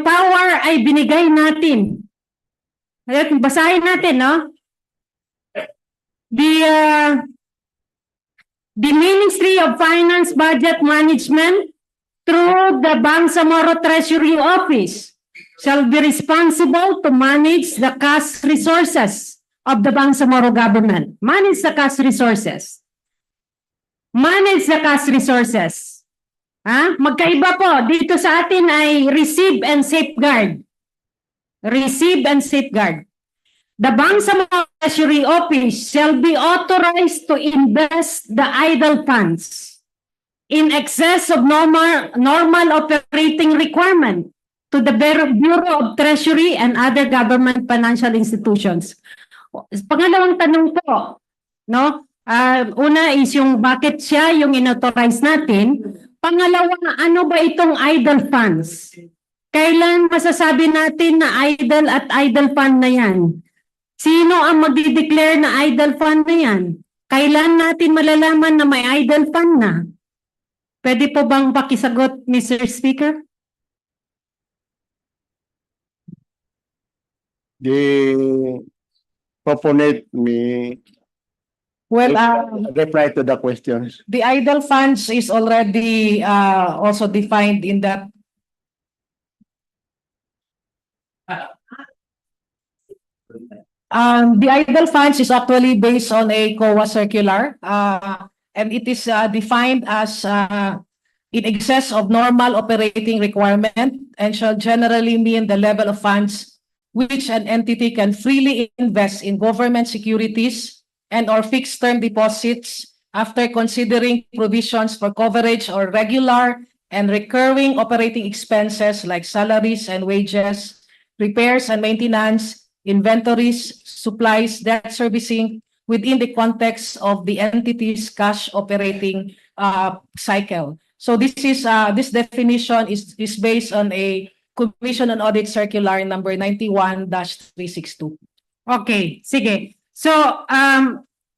power ay binigay natin. Basahin natin, no? The Ministry of Finance, Budget Management through the Bangsamoro Treasury Office shall be responsible to manage the cash resources of the Bangsamoro government. Manage the cash resources. Manage the cash resources. Magkaiba po. Dito sa atin ay receive and safeguard. Receive and safeguard. The Bangsamoro Treasury Office shall be authorized to invest the idle funds in excess of normal operating requirement to the Bureau of Treasury and other government financial institutions. Pangalawang tanong po, no? Una is yung bakit siya yung inauthorize natin. Pangalawa, ano ba itong idle funds? Kailan masasabi natin na idle at idle fund na yan? Sino ang magdi-declare na idle fund na yan? Kailan natin malalaman na may idle fund na? Pwede po bang pakisagot, Mr. Speaker? The proponent may reply to the questions. The idle funds is already also defined in that. The idle funds is actually based on a COA circular, and it is defined as in excess of normal operating requirement and shall generally mean the level of funds which an entity can freely invest in government securities and or fixed term deposits after considering provisions for coverage or regular and recurring operating expenses like salaries and wages, repairs and maintenance, inventories, supplies, debt servicing within the context of the entity's cash operating cycle. So this definition is based on a Commission on Audit Circular number 91-362. Okay, sige. So,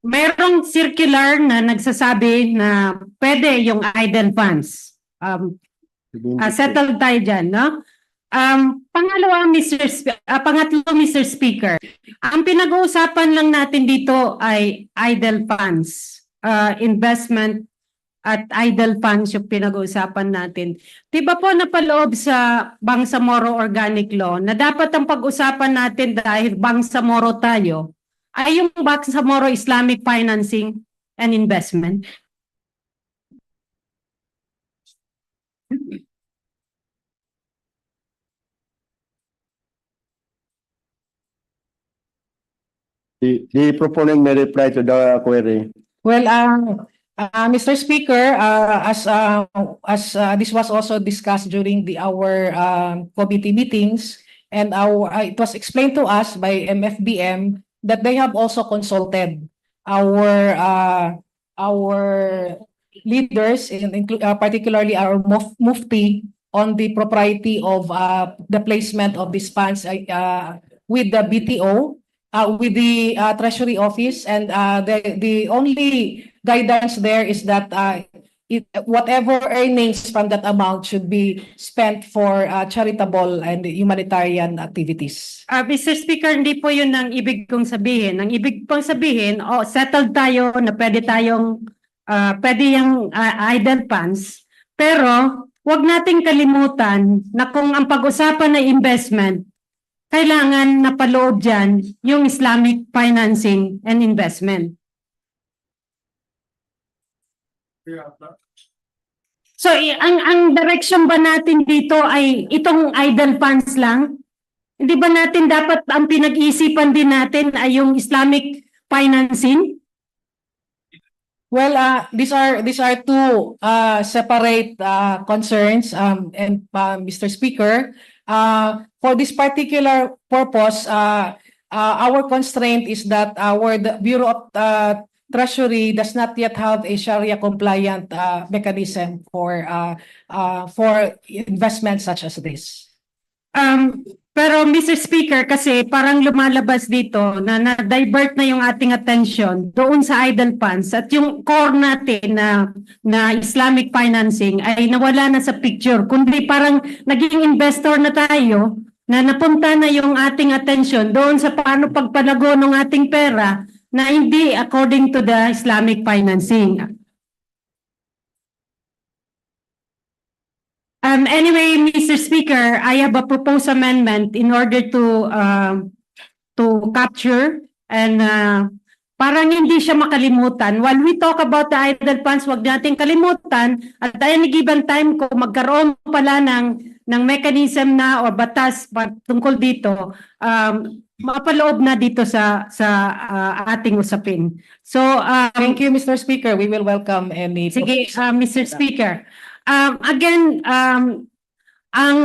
mayroong circular na nagsasabi na pwede yung idle funds. Settled tayo dyan, no? Pangatlo, Mr. Speaker, ang pinag-uusapan lang natin dito ay idle funds, investment at idle funds yung pinag-uusapan natin. Diba po napaloob sa Bangsamoro Organic Law na dapat ang pag-usapan natin dahil Bangsamoro tayo ay yung Bangsamoro Islamic Financing and Investment. The proponent may reply to the query. Well, Mr. Speaker, as this was also discussed during our committee meetings, and it was explained to us by MFBM that they have also consulted our leaders, particularly our Mufti, on the propriety of the placement of these funds with the BTO. With the Treasury Office, and the only guidance there is that whatever earnings from that amount should be spent for charitable and humanitarian activities. Mr. Speaker, hindi po yun ang ibig kong sabihin. Ang ibig kong sabihin, settled tayo na pwede yung idle funds, pero wag nating kalimutan na kung ang pag-usapan na investment, kailangan napaloob dyan yung Islamic financing and investment. So, ang direction ba natin dito ay itong idle funds lang? Hindi ba natin dapat ang pinag-isipan din natin ay yung Islamic financing? Well, these are two separate concerns, and Mr. Speaker, for this particular purpose, our constraint is that the Bureau of Treasury does not yet have a Sharia compliant mechanism for investments such as this. Pero Mr. Speaker, kasi parang lumalabas dito na na-divert na yung ating attention doon sa idle funds at yung core natin na Islamic financing ay nawala na sa picture. Kundi parang naging investor na tayo na napunta na yung ating attention doon sa paano pagpalago ng ating pera na hindi according to the Islamic financing. Anyway, Mr. Speaker, I have a proposed amendment in order to capture and parang hindi siya makalimutan. While we talk about the idle funds, wag natin kalimutan at any given time kung magkaroon pala ng mechanism na o batas tungkol dito, mapaloob na dito sa ating usapin. So, thank you, Mr. Speaker. We will welcome any. Sige, Mr. Speaker. Again, ang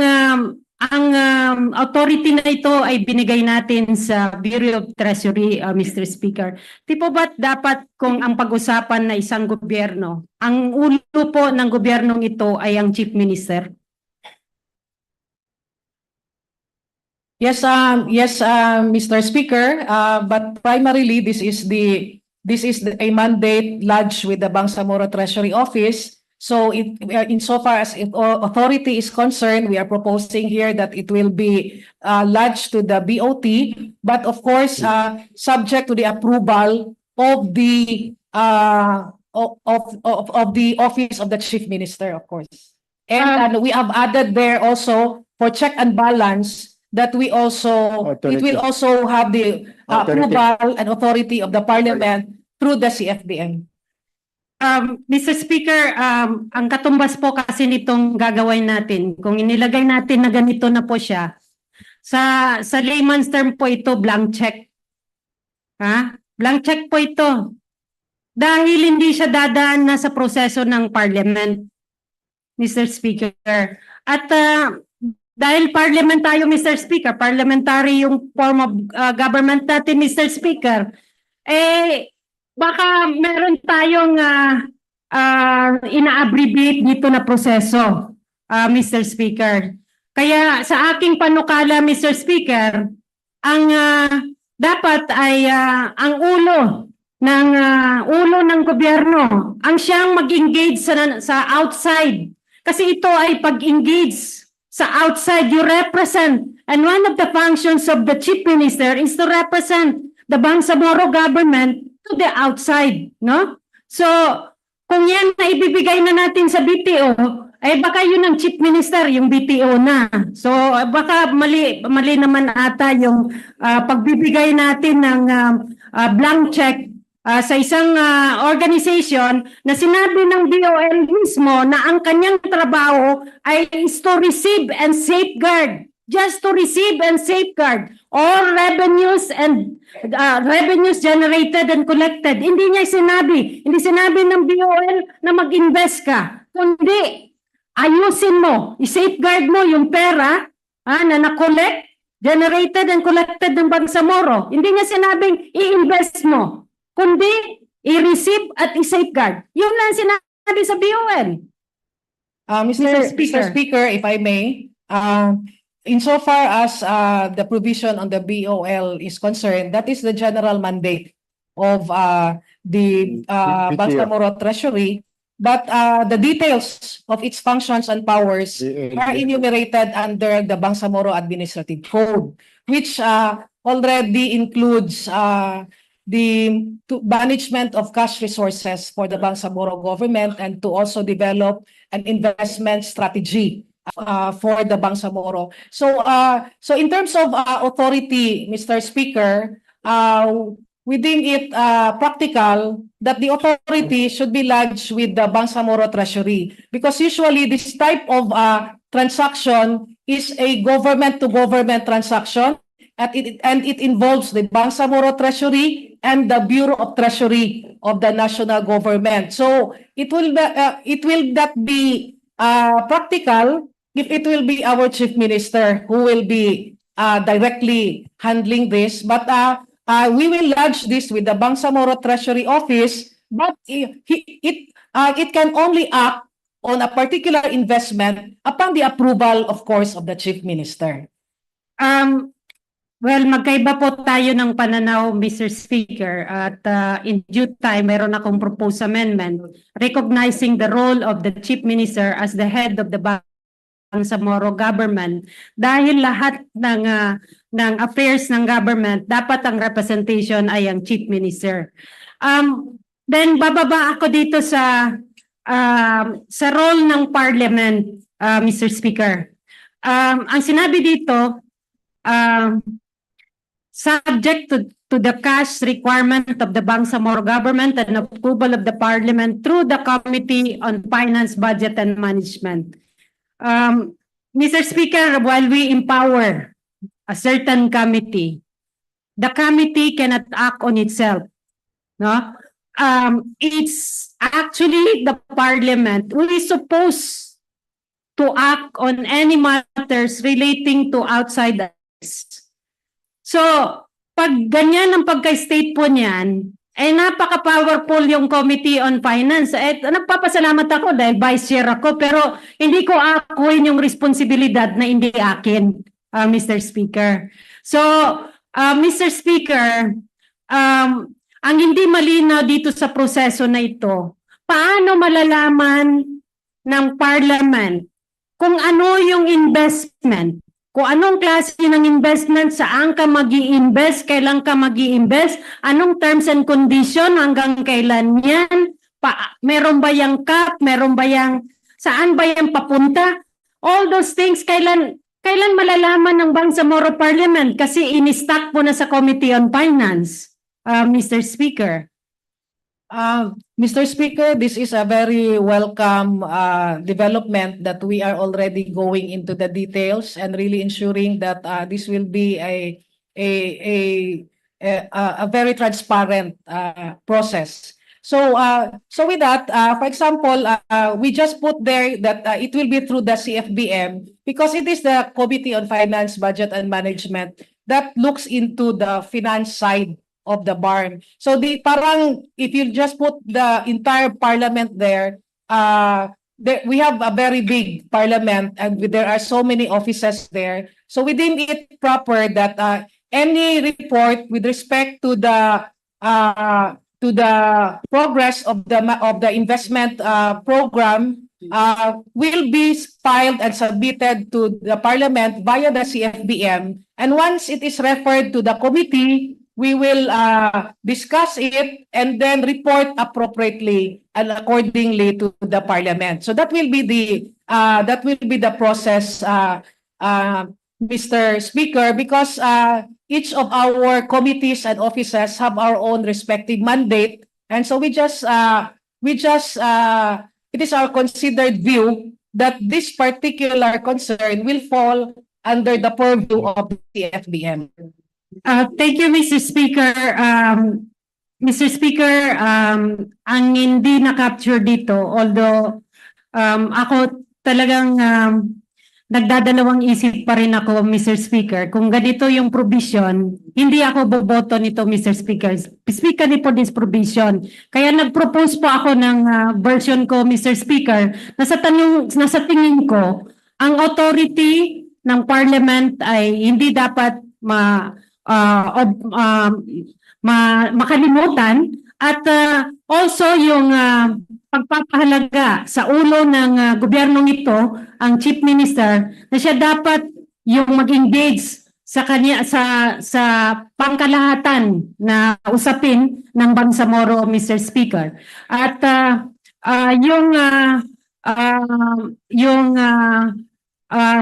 authority na ito ay binigay natin sa Bureau of Treasury, Mr. Speaker. Di po ba't dapat kung ang pag-usapan na isang gobyerno, ang ulo po ng gobyernong ito ay ang Chief Minister? Yes, Mr. Speaker, but primarily this is a mandate lodged with the Bangsamoro Treasury Office. So insofar as authority is concerned, we are proposing here that it will be lodged to the BOT, but of course, subject to the approval of the Office of the Chief Minister, of course. And we have added there also for check and balance that it will also have the approval and authority of the Parliament through the CFBM. Mr. Speaker, ang katumbas po kasi nitong gagawin natin, kung inilagay natin na ganito na po siya, sa layman's term po ito, blank check. Blank check po ito. Dahil hindi siya dadaan na sa proseso ng Parliament, Mr. Speaker. At Dahil parliament tayo, Mr. Speaker, parliamentary yung form of government natin, Mr. Speaker, baka meron tayong ina-abbreviate dito na proseso, Mr. Speaker. Kaya sa aking panukala, Mr. Speaker, ang dapat ay ang ulo ng gobyerno ang siyang mag-engage sa outside. Kasi ito ay pag-engage sa outside, you represent. And one of the functions of the Chief Minister is to represent the Bangsamoro government to the outside, no? So, kung yan na ibibigay na natin sa BTO, baka yun ang Chief Minister, yung BTO na. So, baka mali naman ata yung pagbibigay natin ng blank check sa isang organization na sinabi ng BOL mismo na ang kanyang trabaho ay is to receive and safeguard. Just to receive and safeguard all revenues and revenues generated and collected. Hindi sinabi ng BOL na mag-invest ka, kundi ayusin mo, i-safeguard mo yung pera na na-collect, generated and collected ng Bangsamoro. Hindi niya sinabing i-invest mo, kundi i-receive at i-safeguard. Yun lang sinabi sa BOL. Mr. Speaker, if I may, insofar as the provision on the BOL is concerned, that is the general mandate of the Bangsamoro Treasury, but the details of its functions and powers are enumerated under the Bangsamoro Administrative Code, which already includes the management of cash resources for the Bangsamoro government and to also develop an investment strategy for the Bangsamoro. So in terms of authority, Mr. Speaker, we deem it practical that the authority should be lodged with the Bangsamoro Treasury, because usually this type of transaction is a government-to-government transaction, and it involves the Bangsamoro Treasury and the Bureau of Treasury of the national government. So it will not be practical if it will be our Chief Minister who will be directly handling this, but we will lodge this with the Bangsamoro Treasury Office, but it can only act on a particular investment upon the approval, of course, of the Chief Minister. Well, magkaiba po tayo ng pananaw, Mr. Speaker, at in due time, meron akong proposed amendment recognizing the role of the Chief Minister as the head of the Bangsamoro government, dahil lahat ng affairs ng government, dapat ang representation ay ang Chief Minister. Then bababa ako dito sa role ng Parliament, Mr. Speaker. Ang sinabi dito, subject to the cash requirement of the Bangsamoro government and approval of the Parliament through the Committee on Finance, Budget and Management. Mr. Speaker, while we empower a certain committee, the committee cannot act on itself. No? It's actually the Parliament who is supposed to act on any matters relating to outside us. So, pag ganyan ang pagka-state po niyan, napaka-powerful yung Committee on Finance. Nagpapasalamat ako dahil vice chair ako, pero hindi ko akuin yung responsibilidad na hindi akin, Mr. Speaker. So, Mr. Speaker, ang hindi malinaw dito sa proseso na ito, paano malalaman ng Parliament kung ano yung investment? Kung anong klase ng investment, saan ka mag-i-invest, kailan ka mag-i-invest, anong terms and condition, hanggang kailan yan, meron ba yung cap, meron ba yung, saan ba yung papunta? All those things, kailan malalaman ng Bangsamoro Parliament? Kasi in-stack po na sa Committee on Finance, Mr. Speaker. Mr. Speaker, this is a very welcome development that we are already going into the details and really ensuring that this will be a very transparent process. So with that, for example, we just put there that it will be through the CFBM because it is the Committee on Finance, Budget and Management that looks into the finance side of the barn. So parang if you just put the entire parliament there, we have a very big parliament and there are so many offices there. So we deem it proper that any report with respect to the progress of the investment program will be filed and submitted to the parliament via the CFBM. And once it is referred to the committee, we will discuss it and then report appropriately and accordingly to the parliament. So that will be the process, Mr. Speaker, because each of our committees and offices have our own respective mandate, and so it is our considered view that this particular concern will fall under the purview of the FBM. Thank you, Mr. Speaker. Mr. Speaker, ang hindi na-capture dito, although ako talagang nagdadalawang isip pa rin ako, Mr. Speaker. Kung ganito yung provision, hindi ako boboto nito, Mr. Speaker. Speaker ni for this provision. Kaya nag-propose po ako ng version ko, Mr. Speaker, na sa tingin ko, ang authority ng Parliament ay hindi dapat makalimutan at also yung pagpapahalaga sa ulo ng gobyernong ito, ang Chief Minister, na siya dapat yung mag-engage sa kanya sa pangkalahatan na usapin ng Bangsamoro, Mr. Speaker. At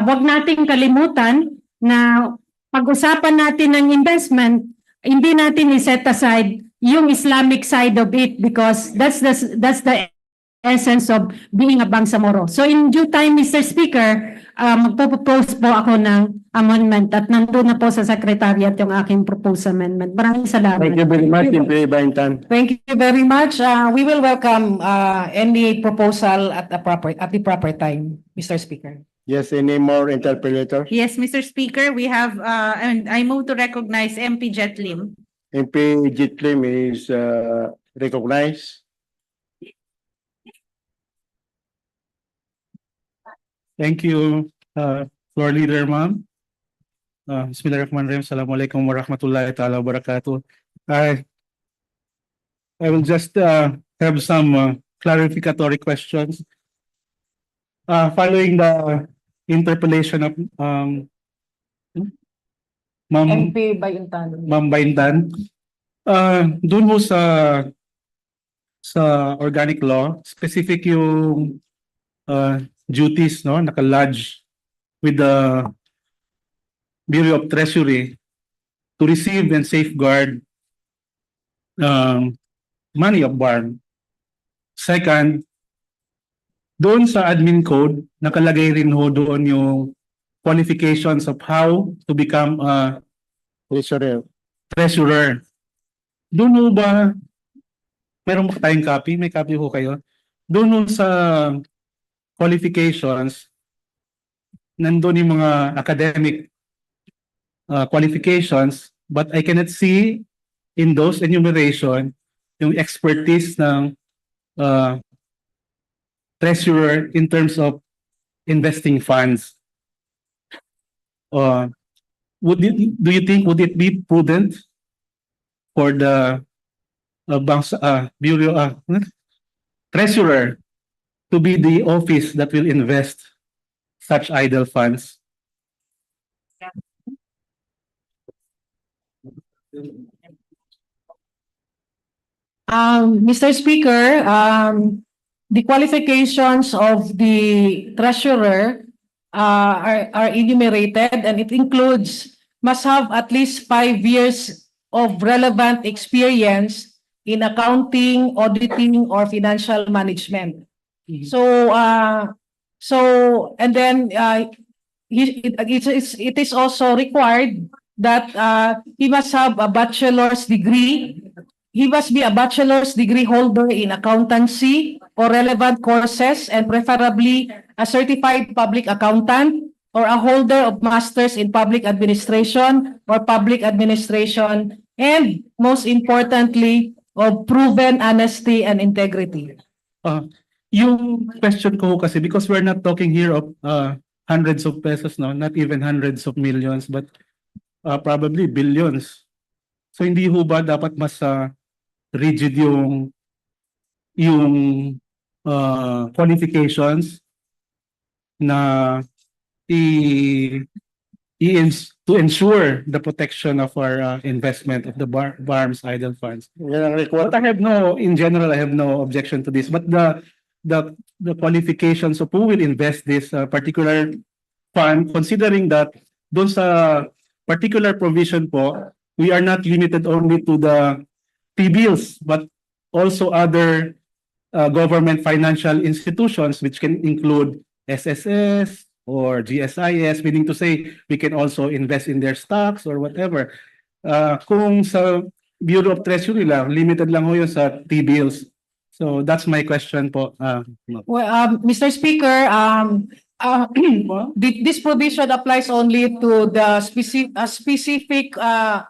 wag nating kalimutan na pag-usapan natin ng investment, hindi natin i-set aside yung Islamic side of it because that's the essence of being a Bangsamoro. So in due time, Mr. Speaker, magpo-propose po ako ng amendment at nandun na po sa Secretariat yung aking proposed amendment. Maraming salamat. Thank you very much, MP Baintan. Thank you very much. We will welcome any proposal at the proper time, Mr. Speaker. Yes, any more interpolator? Yes, Mr. Speaker, we have, and I move to recognize MP Jetlim. MP Jitlim is recognized. Thank you, Floor Leader, ma'am. Bismillahirrahmanirrahim. Assalamualaikum warahmatullahi ta'ala wabarakatuh. I will just have some clarificatory questions. Following the interpolation of MP Baintan. Ma'am Baintan, dun ho sa organic law, specific yung duties, no, naka-lodge with the Bureau of Treasury to receive and safeguard money of barn. Second, doon sa admin code, nakalagay rin ho doon yung qualifications of how to become a treasurer. Doon ho ba, meron ba tayong copy? May copy ho kayo? Doon ho sa qualifications, nandun yung mga academic qualifications, but I cannot see in those enumeration yung expertise ng treasurer in terms of investing funds. Do you think would it be prudent for the Bureau treasurer to be the office that will invest such idle funds? Mr. Speaker, the qualifications of the treasurer are enumerated, and it includes must have at least 5 years of relevant experience in accounting, auditing, or financial management. So and then it is also required that he must have a bachelor's degree he must be a bachelor's degree holder in accountancy or relevant courses, and preferably a certified public accountant or a holder of master's in public administration or public administration, and most importantly, of proven honesty and integrity. Yung question ko kasi, because we're not talking here of hundreds of pesos, no, not even hundreds of millions, but probably billions. So hindi ho ba dapat mas rigid yung qualifications na to ensure the protection of our investment of the BARM's idle funds. But I have no, in general, I have no objection to this. But the qualifications of who will invest this particular fund, considering that doon sa particular provision po, we are not limited only to the T-bills, but also other government financial institutions, which can include SSS or GSIS, meaning to say we can also invest in their stocks or whatever. Kung sa Bureau of Treasury lang, limited lang ho yun sa T-bills. So that's my question po. Well, Mr. Speaker, this provision applies only to the specific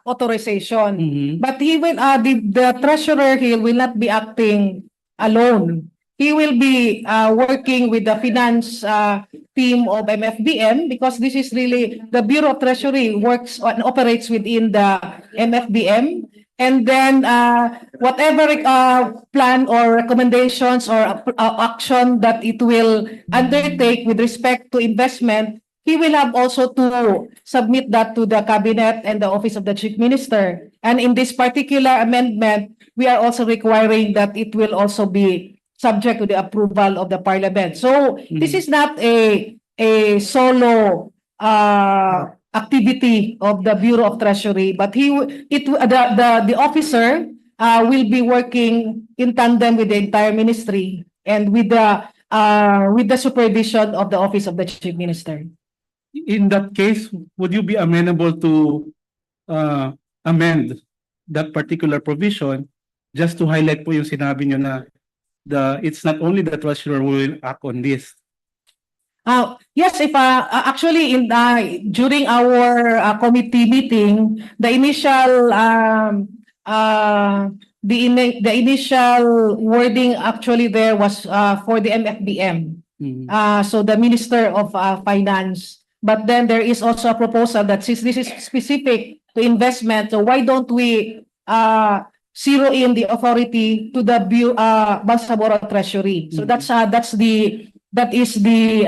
authorization. But he will, the treasurer here will not be acting alone. He will be working with the finance team of MFBM, because this is really the Bureau of Treasury works and operates within the MFBM. And then whatever plan or recommendations or action that it will undertake with respect to investment, he will have also to submit that to the Cabinet and the Office of the Chief Minister. And in this particular amendment, we are also requiring that it will also be subject to the approval of the Parliament. So this is not a solo activity of the Bureau of Treasury, but the officer will be working in tandem with the entire ministry and with the supervision of the Office of the Chief Minister. In that case, would you be amenable to amend that particular provision just to highlight po yung sinabi nyo na it's not only the treasurer who will act on this? Yes, if actually during our committee meeting, the initial wording actually there was for the MFBM. So the Minister of Finance. But then there is also a proposal that since this is specific to investment, so why don't we zero in the authority to the Bangsamoro Treasury? So that is the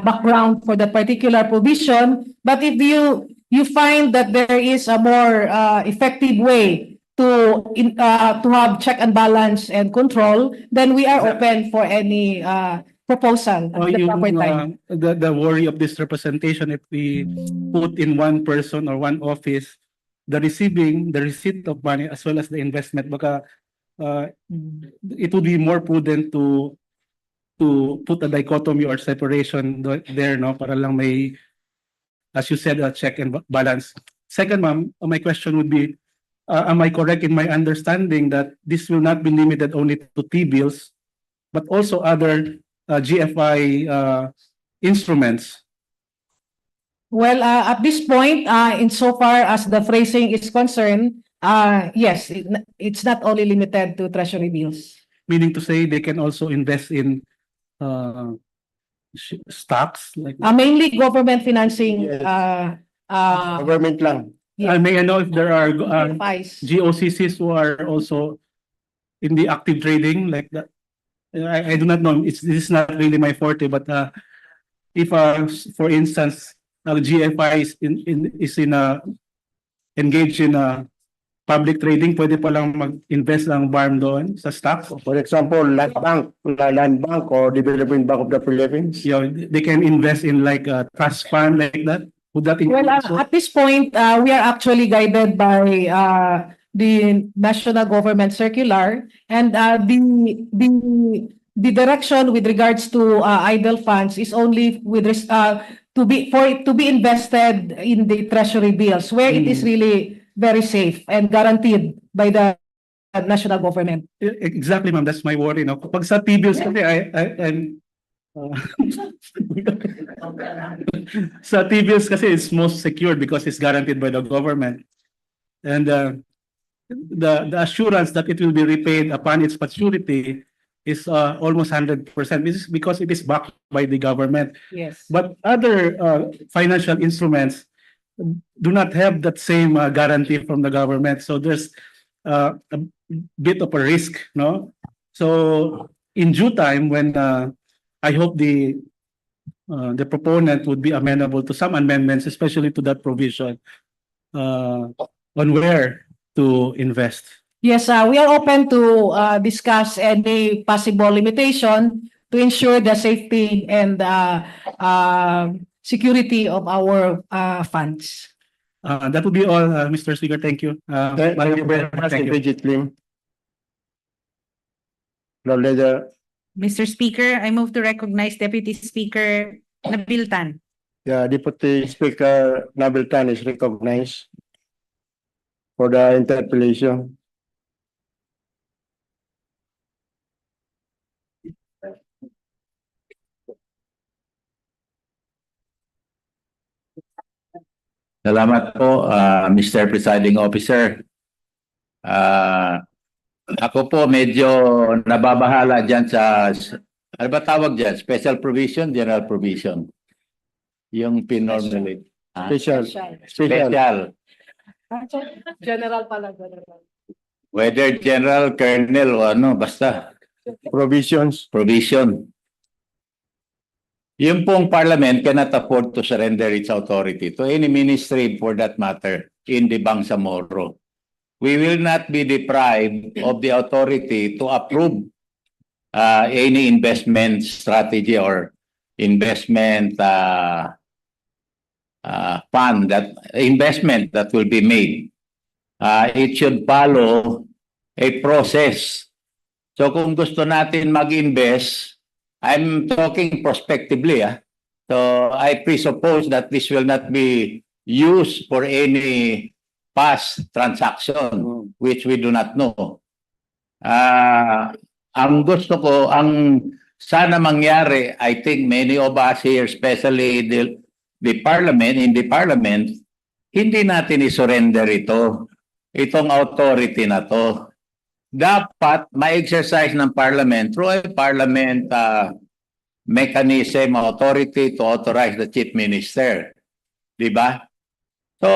background for the particular provision. But if you find that there is a more effective way to have check and balance and control, then we are open for any proposal at the proper time. The worry of this representation, if we put in one person or one office the receipt of money as well as the investment, baka it would be more prudent to put a dichotomy or separation there, no, para lang may, as you said, a check and balance. Second, ma'am, my question would be, am I correct in my understanding that this will not be limited only to T-bills, but also other GFI instruments? Well, at this point, insofar as the phrasing is concerned, yes, it's not only limited to treasury bills. Meaning to say they can also invest in stocks? Like mainly government financing. Government lang. May I know if there are GFIs. GOCCs who are also in the active trading like that? I do not know. This is not really my forte, but if, for instance, GFI is engaged in public trading, pwede palang mag-invest ng BARM doon sa stock. For example, Land Bank or Development Bank of the Philippines. Yeah, they can invest in like a trust fund like that. Would that Well, at this point, we are actually guided by the National Government Circular, and the direction with regards to idle funds is only with to be invested in the treasury bills, where it is really very safe and guaranteed by the national government. Exactly, ma'am. That's my worry. No? Pag sa T-bills kasi, I'm sa T-bills kasi it's most secured because it's guaranteed by the government. And the assurance that it will be repaid upon its maturity is almost 100%. This is because it is backed by the government. Yes. But other financial instruments do not have that same guarantee from the government. So there's a bit of a risk, no? So in due time, when I hope the proponent would be amenable to some amendments, especially to that provision on where to invest. Yes, we are open to discuss any possible limitation to ensure the safety and security of our funds. That would be all, Mr. Speaker. Thank you. Thank you very much, Bridget Lim. Mr. Speaker, I move to recognize Deputy Speaker Nabil Tan. Yeah, Deputy Speaker Nabil Tan is recognized for the interpellation. Salamat po, Mr. Presiding Officer. Ako po medyo nababahala dyan sa, ano ba tawag dyan? Special provision, general provision? Yung pinormulate. Special. Special. General pala, general. Whether general, colonel, o ano, basta. Provisions. Provision. Yung pong parliament cannot afford to surrender its authority to any ministry for that matter in the Bangsamoro. We will not be deprived of the authority to approve any investment strategy or investment fund, that investment that will be made. It should follow a process. So kung gusto natin mag-invest, I'm talking prospectively. So I presuppose that this will not be used for any past transaction, which we do not know. Ang gusto ko, ang sana mangyari, I think many of us here, especially the parliament, in the parliament, hindi natin isurrender itong authority na to. Dapat ma-exercise ng parliament through a parliament mechanism, authority to authorize the chief minister. Diba? So,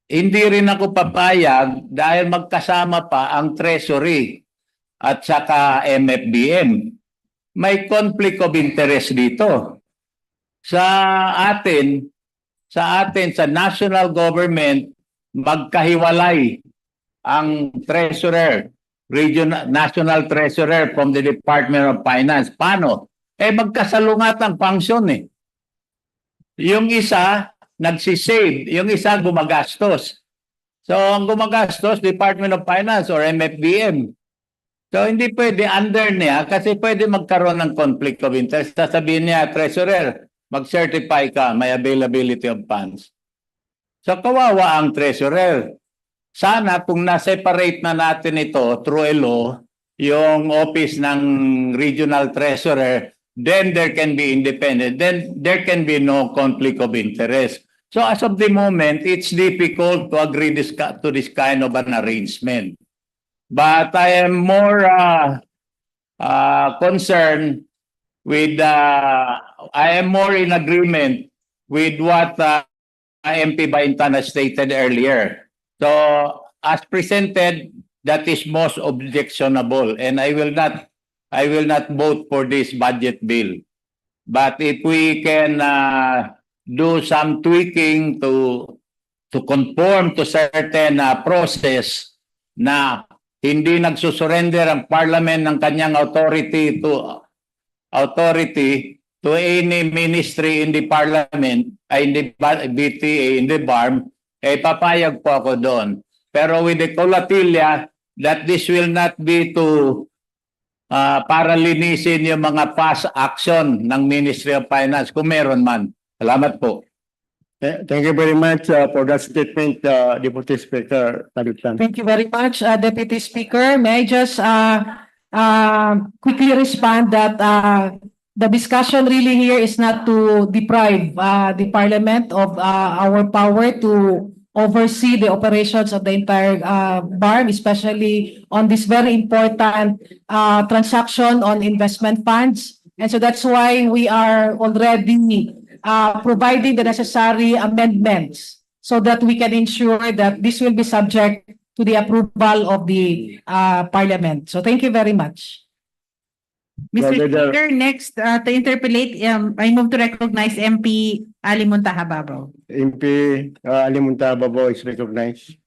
hindi rin ako papayag dahil magkasama pa ang treasury at saka MFBM. May conflict of interest dito. Sa atin, sa national government, magkahiwalay ang treasurer, national treasurer from the Department of Finance. Paano? Magkasalungat ang function eh. Yung isa, nagsisave. Yung isa, gumagastos. So, ang gumagastos, Department of Finance or MFBM. So, hindi pwede under niya kasi pwede magkaroon ng conflict of interest. Sasabihin niya, treasurer, mag-certify ka, may availability of funds. So, kawawa ang treasurer. Sana kung na-separate na natin ito through a law, yung office ng regional treasurer, then there can be independent. Then there can be no conflict of interest. So as of the moment, it's difficult to agree to this kind of an arrangement. But I am more concerned with, I am more in agreement with what MP Baintan has stated earlier. So as presented, that is most objectionable, and I will not vote for this budget bill. But if we can do some tweaking to conform to certain process na hindi nagsusurrender ang parliament ng kanyang authority to any ministry in the parliament, in the BTA, in the BARM, papayag po ako doon. Pero with the colatilla that this will not be to para linisin yung mga past action ng Ministry of Finance, kung meron man. Salamat po. Thank you very much for that statement, Deputy Speaker Talutan. Thank you very much, Deputy Speaker. May I just quickly respond that the discussion really here is not to deprive the Parliament of our power to oversee the operations of the entire BARM, especially on this very important transaction on investment funds. And so that's why we are already providing the necessary amendments so that we can ensure that this will be subject to the approval of the Parliament. So thank you very much. Mr. Speaker, next to interpolate, I move to recognize MP Ali Muntaha Babaw. MP Ali Muntaha Babaw is recognized.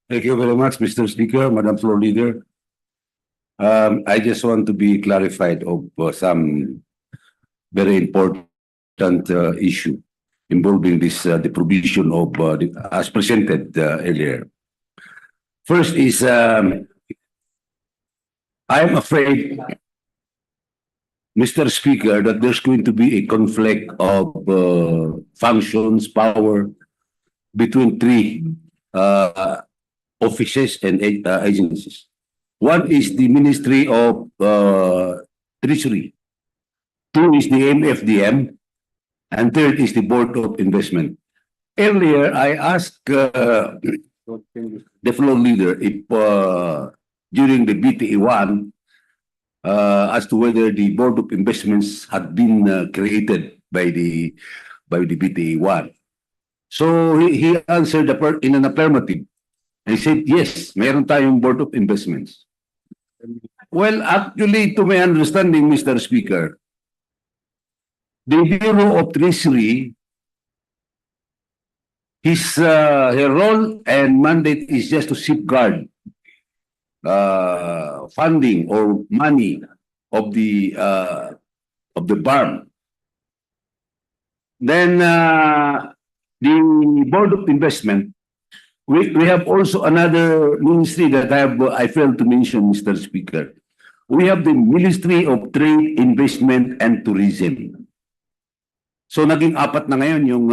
Thank you very much, Mr. Speaker, Madam Floor Leader. I just want to be clarified of some very important issue involving this the provision of as presented earlier. First is I'm afraid, Mr. Speaker, that there's going to be a conflict of functions, power between three offices and agencies. One is the Ministry of Treasury, two is the MFDM, and third is the Board of Investment. Earlier, I asked the floor leader if during the BTA1 as to whether the Board of Investments had been created by the BTA1. So he answered in an affirmative. He said, yes, meron tayong Board of Investments. Well, actually, to my understanding, Mr. Speaker, the Bureau of Treasury, her role and mandate is just to safeguard funding or money of the BARM. Then the Board of Investment, we have also another ministry that I failed to mention, Mr. Speaker. We have the Ministry of Trade, Investment, and Tourism. So naging apat na ngayon yung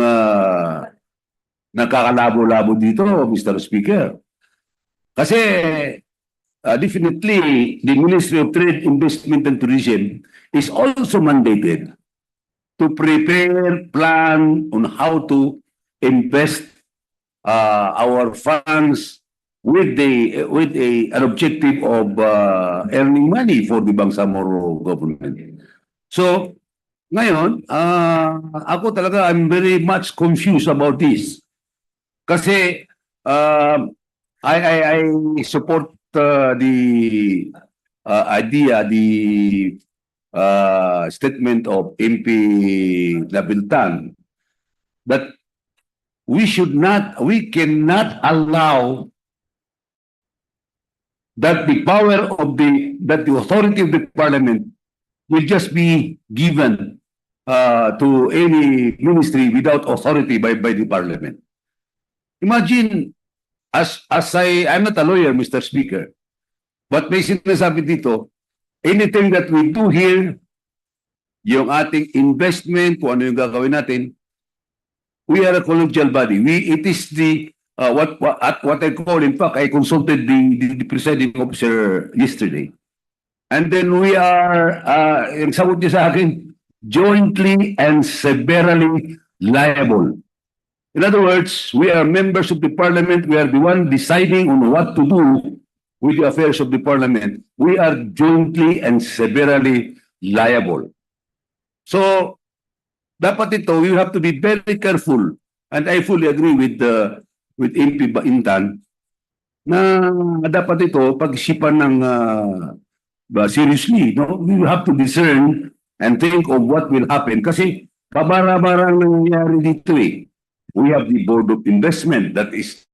nagkakalabo-labo dito, Mr. Speaker. Kasi definitely the Ministry of Trade, Investment, and Tourism is also mandated to prepare plan on how to invest our funds with an objective of earning money for the Bangsamoro government. So ngayon, ako talaga I'm very much confused about this. Kasi I support the idea, the statement of MP Nabiltan that we cannot allow that the power of that the authority of the Parliament will just be given to any ministry without authority by the Parliament. Imagine, I'm not a lawyer, Mr. Speaker, but may sinasabi dito, anything that we do here, yung ating investment, kung ano yung gagawin natin, we are a collegial body. It is the what I call, in fact, I consulted the presiding officer yesterday. And then we are, yung sagot niya sa akin, jointly and severally liable. In other words, we are members of the Parliament. We are the one deciding on what to do with the affairs of the Parliament. We are jointly and severally liable. So, dapat ito, you have to be very careful. And I fully agree with MP Baintan na dapat ito pag-isipan ng seriously. No? We have to discern and think of what will happen. Kasi kabara-barang nangyayari dito eh. We have the Board of Investment that is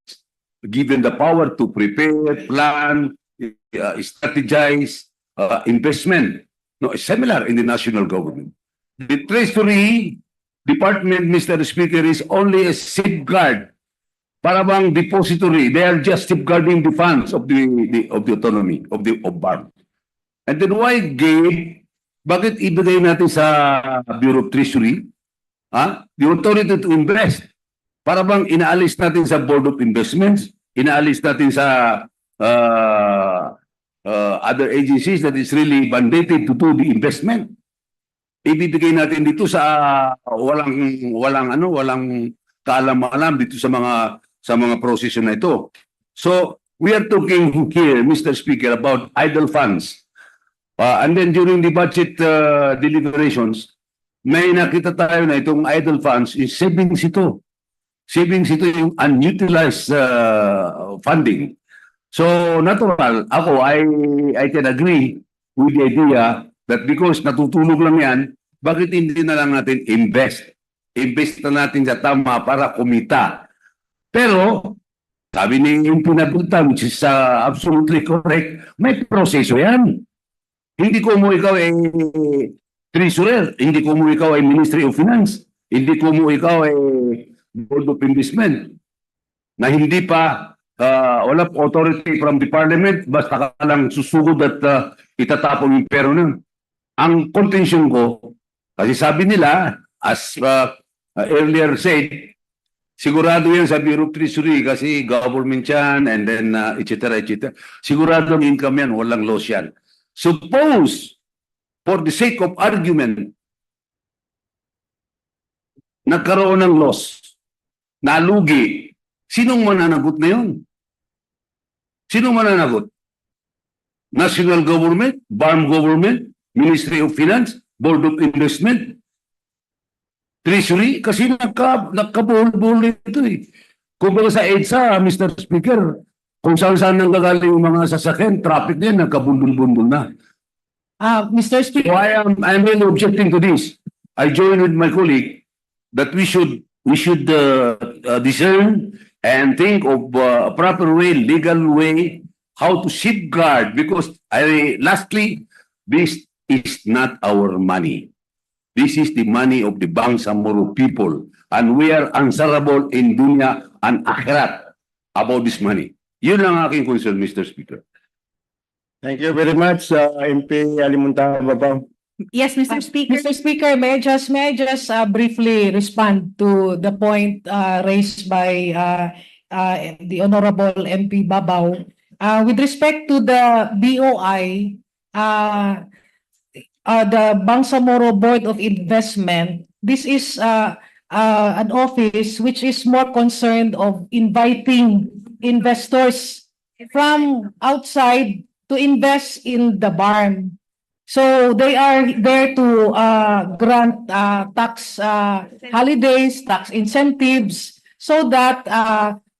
given the power to prepare, plan, strategize investment. No, similar in the national government. The Treasury Department, Mr. Speaker, is only a safeguard. Para bang depository. They are just safeguarding the funds of the autonomy of BARM. And then why bakit ibigay natin sa Bureau of Treasury The authority to invest. Para bang inaalis natin sa Board of Investments, inaalis natin sa other agencies that is really mandated to do the investment. Ibibigay natin dito sa walang kaalam-alam dito sa mga proseso na ito. So, we are talking here, Mr. Speaker, about idle funds. And then during the budget deliberations, may nakita tayo na itong idle funds is savings ito. Savings ito yung unutilized funding. So, natural, ako, I can agree with the idea that because natutulog lang yan, bakit hindi na lang natin invest? Invest na natin sa tama para kumita. Pero, sabi ni Pinabulta, which is absolutely correct, may proseso yan. Hindi ko mo ikaw ay treasurer, hindi ko mo ikaw ay Ministry of Finance, hindi ko mo ikaw ay Board of Investment, na hindi pa wala authority from the Parliament, basta ka lang susugod at itatapon yung pera nun. Ang contention ko, kasi sabi nila, as earlier said, sigurado yan sa Bureau of Treasury kasi government yan and then etc. etc. Sigurado ang income yan, walang loss yan. Suppose, for the sake of argument, nagkaroon ng loss, nalugi, sinong mananagot na yun? Sinong mananagot? National Government, Farm Government, Ministry of Finance, Board of Investment, Treasury, kasi nagkabuhol-buhol ito eh. Kung baga sa EDSA, Mr. Speaker, kung saan-saan nanggagaling yung mga sasakyan, traffic din, nagkabundol-bundol na. Mr. Speaker. So I'm really objecting to this. I join with my colleague that we should discern and think of a proper way, legal way, how to safeguard, because lastly, this is not our money. This is the money of the Bangsamoro people, and we are answerable in dunya and akhirat about this money. Yun ang aking concern, Mr. Speaker. Thank you very much, MP Alimunta Babaw. Yes, Mr. Speaker. Mr. Speaker, may I just briefly respond to the point raised by the Honorable MP Babaw. With respect to the BOI, the Bangsamoro Board of Investment, this is an office which is more concerned of inviting investors from outside to invest in the barn. So they are there to grant tax holidays, tax incentives, so that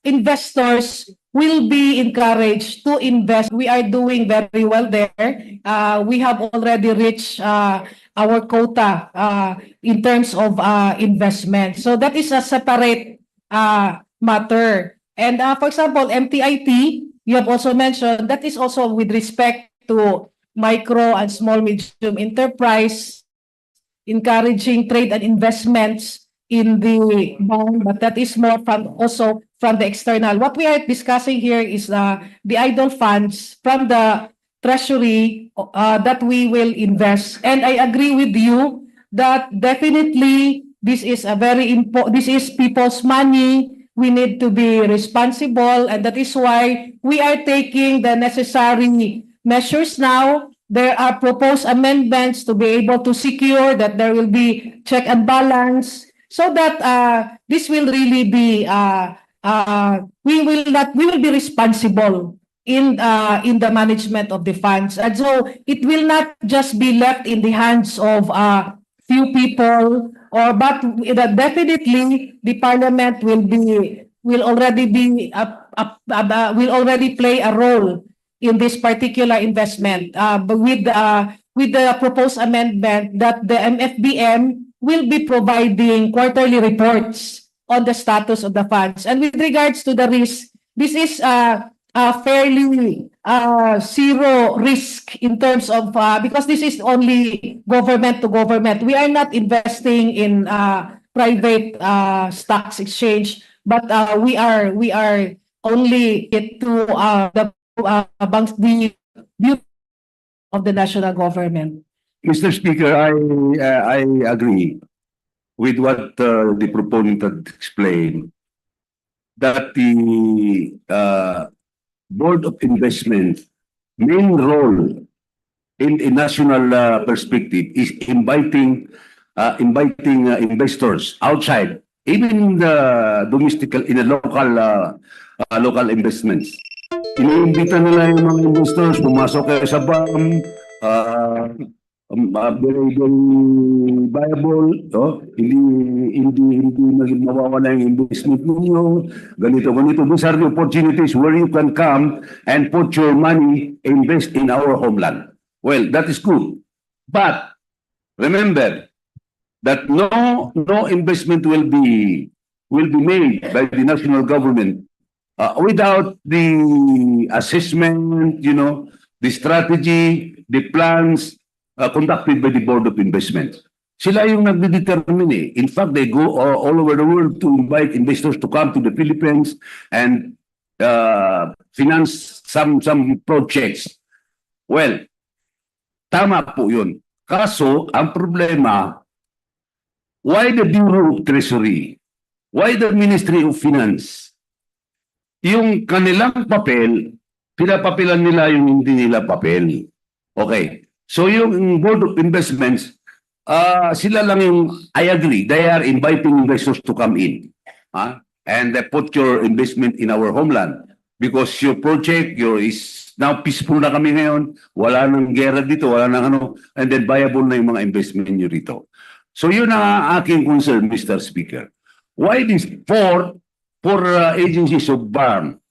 investors will be encouraged to invest. We are doing very well there. We have already reached our quota in terms of investment. So that is a separate matter. And for example, MTIT, you have also mentioned, that is also with respect to micro and small medium enterprise, encouraging trade and investments in the bank, but that is more also from the external. What we are discussing here is the idle funds from the treasury that we will invest. And I agree with you that definitely this is this is people's money. We need to be responsible, and that is why we are taking the necessary measures now. There are proposed amendments to be able to secure that there will be check and balance, so that this will really be we will be responsible in the management of the funds, and so it will not just be left in the hands of few people, but definitely the Parliament will already play a role in this particular investment, but with the proposed amendment that the MFBM will be providing quarterly reports on the status of the funds. And with regards to the risk, this is a fairly zero risk in terms of because this is only government to government. We are not investing in private stocks exchange, but we are only to the view of the national government. Mr. Speaker, I agree. with what the proponent had explained, that the Board of Investment main role in a national perspective is inviting investors outside, even the in the local investments. Iniimbita nila yung mga investors, pumasok kayo sa BAM, very, very viable, hindi mawawala yung investment ninyo, ganito. These are the opportunities where you can come and put your money, invest in our homeland. Well, that is good. But remember that no investment will be made by the national government without the assessment, the strategy, the plans conducted by the Board of Investment. Sila yung nagdedetermine eh. In fact, they go all over the world to invite investors to come to the Philippines and finance some projects. Well, tama po yun. Kaso, ang problema, why the Bureau of Treasury? Why the Ministry of Finance? Yung kanilang papel, pinapapilan nila yung hindi nila papel. Okay. So yung Board of Investments, sila lang yung, I agree, they are inviting investors to come in. And put your investment in our homeland. Because your project, is now peaceful na kami ngayon, wala nang gera dito, wala nang ano, and then viable na yung mga investment nyo rito. So yun ang aking concern, Mr. Speaker. Why these four agencies of BARM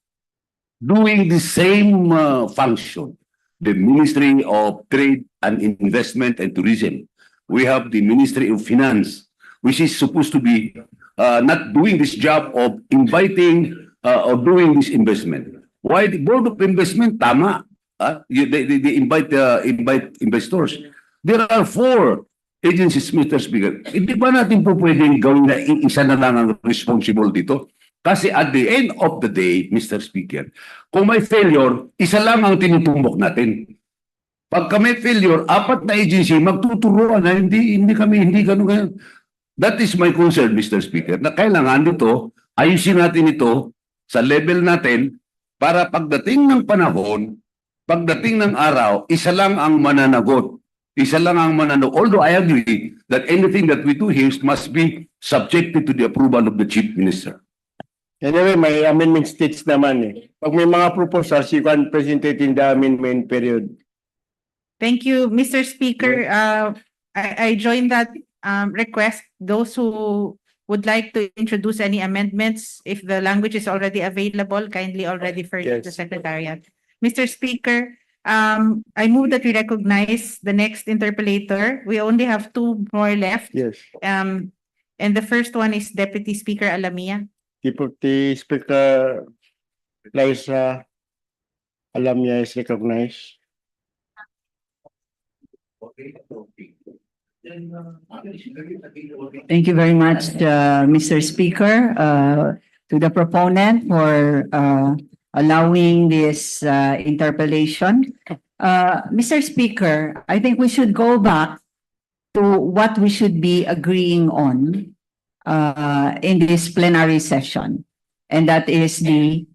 doing the same function? The Ministry of Trade and Investment and Tourism. We have the Ministry of Finance, which is supposed to be not doing this job of inviting or doing this investment. Why the Board of Investment? Tama. They invite investors. There are 4 agencies, Mr. Speaker. Hindi ba natin po pwedeng gawin na isa na lang ang responsible dito? Kasi at the end of the day, Mr. Speaker, kung may failure, isa lang ang tinutumbok natin. Pagka may failure, 4 na agency, magtuturuan na hindi ganun. That is my concern, Mr. Speaker, na kailangan dito, ayusin natin ito sa level natin para pagdating ng panahon, pagdating ng araw, isa lang ang mananagot. Isa lang ang mananagot. Although I agree that anything that we do here must be subjected to the approval of the Chief Minister. Anyway, may amendment states naman eh. Pag may mga proposals, you can present it in the amendment period. Thank you, Mr. Speaker. I join that request. Those who would like to introduce any amendments, if the language is already available, kindly already refer to the Secretariat. Mr. Speaker, I move that we recognize the next interpolator. We only have 2 more left. Yes. And the first one is Deputy Speaker Alamia. Deputy Speaker Liza Alamia is recognized. Thank you very much, Mr. Speaker, to the proponent for allowing this interpellation. Mr. Speaker, I think we should go back to what we should be agreeing on in this plenary session, and that is the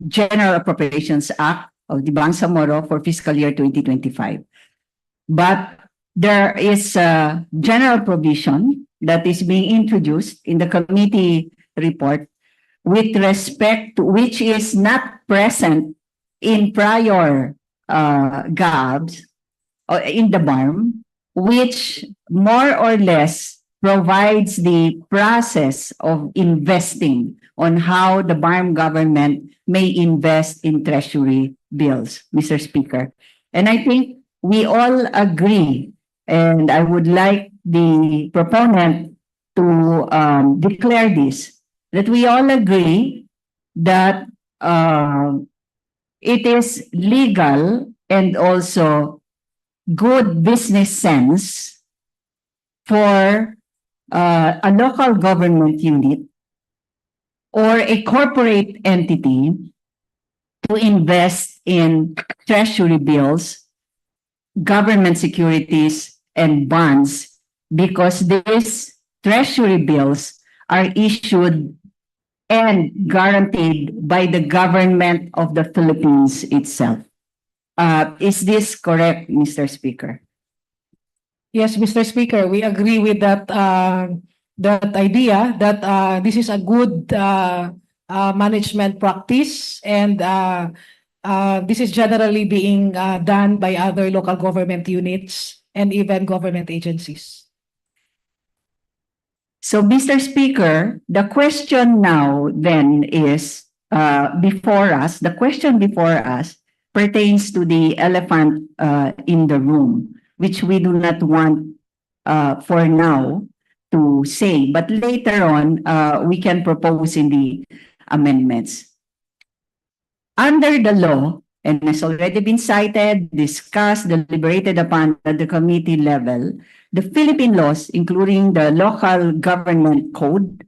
General Appropriations Act of the Bangsamoro for fiscal year 2025. But there is a general provision that is being introduced in the committee report with respect to which is not present in prior GABs or in the BARM, which more or less provides the process of investing on how the BARM government may invest in treasury bills, Mr. Speaker. And I think we all agree, and I would like the proponent to declare this, that we all agree that it is legal and also good business sense for a local government unit or a corporate entity to invest in treasury bills, government securities, and bonds because these treasury bills are issued and guaranteed by the government of the Philippines itself. Is this correct, Mr. Speaker? Yes, Mr. Speaker, we agree with that that idea that this is a good management practice, and this is generally being done by other local government units and even government agencies. So, Mr. Speaker, the question now then is the question before us pertains to the elephant in the room, which we do not want for now to say, but later on we can propose in the amendments. Under the law, and has already been cited, discussed, deliberated upon at the committee level, the Philippine laws, including the Local Government Code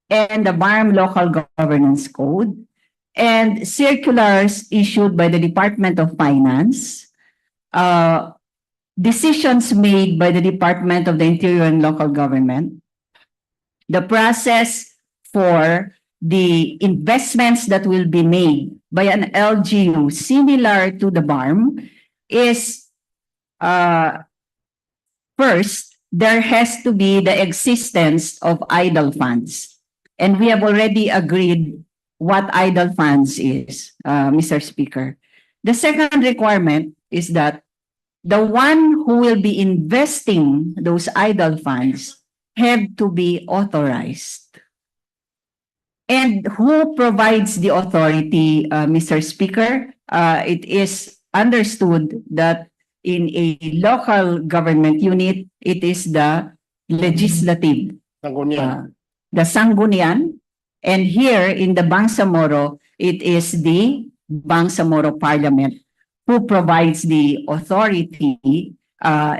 and the BARM Local Governance Code, and circulars issued by the Department of Finance, decisions made by the Department of the Interior and Local Government, the process for the investments that will be made by an LGU similar to the BARM is first, there has to be the existence of idle funds. And we have already agreed what idle funds is, Mr. Speaker. The second requirement is that the one who will be investing those idle funds have to be authorized. And who provides the authority, Mr. Speaker? It is understood that in a local government unit, it is the legislative, the Sanggunian. And here in the Bangsamoro, it is the Bangsamoro Parliament who provides the authority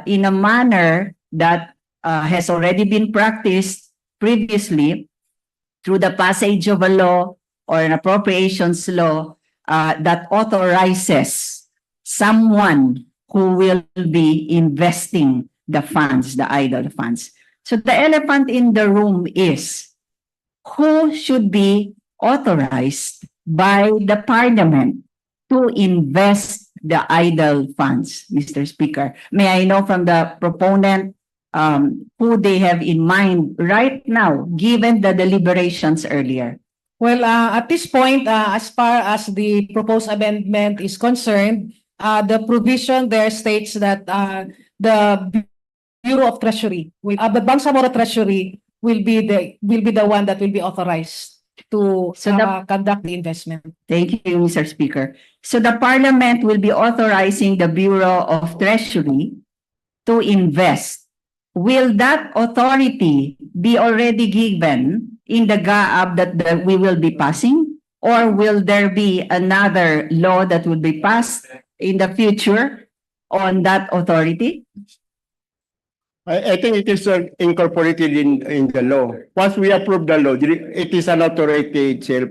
in a manner that has already been practiced previously through the passage of a law or an appropriations law that authorizes someone who will be investing the funds, the idle funds. So the elephant in the room is who should be authorized by the Parliament to invest the idle funds, Mr. Speaker. May I know from the proponent who they have in mind right now, given the deliberations earlier? Well, at this point, as far as the proposed amendment is concerned, the provision there states that the Bureau of Treasury, the Bangsamoro Treasury, will be the one that will be authorized to conduct the investment. Thank you, Mr. Speaker. So the Parliament will be authorizing the Bureau of Treasury to invest. Will that authority be already given in the GAAB that we will be passing? Or will there be another law that will be passed in the future on that authority? I think it is incorporated in the law. Once we approve the law, it is an authority itself.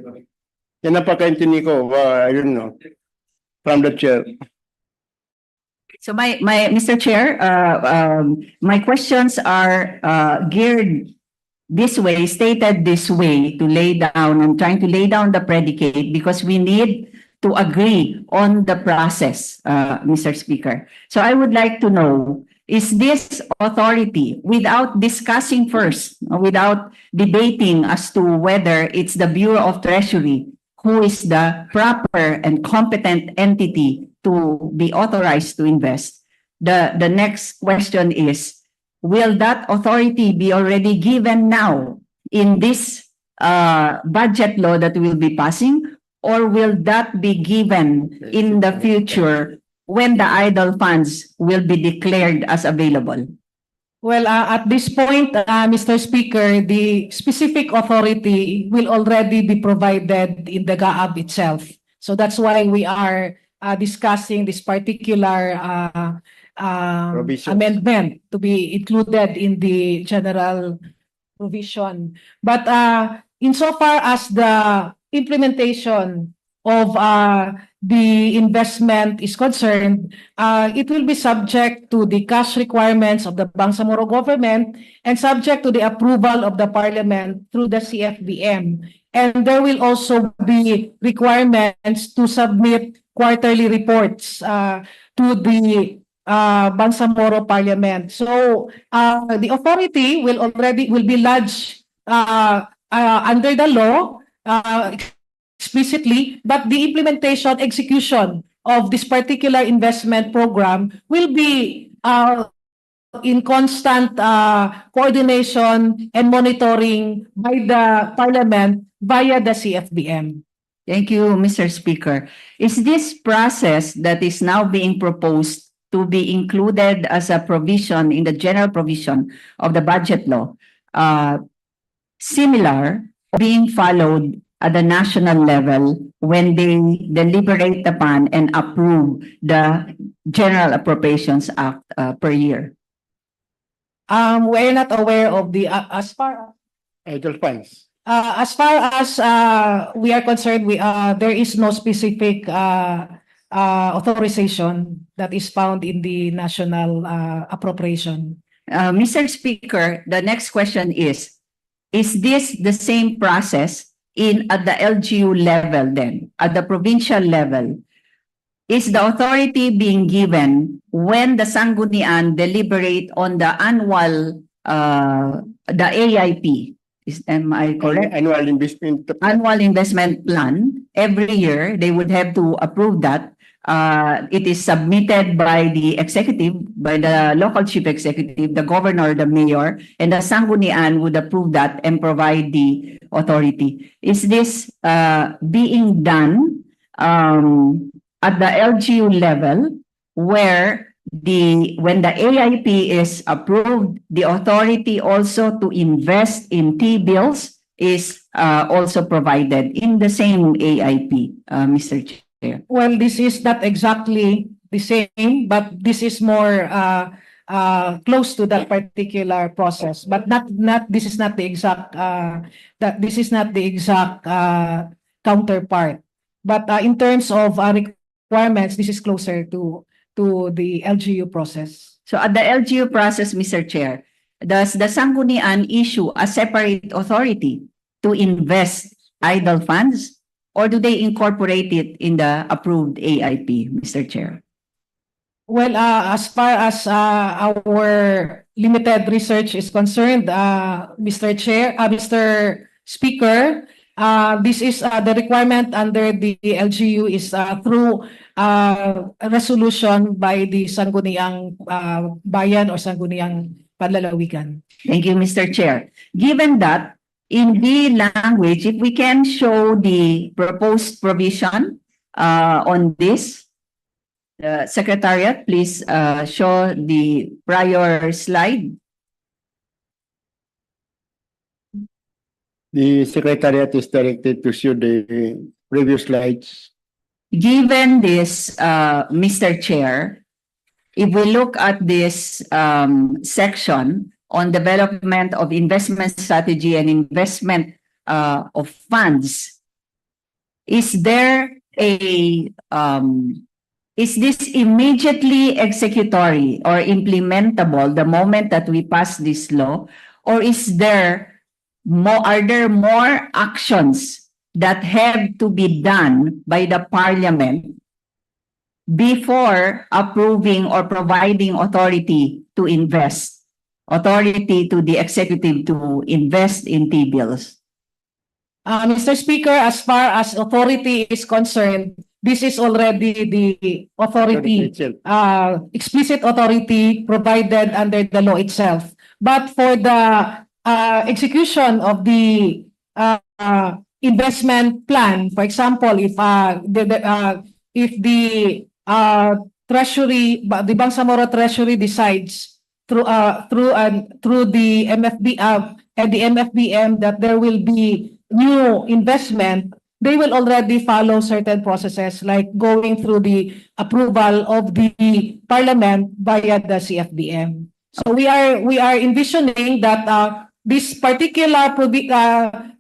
Yan ang pagkaintindi ko, I don't know, from the chair. So Mr. Chair, my questions are geared this way, stated this way, to lay down, I'm trying to lay down the predicate because we need to agree on the process, Mr. Speaker. So I would like to know, is this authority, without discussing first, without debating as to whether it's the Bureau of Treasury who is the proper and competent entity to be authorized to invest, the next question is, will that authority be already given now in this budget law that we'll be passing, or will that be given in the future when the idle funds will be declared as available? Well, at this point, Mr. Speaker, the specific authority will already be provided in the GAAB itself. So that's why we are discussing this particular amendment to be included in the general provision. But insofar as the implementation of the investment is concerned, it will be subject to the cash requirements of the Bangsamoro government and subject to the approval of the Parliament through the CFBM. And there will also be requirements to submit quarterly reports to the Bangsamoro Parliament. So the authority will be lodged under the law explicitly, but the implementation, execution of this particular investment program will be in constant coordination and monitoring by the Parliament via the CFBM. Thank you, Mr. Speaker. Is this process that is now being proposed to be included as a provision in the general provision of the budget law similar being followed at the national level when they deliberate upon and approve the General Appropriations Act per year? We're not aware of the as far Idle funds. as far as we are concerned, there is no specific authorization that is found in the national appropriation. Mr. Speaker, the next question is this the same process at the LGU level then, at the provincial level? Is the authority being given when the Sanggunian deliberate on the annual, the AIP? Am I correct? Annual investment. Annual investment plan. Every year, they would have to approve that. It is submitted by the executive, by the local chief executive, the governor, the mayor, and the Sanggunian would approve that and provide the authority. Is this being done at the LGU level where when the AIP is approved, the authority also to invest in T-bills is also provided in the same AIP, Mr. Chair? Well, this is not exactly the same, but this is more close to that particular process. But this is not the exact counterpart. But in terms of requirements, this is closer to the LGU process. So at the LGU process, Mr. Chair, does the Sanggunian issue a separate authority to invest idle funds, or do they incorporate it in the approved AIP, Mr. Chair? Well, as far as our limited research is concerned, Mr. Speaker, this is the requirement under the LGU is through a resolution by the Sangguniang Bayan or Sangguniang Panlalawigan. Thank you, Mr. Chair. Given that, in the language, if we can show the proposed provision on this, Secretariat, please show the prior slide. The Secretariat is directed to show the previous slides. Given this, Mr. Chair, if we look at this section on development of investment strategy and investment of funds, is there is this immediately executory or implementable the moment that we pass this law, or are there more actions that have to be done by the Parliament before approving or providing authority to invest, authority to the executive to invest in T-bills? Mr. Speaker, as far as authority is concerned, this is already the authority, explicit authority provided under the law itself. But for the execution of the investment plan, for example, if the Treasury, the Bangsamoro Treasury decides through the MFB and the MFBM that there will be new investment, they will already follow certain processes like going through the approval of the Parliament via the CFBM. So we are envisioning that this particular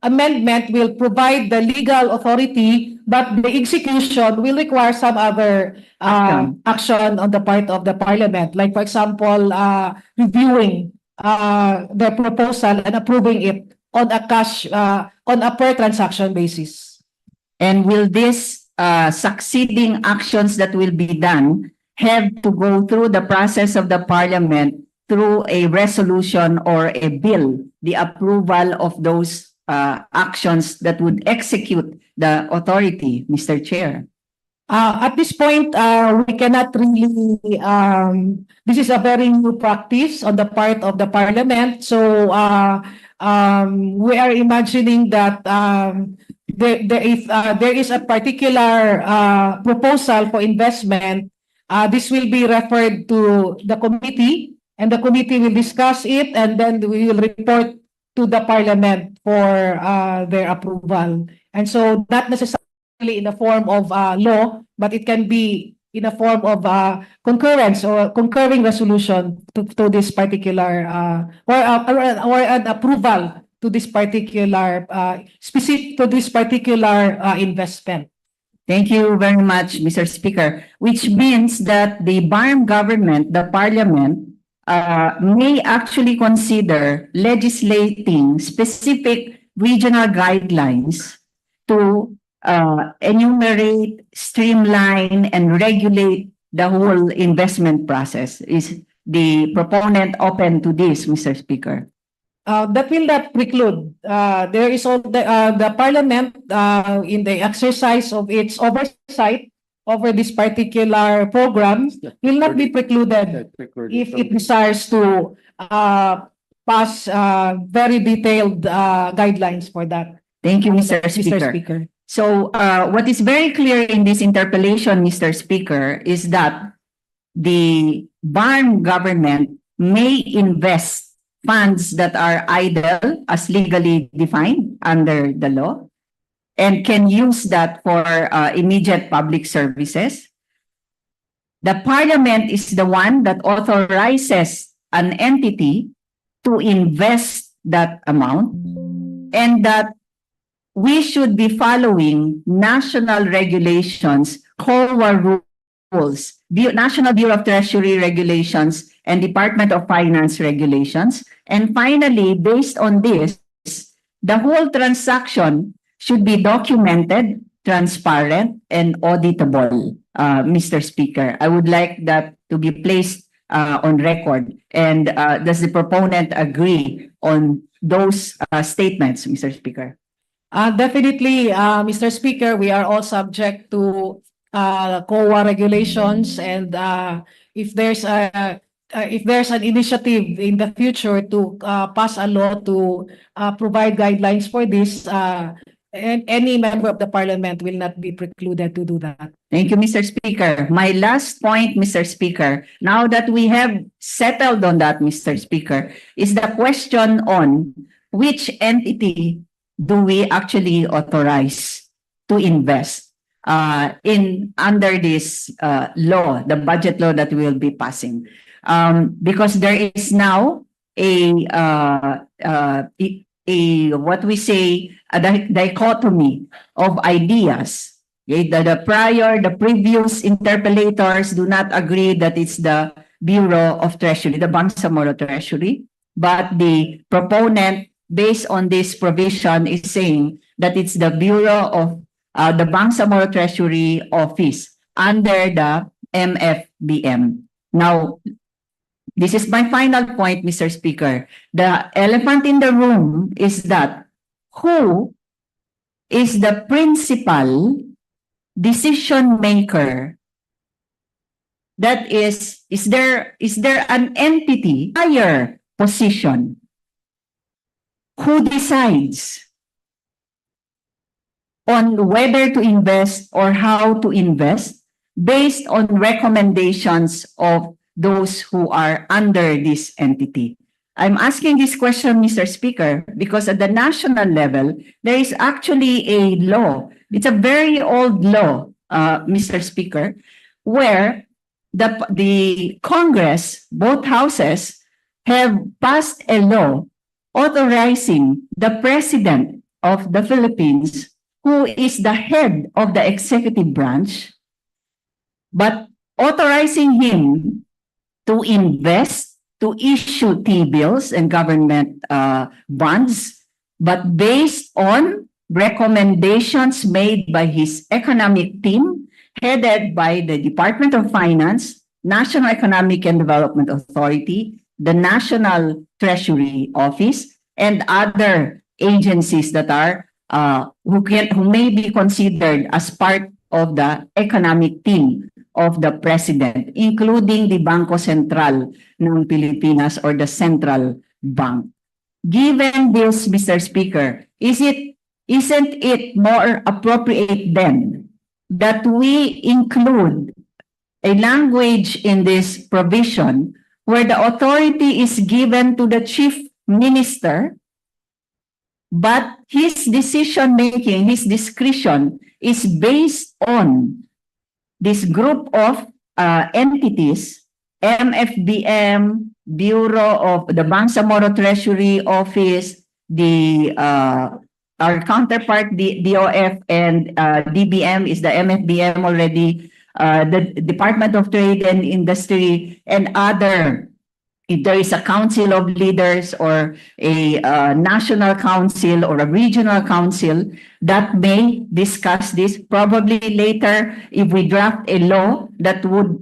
amendment will provide the legal authority, but the execution will require some other action on the part of the parliament. Like, for example, reviewing the proposal and approving it on a cash, on a per transaction basis. And will this succeeding actions that will be done have to go through the process of the parliament through a resolution or a bill, the approval of those actions that would execute the authority, Mr. Chair? At this point, we cannot really, this is a very new practice on the part of the parliament. So we are imagining that if there is a particular proposal for investment, this will be referred to the committee, and the committee will discuss it, and then we will report to the parliament for their approval. And so not necessarily in the form of law, but it can be in a form of concurrence or concurring resolution to this particular or an approval to this particular specific to this particular investment. Thank you very much, Mr. Speaker, which means that the BARM government, the parliament, may actually consider legislating specific regional guidelines to enumerate, streamline, and regulate the whole investment process. Is the proponent open to this, Mr. Speaker? That will not preclude. There is all the parliament in the exercise of its oversight over this particular program will not be precluded if it desires to pass very detailed guidelines for that. Thank you, Mr. Speaker. So what is very clear in this interpellation, Mr. Speaker, is that the BARM government may invest funds that are idle as legally defined under the law and can use that for immediate public services. The parliament is the one that authorizes an entity to invest that amount, and that we should be following national regulations, COA rules, National Bureau of Treasury regulations, and Department of Finance regulations. And finally, based on this, the whole transaction should be documented, transparent, and auditable, Mr. Speaker. I would like that to be placed on record. And does the proponent agree on those statements, Mr. Speaker? Definitely, Mr. Speaker, we are all subject to COA regulations, and if there's an initiative in the future to pass a law to provide guidelines for this, and any member of the parliament will not be precluded to do that. Thank you, Mr. Speaker. My last point, Mr. Speaker, now that we have settled on that, Mr. Speaker, is the question on which entity do we actually authorize to invest in under this law, the budget law that we will be passing. Because there is now what we say, a dichotomy of ideas. Okay? The previous interpellators do not agree that it's the Bureau of Treasury, the Bangsamoro Treasury, but the proponent, based on this provision, is saying that it's the Bureau of the Bangsamoro Treasury Office under the MFBM. Now, this is my final point, Mr. Speaker. The elephant in the room is that who is the principal decision maker? That is there an entity, higher position, who decides on whether to invest or how to invest based on recommendations of those who are under this entity? I'm asking this question, Mr. Speaker, because at the national level, there is actually a law. It's a very old law, Mr. Speaker, where the Congress, both houses, have passed a law authorizing the President of the Philippines, who is the head of the executive branch, but authorizing him to invest, to issue T-bills and government bonds, but based on recommendations made by his economic team, headed by the Department of Finance, National Economic and Development Authority, the National Treasury Office, and other agencies that are who may be considered as part of the economic team of the President, including the Bangko Sentral ng Pilipinas or the Central Bank. Given this, Mr. Speaker, isn't it more appropriate then that we include a language in this provision where the authority is given to the Chief Minister, but his decision-making, his discretion is based on this group of entities, MFBM, Bureau of the Bangsamoro Treasury Office, the our counterpart, the DOF, and DBM is the MFBM already, the Department of Trade and Industry, and other. If there is a council of leaders or a national council or a regional council that may discuss this, probably later if we draft a law that would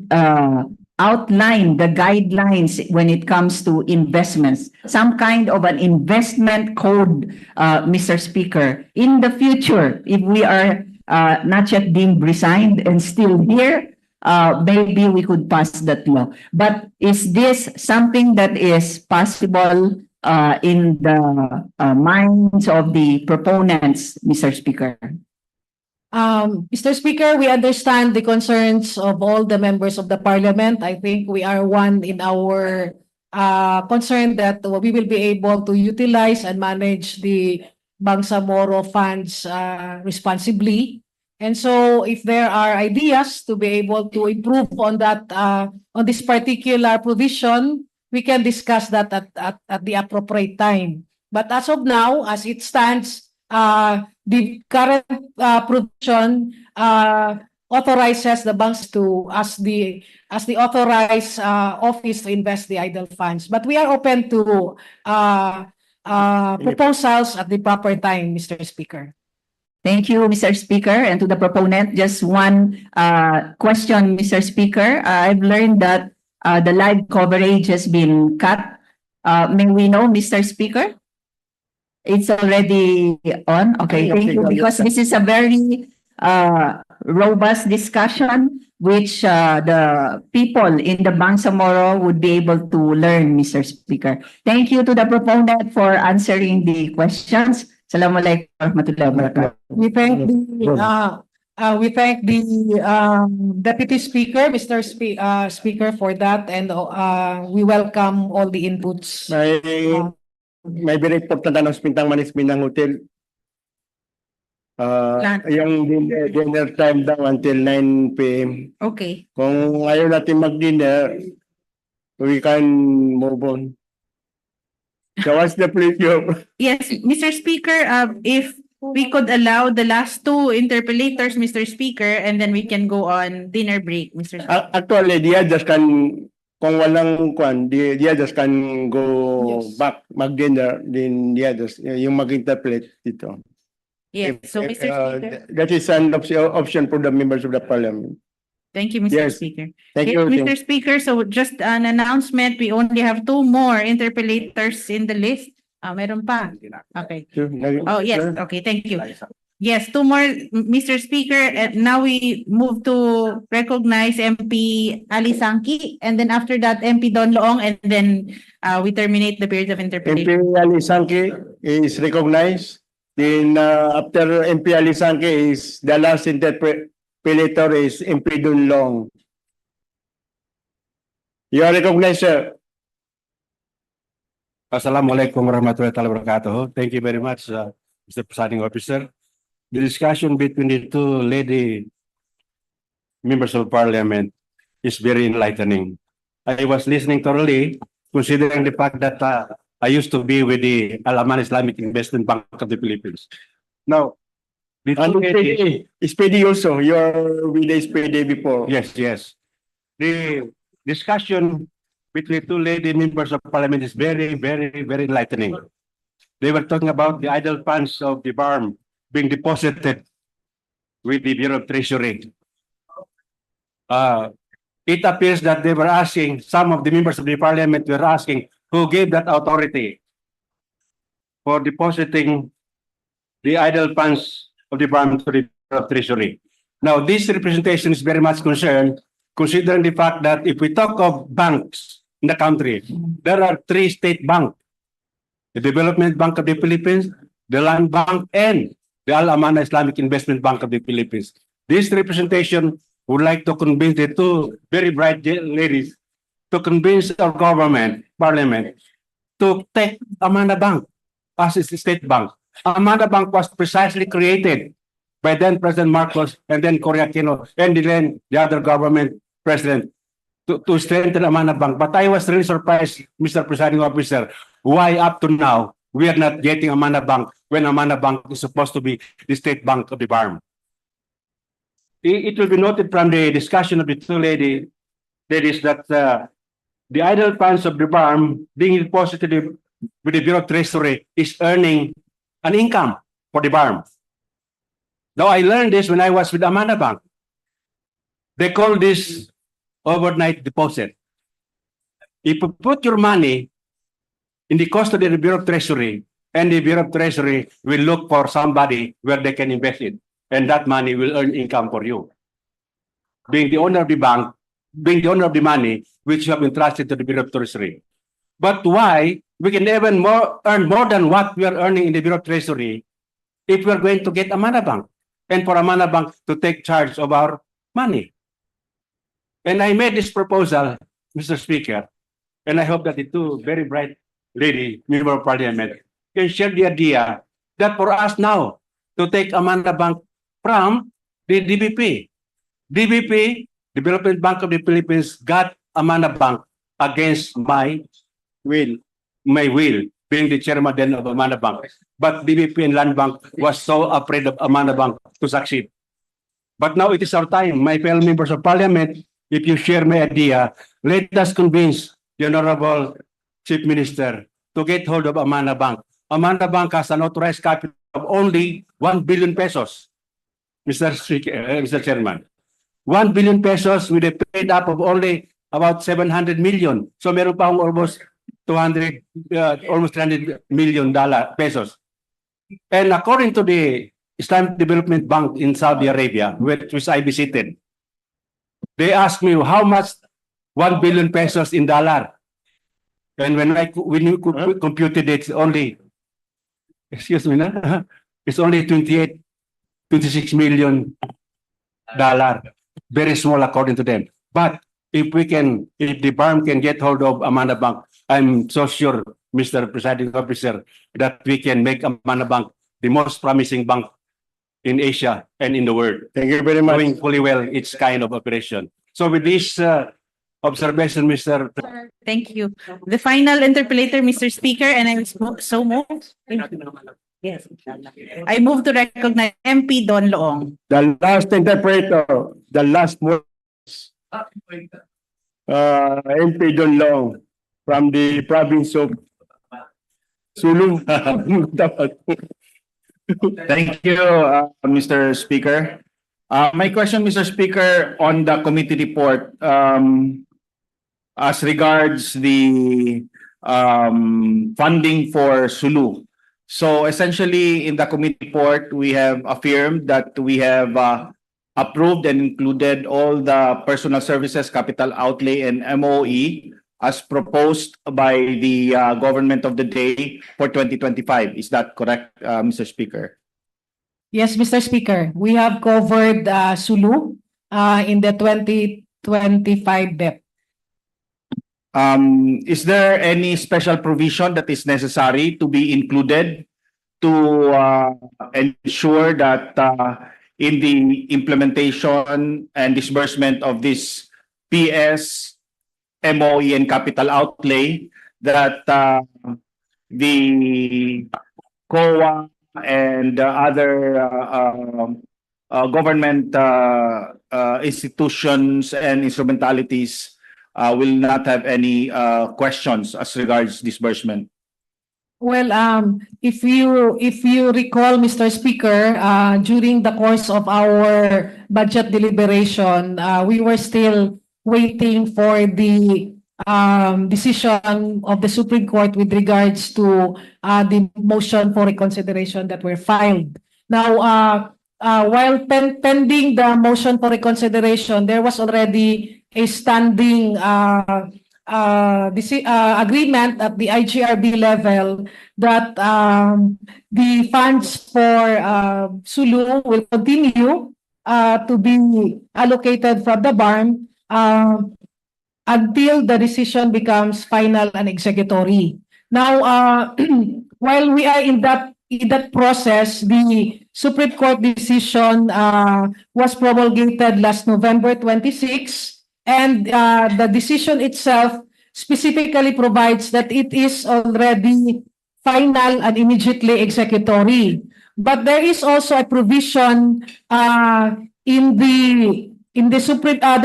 outline the guidelines when it comes to investments, some kind of an investment code, Mr. Speaker. In the future, if we are not yet deemed resigned and still here, maybe we could pass that law. But is this something that is possible in the minds of the proponents, Mr. Speaker? Mr. Speaker, we understand the concerns of all the members of the Parliament. I think we are one in our concern that we will be able to utilize and manage the Bangsamoro funds responsibly. And so if there are ideas to be able to improve on that, on this particular provision, we can discuss that at the appropriate time. But as of now, as it stands, the current provision authorizes the banks to, as the authorized office to invest the idle funds. But we are open to proposals at the proper time, Mr. Speaker. Thank you, Mr. Speaker. And to the proponent, just one question, Mr. Speaker. I've learned that the live coverage has been cut. May we know, Mr. Speaker? It's already on? Okay, thank you. Because this is a very robust discussion which the people in the Bangsamoro would be able to learn, Mr. Speaker. Thank you to the proponent for answering the questions. Assalamualaikum warahmatullahi wabarakatuh. We thank the Deputy Speaker, Mr. Speaker, for that, and we welcome all the inputs. May report na ng Pintang Manis Minang Hotel. Yung dinner time daw until 9 p.m. Okay. Kung ayaw natin mag-dinner, we can move on. So what's the pleasure? Yes, Mr. Speaker, if we could allow the last two interpollators, Mr. Speaker, and then we can go on dinner break, Mr. Speaker. Actually, dia just can, kung walang kwan, dia just can go back, mag-dinner, then dia just, yung mag-interpolate dito. Yes, so Mr. Speaker. That is an option for the members of the Parliament. Thank you, Mr. Yes. Speaker. Thank Yes, you. Mr. Speaker, so just an announcement, we only have two more interpollators in the list. Meron pa. Okay. Oh, yes. Okay, thank you. Yes, two more, Mr. Speaker. And now we move to recognize MP Al-Thani, and then after that, MP Don Loong, and then we terminate the period of interpolation. MP Al-Thani is recognized. Then after MP Al-Thani is the last interpolator is MP Don Loong. You are recognized, sir. Assalamualaikum warahmatullahi wabarakatuh. Thank you very much, Mr. Presiding Officer. The discussion between the two lady members of Parliament is very enlightening. I was listening thoroughly, considering the fact that I used to be with the Al-Thani Islamic Investment Bank of the Philippines. Now, the And two ladies- SPD also, you're with the SPD before. Yes, yes. The discussion between two lady members of parliament is very, very, very enlightening. They were talking about the idle funds of the BARM being deposited with the Bureau of Treasury. It appears that they were asking, some of the members of the parliament were asking, who gave that authority for depositing the idle funds of the BARM to the Bureau of Treasury. Now, this representation is very much concerned, considering the fact that if we talk of banks in the country, there are three state banks: the Development Bank of the Philippines, the Land Bank, and the Al-Thani Islamic Investment Bank of the Philippines. This representation would like to convince the two very bright ladies to convince our government, parliament, to take Amana Bank as its state bank. Amana Bank was precisely created by then President Marcos and then Cory Aquino and then the other government president to strengthen Amana Bank. But I was really surprised, Mr. Presiding Officer, why up to now we are not getting Amana Bank when Amana Bank is supposed to be the state bank of the BARM. It will be noted from the discussion of the two ladies that the idle funds of the BARM being deposited with the Bureau of Treasury is earning an income for the BARM. Now, I learned this when I was with Amana Bank. They call this overnight deposit. If you put your money in the custody of the Bureau of Treasury, and the Bureau of Treasury will look for somebody where they can invest it, and that money will earn income for you. Being the owner of the bank, being the owner of the money, which you have entrusted to the Bureau of Treasury. But why we can even earn more than what we are earning in the Bureau of Treasury if we are going to get Amana Bank, and for Amana Bank to take charge of our money? And I made this proposal, Mr. Speaker, and I hope that the two very bright lady member of parliament can share the idea that for us now to take Amana Bank from the DBP. DBP, Development Bank of the Philippines, got Amana Bank against my will, being the chairman then of Amana Bank. But DBP and Land Bank was so afraid of Amana Bank to succeed. But now it is our time, my fellow members of parliament, if you share my idea, let us convince the Honorable Chief Minister to get hold of Amana Bank. Amana Bank has an authorized capital of only 1 billion pesos, Mr. Chairman. 1 billion pesos with a paid up of only about 700 million. So meron pa almost 300 million pesos. And according to the Islamic Development Bank in Saudi Arabia, which I visited, they asked me how much 1 billion pesos in dollar. And when we computed it, it's only, excuse me, it's only 26 million dollar. Very small according to them. But if the BARM can get hold of Amana Bank, I'm so sure, Mr. Presiding Officer, that we can make Amana Bank the most promising bank in Asia and in the world. Thank you very much. Doing fully well its kind of operation. So with this observation, Mr. Thank you. The final interpolator, Mr. Speaker, and I so moved. Yes. I move to recognize MP Don Loong. The last interpreter, the last word, MP Don Long from the province of Sulu. Thank you, Mr. Speaker. My question, Mr. Speaker, on the committee report, as regards the funding for Sulu. So essentially, in the committee report, we have affirmed that we have approved and included all the personal services, capital outlay, and MOE as proposed by the government of the day for 2025. Is that correct, Mr. Speaker? Yes, Mr. Speaker, we have covered Sulu in the 2025 BEP. Is there any special provision that is necessary to be included to ensure that in the implementation and disbursement of this PS, MOE, and capital outlay, that the COA and other government institutions and instrumentalities will not have any questions as regards disbursement. Well, if you recall, Mr. Speaker, during the course of our budget deliberation, we were still waiting for the decision of the Supreme Court with regards to the motion for reconsideration that were filed. Now, while pending the motion for reconsideration, there was already a standing agreement at the IGRB level that the funds for Sulu will continue to be allocated from the BARM until the decision becomes final and executory. Now, while we are in that process, the Supreme Court decision was promulgated last November 26. And the decision itself specifically provides that it is already final and immediately executory. But there is also a provision there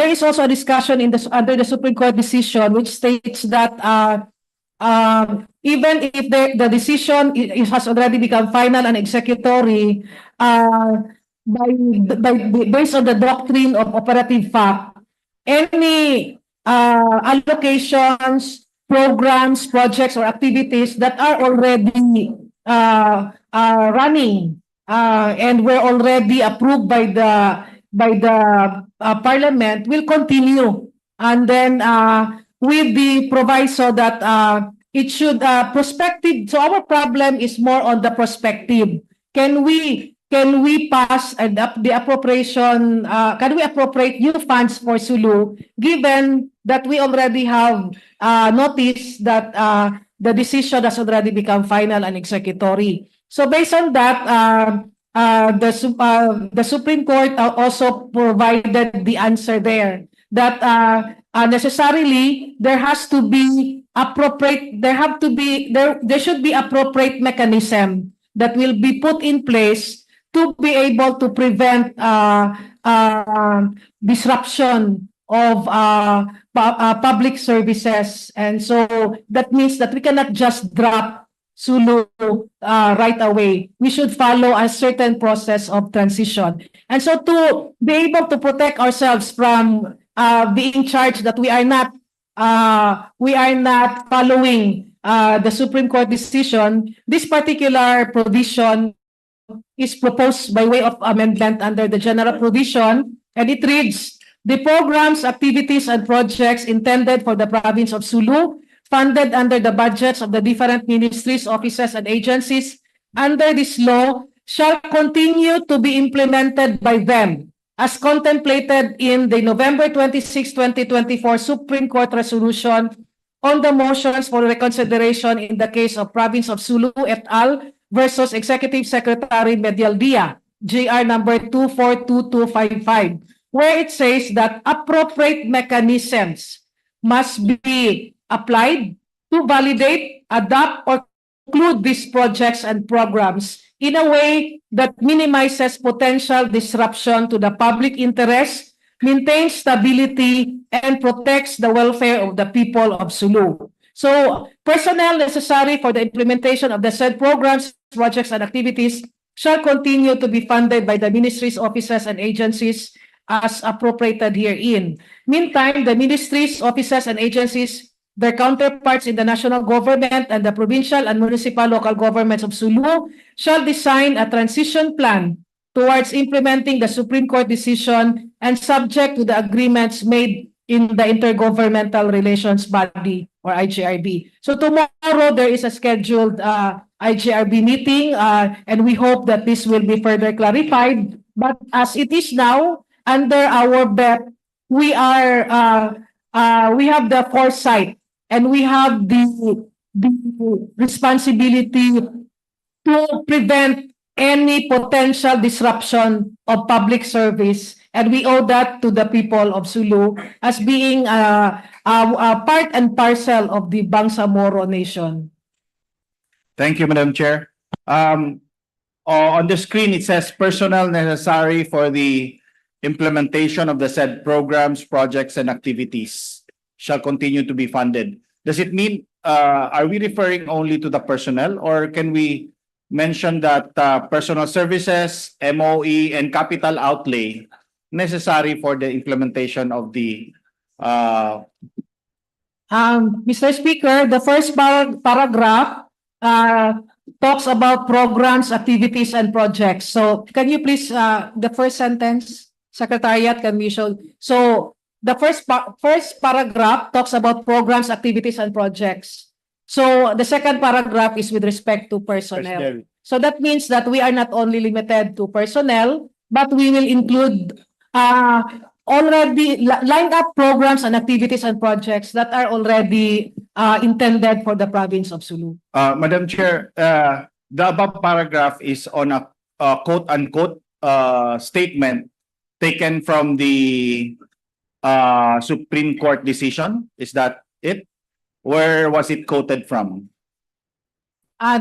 is also a discussion under the Supreme Court decision which states that even if the decision has already become final and executory, based on the doctrine of operative fact, any allocations, programs, projects, or activities that are already running and were already approved by the Parliament will continue. And then with the proviso that it should prospective. So our problem is more on the prospective. Can we pass the appropriation, can we appropriate new funds for Sulu, given that we already have noticed that the decision has already become final and executory. So based on that, the Supreme Court also provided the answer there that necessarily there has to be appropriate, there should be appropriate mechanism that will be put in place to be able to prevent disruption of public services. And so that means that we cannot just drop Sulu right away. We should follow a certain process of transition. And so to be able to protect ourselves from being charged that we are not following the Supreme Court decision, this particular provision is proposed by way of amendment under the general provision, and it reads, the programs, activities, and projects intended for the province of Sulu, funded under the budgets of the different ministries, offices, and agencies under this law, shall continue to be implemented by them, as contemplated in the November 26, 2024 Supreme Court resolution on the motions for reconsideration in the case of Province of Sulu et al. Versus Executive Secretary Medialdia, JR number 242255, where it says that appropriate mechanisms must be applied to validate, adopt, or conclude these projects and programs in a way that minimizes potential disruption to the public interest, maintains stability, and protects the welfare of the people of Sulu. So, personnel necessary for the implementation of the said programs, projects, and activities shall continue to be funded by the ministries, offices, and agencies as appropriated herein. Meantime, the ministries, offices, and agencies, their counterparts in the national government and the provincial and municipal local governments of Sulu shall design a transition plan towards implementing the Supreme Court decision and subject to the agreements made in the Intergovernmental Relations Body or IGRB. So tomorrow there is a scheduled IGRB meeting and we hope that this will be further clarified. But as it is now, under our BEP, we have the foresight and we have the responsibility to prevent any potential disruption of public service, and we owe that to the people of Sulu as being a part and parcel of the Bangsamoro nation. Thank you, Madam Chair. On the screen, it says personnel necessary for the implementation of the said programs, projects, and activities shall continue to be funded. Does it mean, are we referring only to the personnel, or can we mention that personal services, MOE, and capital outlay necessary for the implementation of the Mr. Speaker, the first paragraph talks about programs, activities, and projects. So can you please, the first sentence, Secretariat, can we show? So the first paragraph talks about programs, activities, and projects. So the second paragraph is with respect to personnel. So that means that we are not only limited to personnel, but we will include already lined up programs and activities and projects that are already intended for the province of Sulu. Madam Chair, the above paragraph is on a quote-unquote statement taken from the Supreme Court decision. Is that it? Where was it quoted from?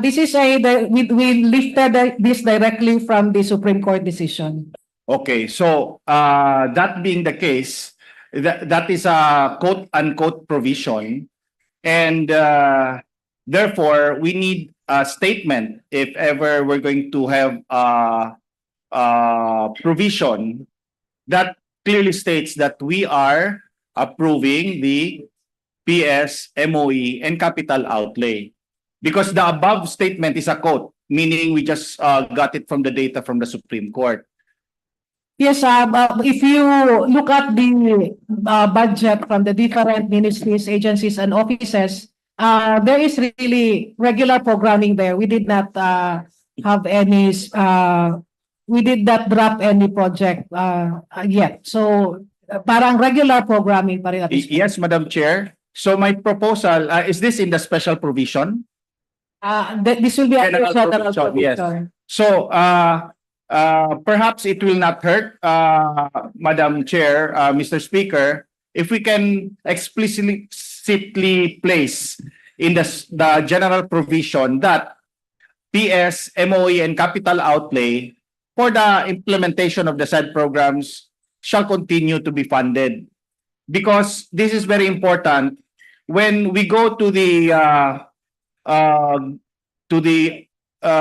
This is we lifted this directly from the Supreme Court decision. Okay, so that being the case, that is a quote-unquote provision, and therefore we need a statement if ever we're going to have a provision that clearly states that we are approving the PS, MOE, and capital outlay. Because the above statement is a quote, meaning we just got it from the data from the Supreme Court. Yes, if you look at the budget from the different ministries, agencies, and offices, there is really regular programming there. We did not have any, we did not drop any project yet. So parang regular programming pa rin at this point. Yes, Madam Chair. So my proposal, is this in the special provision? This will be a general provision. Yes. So perhaps it will not hurt, Madam Chair, Mr. Speaker, if we can explicitly place in the general provision that PS, MOE, and capital outlay for the implementation of the said programs shall continue to be funded. Because this is very important when we go to the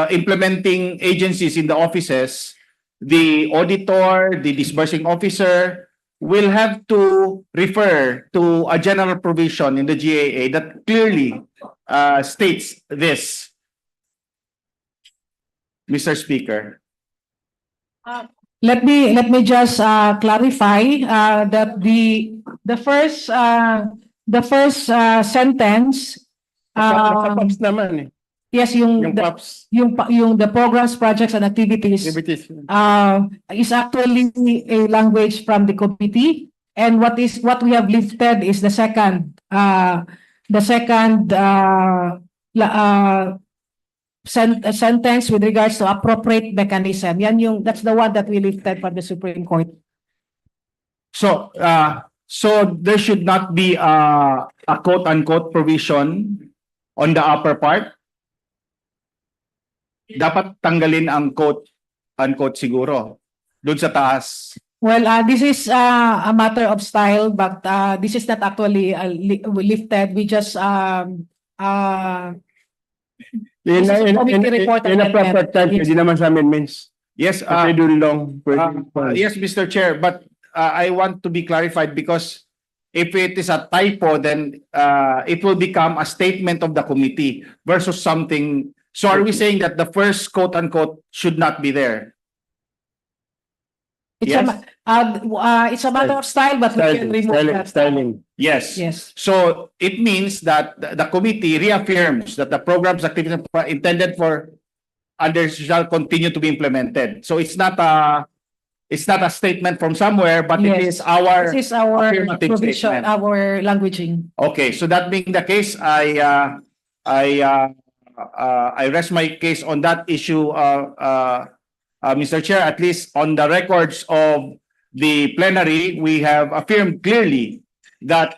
implementing agencies in the offices, the auditor, the disbursing officer will have to refer to a general provision in the GAA that clearly states this. Mr. Speaker. Let me just clarify that the first sentence. Yes, yung the programs, projects, and activities is actually a language from the committee, and what we have lifted is the second sentence with regards to appropriate mechanism. That's the one that we lifted from the Supreme Court. So there should not be a quote-unquote provision on the upper part. Dapat tanggalin ang quote-unquote siguro doon sa taas. Well, this is a matter of style, but this is not actually lifted. We just in a proper time, hindi naman sa amendments. Yes, yes, Mr. Chair, but I want to be clarified because if it is a typo, then it will become a statement of the committee versus something. So are we saying that the first quote-unquote should not be there? It's a matter of style, but we can remove that. Styling. Yes. Yes. So it means that the committee reaffirms that the programs activities intended for others shall continue to be implemented. So it's not a statement from somewhere, but Yes. it is our This is our provision, statement. our languaging. Okay, so that being the case, I rest my case on that issue, Mr. Chair. At least on the records of the plenary, we have affirmed clearly that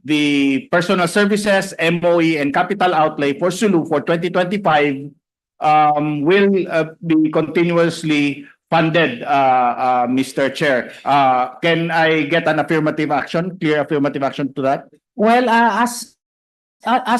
the personal services, MOE, and capital outlay for Sulu for 2025 will be continuously funded, Mr. Chair. Can I get an affirmative action, clear affirmative action to that? Well, as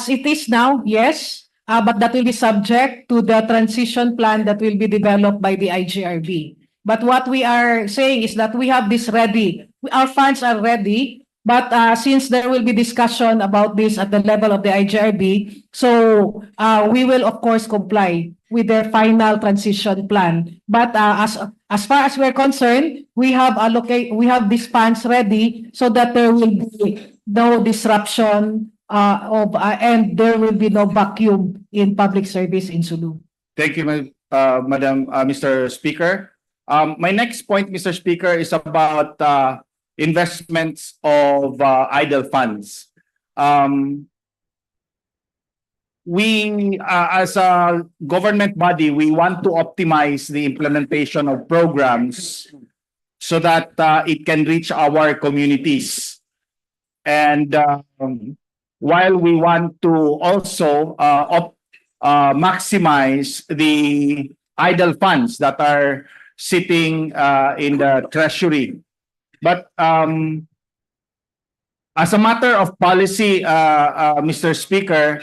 it is now, yes, but that will be subject to the transition plan that will be developed by the IGRB. But what we are saying is that we have this ready. Our funds are ready, but since there will be discussion about this at the level of the IGRB, so we will of course comply with their final transition plan. But as far as we're concerned, we have these funds ready so that there will be no disruption and there will be no vacuum in public service in Sulu. Thank you, Madam, Mr. Speaker. My next point, Mr. Speaker, is about investments of idle funds. We, as a government body, we want to optimize the implementation of programs so that it can reach our communities. And while we want to also maximize the idle funds that are sitting in the treasury. But as a matter of policy, Mr. Speaker,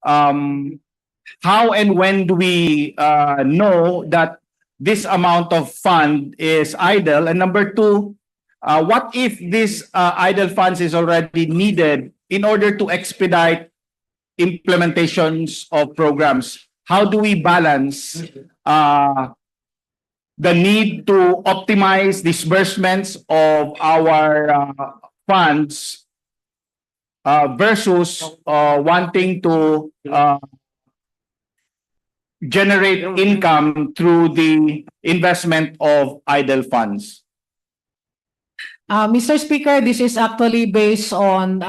how and when do we know that this amount of fund is idle? And number two, what if this idle funds is already needed in order to expedite implementations of programs? How do we balance the need to optimize disbursements of our funds versus wanting to generate income through the investment of idle funds? Mr. Speaker, this is actually based on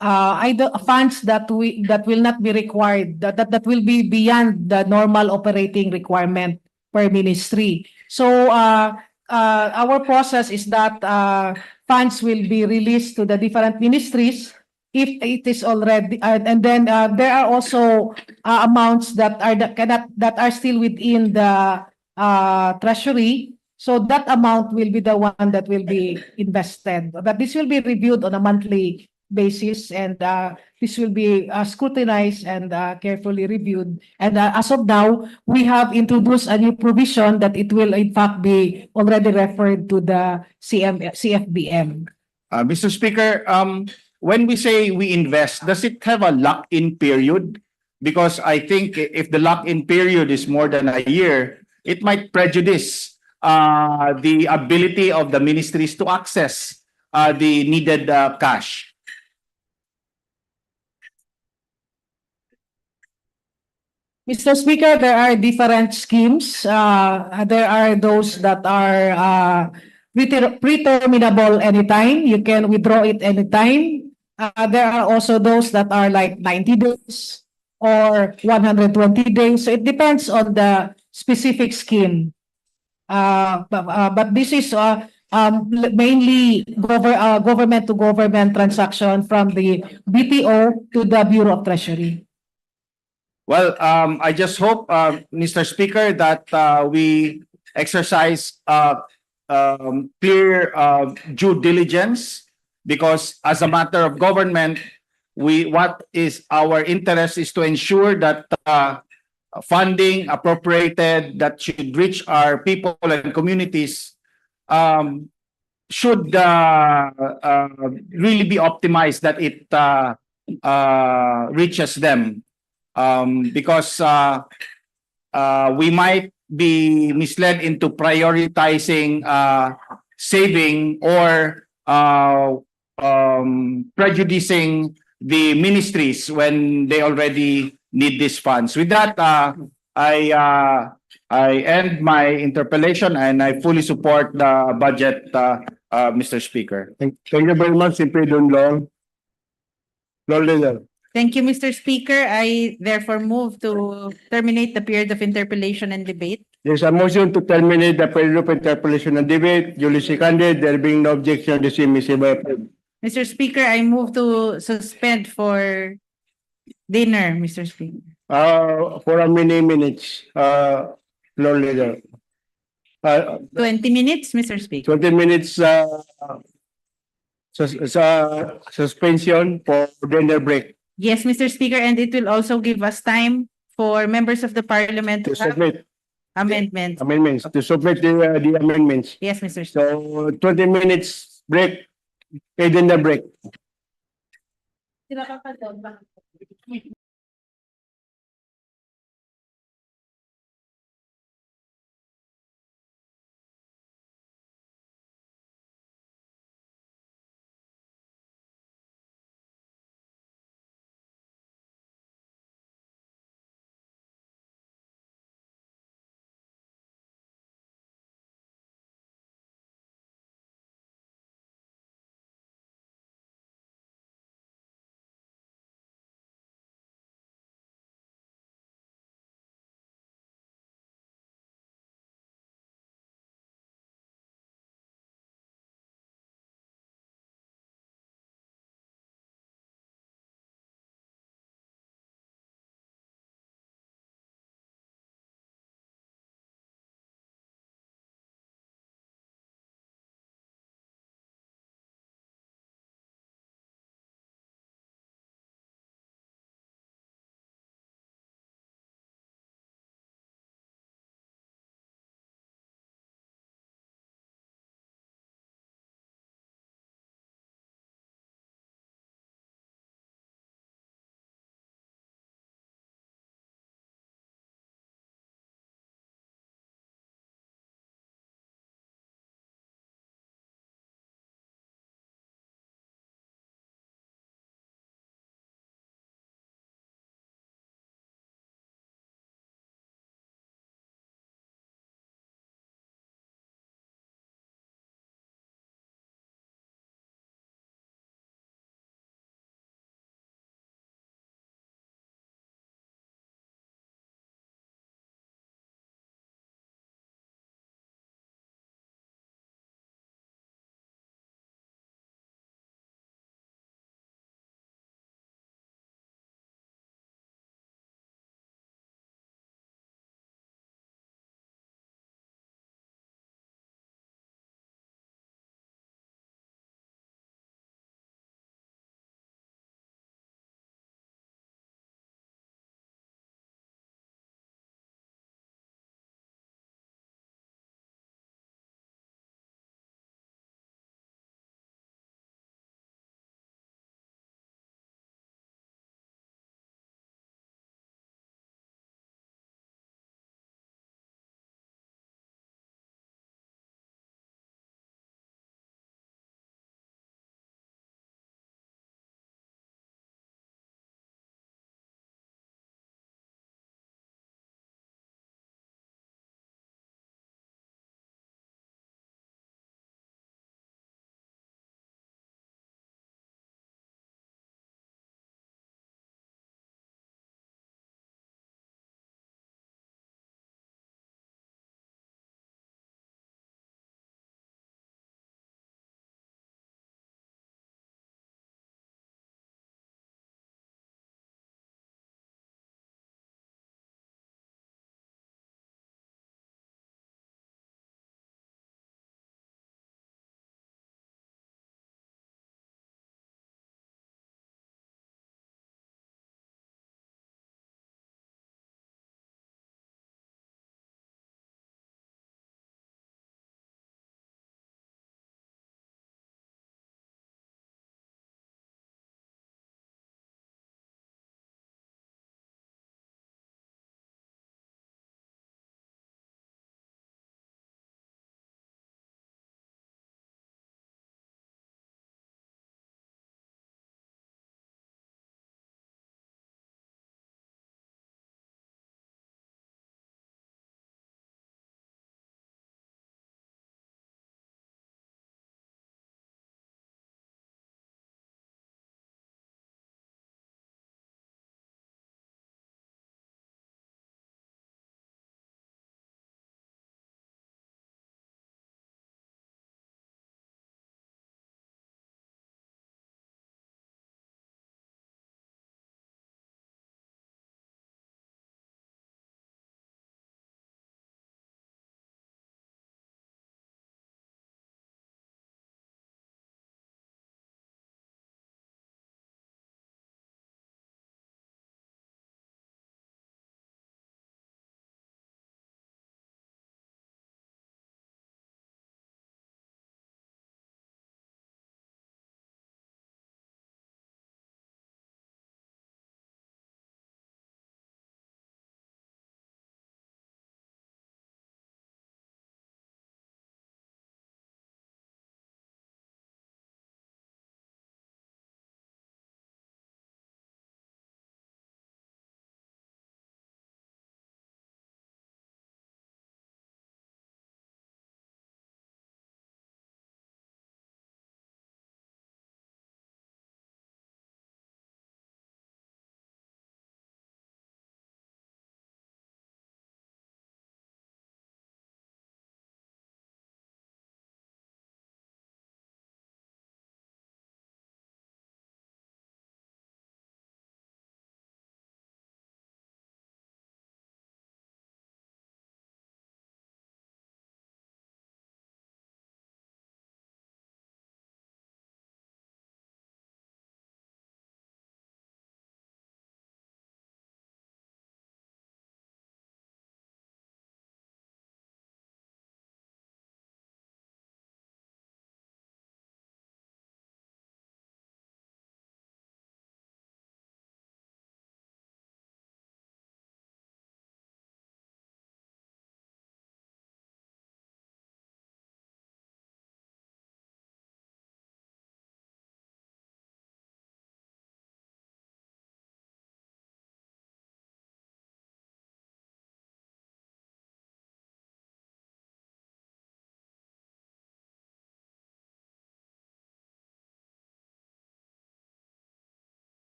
either funds that will not be required, that will be beyond the normal operating requirement per ministry. So our process is that funds will be released to the different ministries if it is already, and then there are also amounts that are still within the treasury. So that amount will be the one that will be invested. But this will be reviewed on a monthly basis, and this will be scrutinized and carefully reviewed. And as of now, we have introduced a new provision that it will in fact be already referred to the CFBM. Mr. Speaker, when we say we invest, does it have a lock-in period? Because I think if the lock-in period is more than a year, it might prejudice the ability of the ministries to access the needed cash. Mr. Speaker, there are different schemes. There are those that are pre-terminable anytime. You can withdraw it anytime. There are also those that are like 90 days or 120 days. So it depends on the specific scheme. But this is mainly government-to-government transaction from the BPO to the Bureau of Treasury. Well, I just hope, Mr. Speaker, that we exercise clear due diligence, because as a matter of government, what is our interest is to ensure that funding appropriated that should reach our people and communities should really be optimized, that it reaches them. Because we might be misled into prioritizing saving or prejudicing the ministries when they already need these funds. With that, I end my interpellation and I fully support the budget, Mr. Speaker. Thank you very much, Simply Dunlong. Thank you, Mr. Speaker. I therefore move to terminate the period of interpellation and debate. There's a motion to terminate the period of interpellation and debate. Duly seconded. There being no objection, the same is hereby approved. Mr. Speaker, I move to suspend for dinner, Mr. Speaker. For a many minutes, Lord Leader. 20 minutes, Mr. Speaker. 20 minutes, suspension for dinner break Yes, Mr. Speaker, and it will also give us time for members of the parliament to to have submit amendments. to submit the amendments. Yes, Mr. Speaker. So 20 minutes break, dinner break.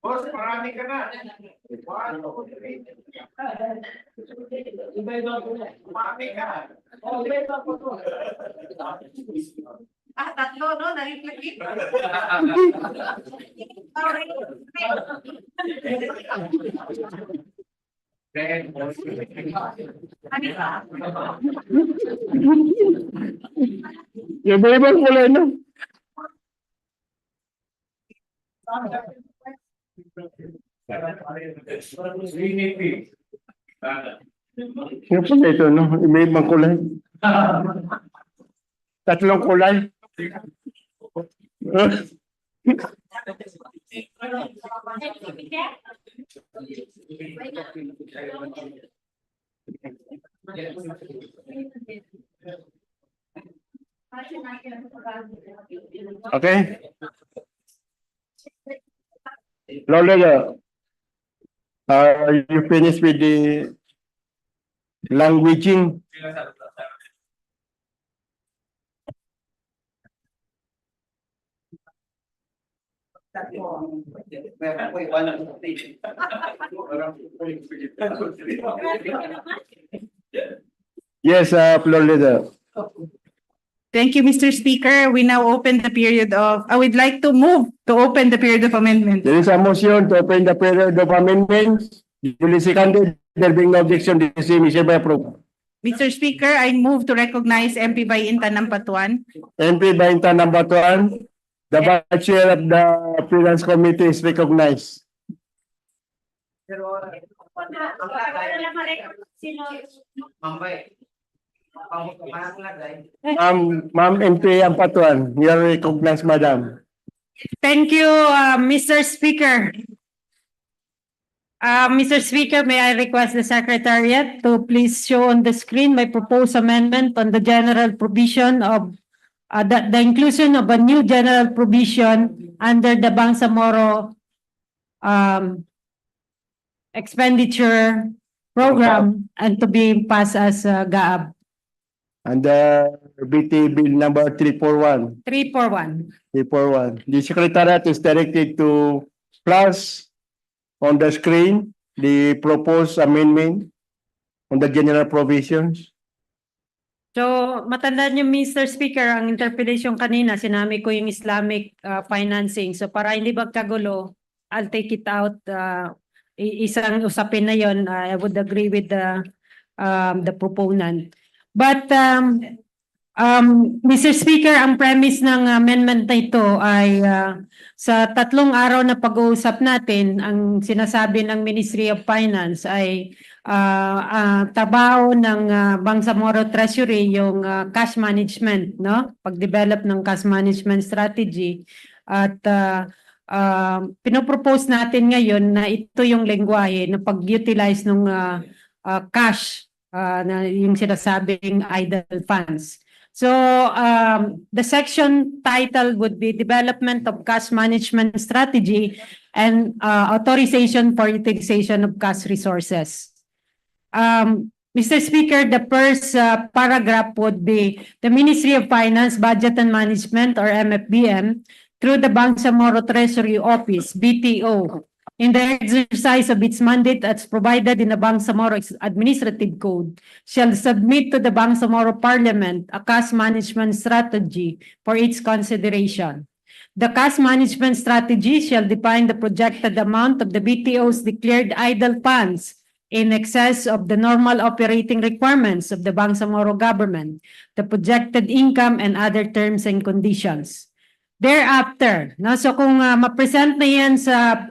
Boss, marami ka na. Marami ka. Tatlo, no? Na-reflect. Iba-ibang kulay na. Yung pala ito, no? Iba-ibang kulay. Tatlong kulay. Okay. Lola, you finished with the languaging? Yes, Florida. Thank you, Mr. Speaker. We now open the period of, I would like to move to open the period of amendment. There is a motion to open the period of amendments. Duly seconded. There being no objection, the same is hereby approved. Mr. Speaker, I move to recognize MP Bayinta Nampatuan. MP Bainta number 1, the vice chair of the Finance Committee is recognized. Ma'am MP Ampatuan, you are recognized, madam. Thank you, Mr. Speaker. Mr. Speaker, may I request the Secretariat to please show on the screen my proposed amendment on the general provision of the inclusion of a new general provision under the Bangsamoro expenditure program and to be passed as GAAB. And the BT bill number 341. 341. 341. The Secretariat is directed to flash on the screen the proposed amendment on the general provisions. So, matandaan niyo, Mr. Speaker, ang interpolation kanina, sinami ko yung Islamic financing. So, para hindi magkagulo, I'll take it out. Isang usapin na yon. I would agree with the proponent. But, Mr. Speaker, ang premise ng amendment na ito ay sa 3 araw na pag-uusap natin, ang sinasabi ng Ministry of Finance ay trabaho ng Bangsamoro Treasury yung cash management, no? Pag-develop ng cash management strategy at pinopropose natin ngayon na ito yung lengguwahe na pag-utilize ng cash na yung sinasabing idle funds. So the section title would be Development of Cash Management Strategy and Authorization for Utilization of Cash Resources. Mr. Speaker, the first paragraph would be the Ministry of Finance, Budget and Management or MFBM through the Bangsamoro Treasury Office, BTO, in the exercise of its mandate as provided in the Bangsamoro Administrative Code, shall submit to the Bangsamoro Parliament a cash management strategy for its consideration. The cash management strategy shall define the projected amount of the BTO's declared idle funds in excess of the normal operating requirements of the Bangsamoro government, the projected income and other terms and conditions. Thereafter, no, so kung ma-present na yan sa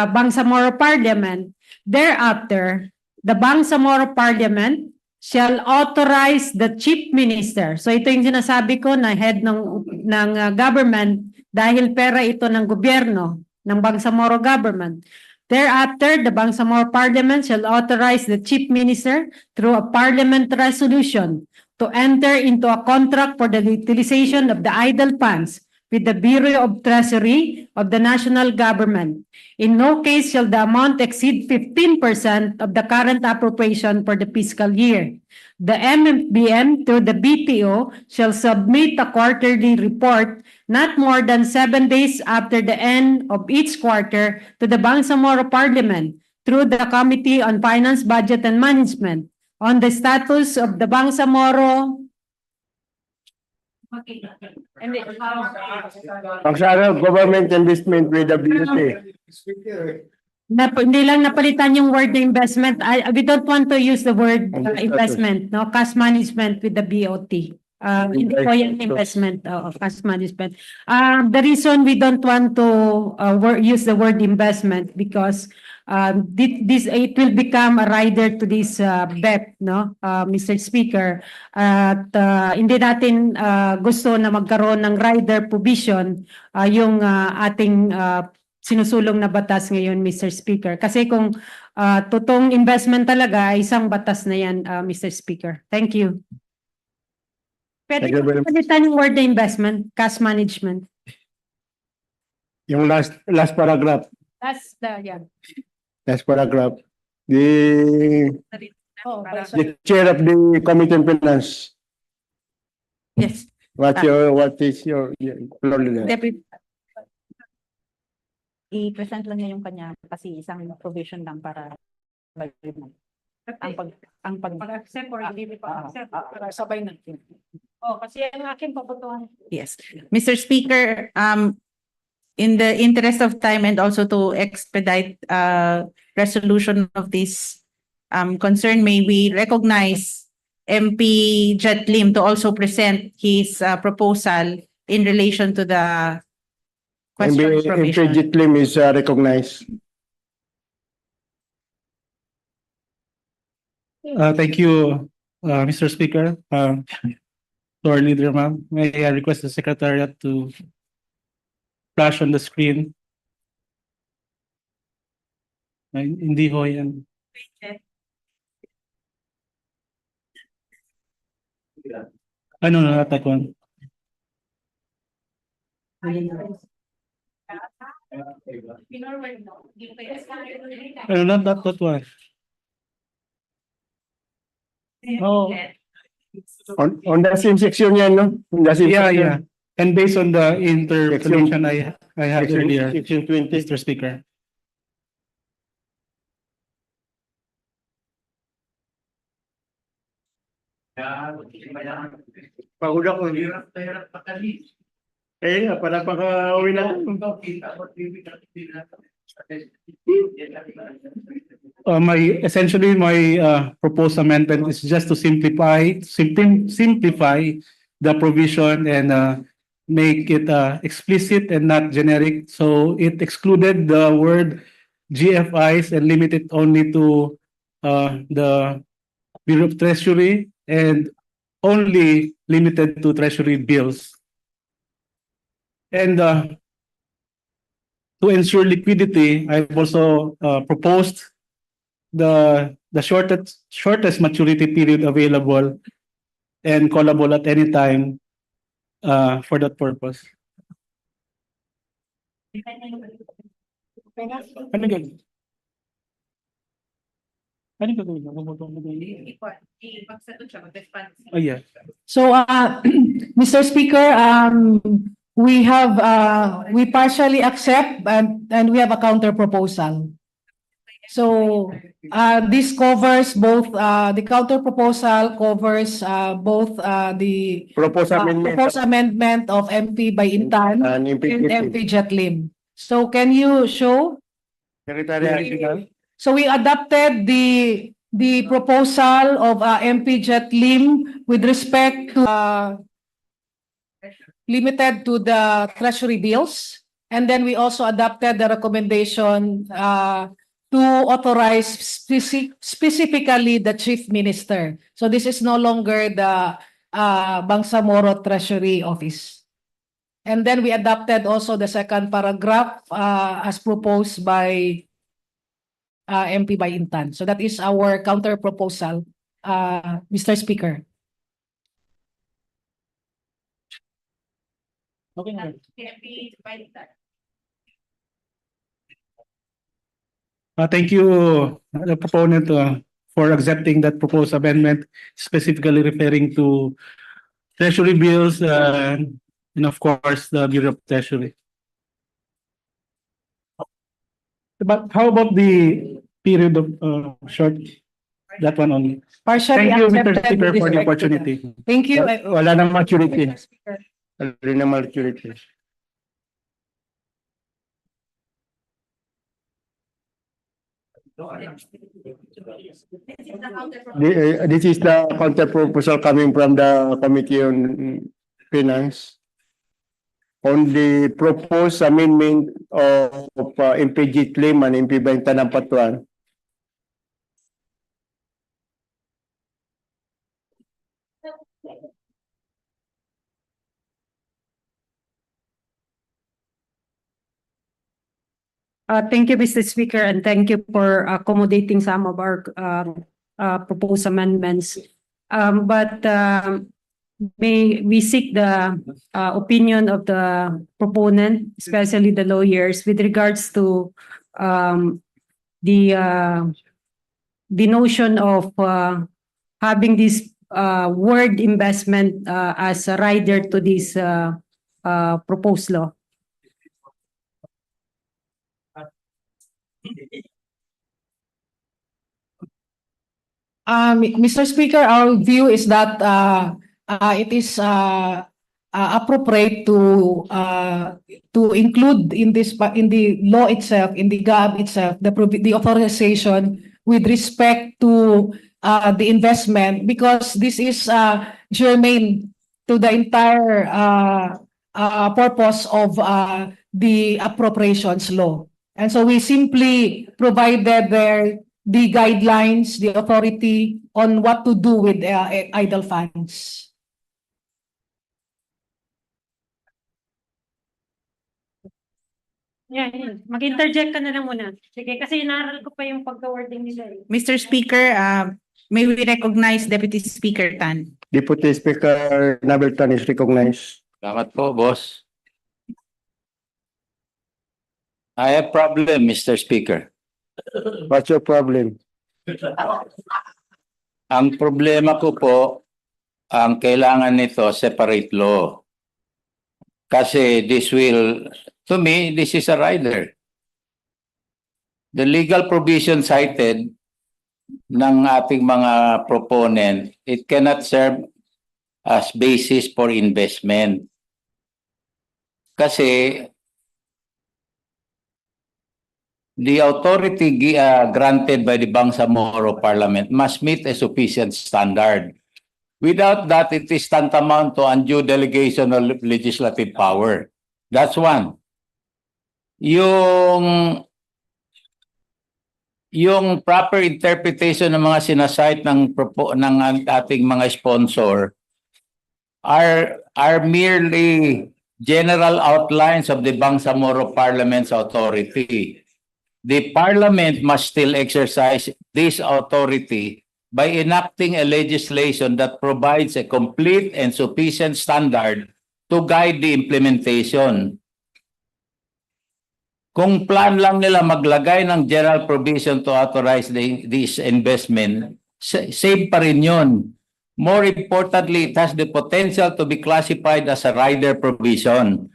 Bangsamoro Parliament, thereafter, the Bangsamoro Parliament shall authorize the Chief Minister. So ito yung sinasabi ko na head ng government dahil pera ito ng gobyerno, ng Bangsamoro government. Thereafter, the Bangsamoro Parliament shall authorize the Chief Minister through a Parliament resolution to enter into a contract for the utilization of the idle funds with the Bureau of Treasury of the national government. In no case shall the amount exceed 15% of the current appropriation for the fiscal year. The MFBM through the BTO shall submit a quarterly report not more than 7 days after the end of each quarter to the Bangsamoro Parliament through the Committee on Finance, Budget, and Management on the status of the Bangsamoro Government investment with the BTA. hindi lang napalitan yung word na investment. We don't want to use the word investment, no? Cash management with the BOT. Hindi po yung investment of cash management. The reason we don't want to use the word investment because it will become a rider to this BEP, no, Mr. Speaker. At hindi natin gusto na magkaroon ng rider provision yung ating sinusulong na batas ngayon, Mr. Speaker. Kasi kung totoong investment talaga, isang batas na yan, Mr. Speaker. Thank you. Pwede ko palitan yung word na investment, cash management. Yung last paragraph. Yeah. Last paragraph. The chair of the Committee on Finance. Yes. What is your I-present lang niya yung kanya kasi isang provision lang para Pag-accept or hindi pa-accept. Sabay natin. Kasi ang aking paputuhan. Yes. Mr. Speaker, in the interest of time and also to expedite resolution of this concern, may we recognize MP Jet Lim to also present his proposal in relation to the question provision. MP Jet Lim is recognized. Thank you, Mr. Speaker. Floor Leader, ma'am, may I request the Secretariat to flash on the screen? Ay, hindi ho yan. Ano na that one? Ano not that one? Oh. On the same section yan, no? Yeah. And based on the interpolation I have earlier, Section 20. Mr. Speaker. Pagod ako. Para paka-uwi na. Essentially my proposed amendment is just to simplify the provision and make it explicit and not generic. So it excluded the word GFIs and limited only to the Bureau of Treasury and only limited to Treasury bills. And to ensure liquidity, I've also proposed the shortest maturity period available and callable at any time for that purpose. Ano gagawin? Ano gagawin? Oh, yeah. So, Mr. Speaker, we partially accept and we have a counter proposal. So, this covers both, the counter proposal covers both the proposed amendment of MP by Intan and MP Jet Lim. So, can you show? So, we adopted the proposal of MP Jet Lim with respect to limited to the treasury bills, and then we also adopted the recommendation to authorize specifically the chief minister. So this is no longer the Bangsamoro Treasury Office. And then we adopted also the second paragraph as proposed by MP by Intan. So that is our counter proposal, Mr. Speaker. Thank you, the proponent, for accepting that proposed amendment, specifically referring to treasury bills, and of course, the Bureau of Treasury. But how about the period of, short, that one only? Partially Thank you, Mr. accepted Speaker, with for the respect to opportunity. that. Thank you. Wala nang maturity. Speaker. Wala nang maturity. This is the counter proposal coming from the Committee on Finance on the proposed amendment of MPG claim and MP Benta ng Patuan. Thank you, Mr. Speaker, and thank you for accommodating some of our proposed amendments. But may we seek the opinion of the proponent, especially the lawyers, with regards to the notion of having this word investment as a rider to this proposed law. Mr. Speaker, our view is that it is appropriate to include in the law itself, in the GAB itself, the authorization with respect to the investment, because this is germane to the entire purpose of the appropriations law. And so we simply provided there the guidelines, the authority on what to do with idle funds. Yeah. Mag-interject ka na lang muna. Sige, kasi inaral ko pa yung pagka-wording nila. Mr. Speaker, may we recognize Deputy Speaker Tan? Deputy Speaker Nabeltan is recognized. Salamat po, boss. I have problem, Mr. Speaker. What's your problem? Ang problema ko po, ang kailangan nito separate law. Kasi to me, this is a rider. The legal provision cited ng ating mga proponent, it cannot serve as basis for investment. Kasi the authority granted by the Bangsamoro Parliament must meet a sufficient standard. Without that, it is tantamount to undue delegation of legislative power. That's one. Yung proper interpretation ng mga sinasite ng ating mga sponsor are merely general outlines of the Bangsamoro Parliament's authority. The Parliament must still exercise this authority by enacting a legislation that provides a complete and sufficient standard to guide the implementation. Kung plan lang nila maglagay ng general provision to authorize this investment, save pa rin yun. More importantly, it has the potential to be classified as a rider provision.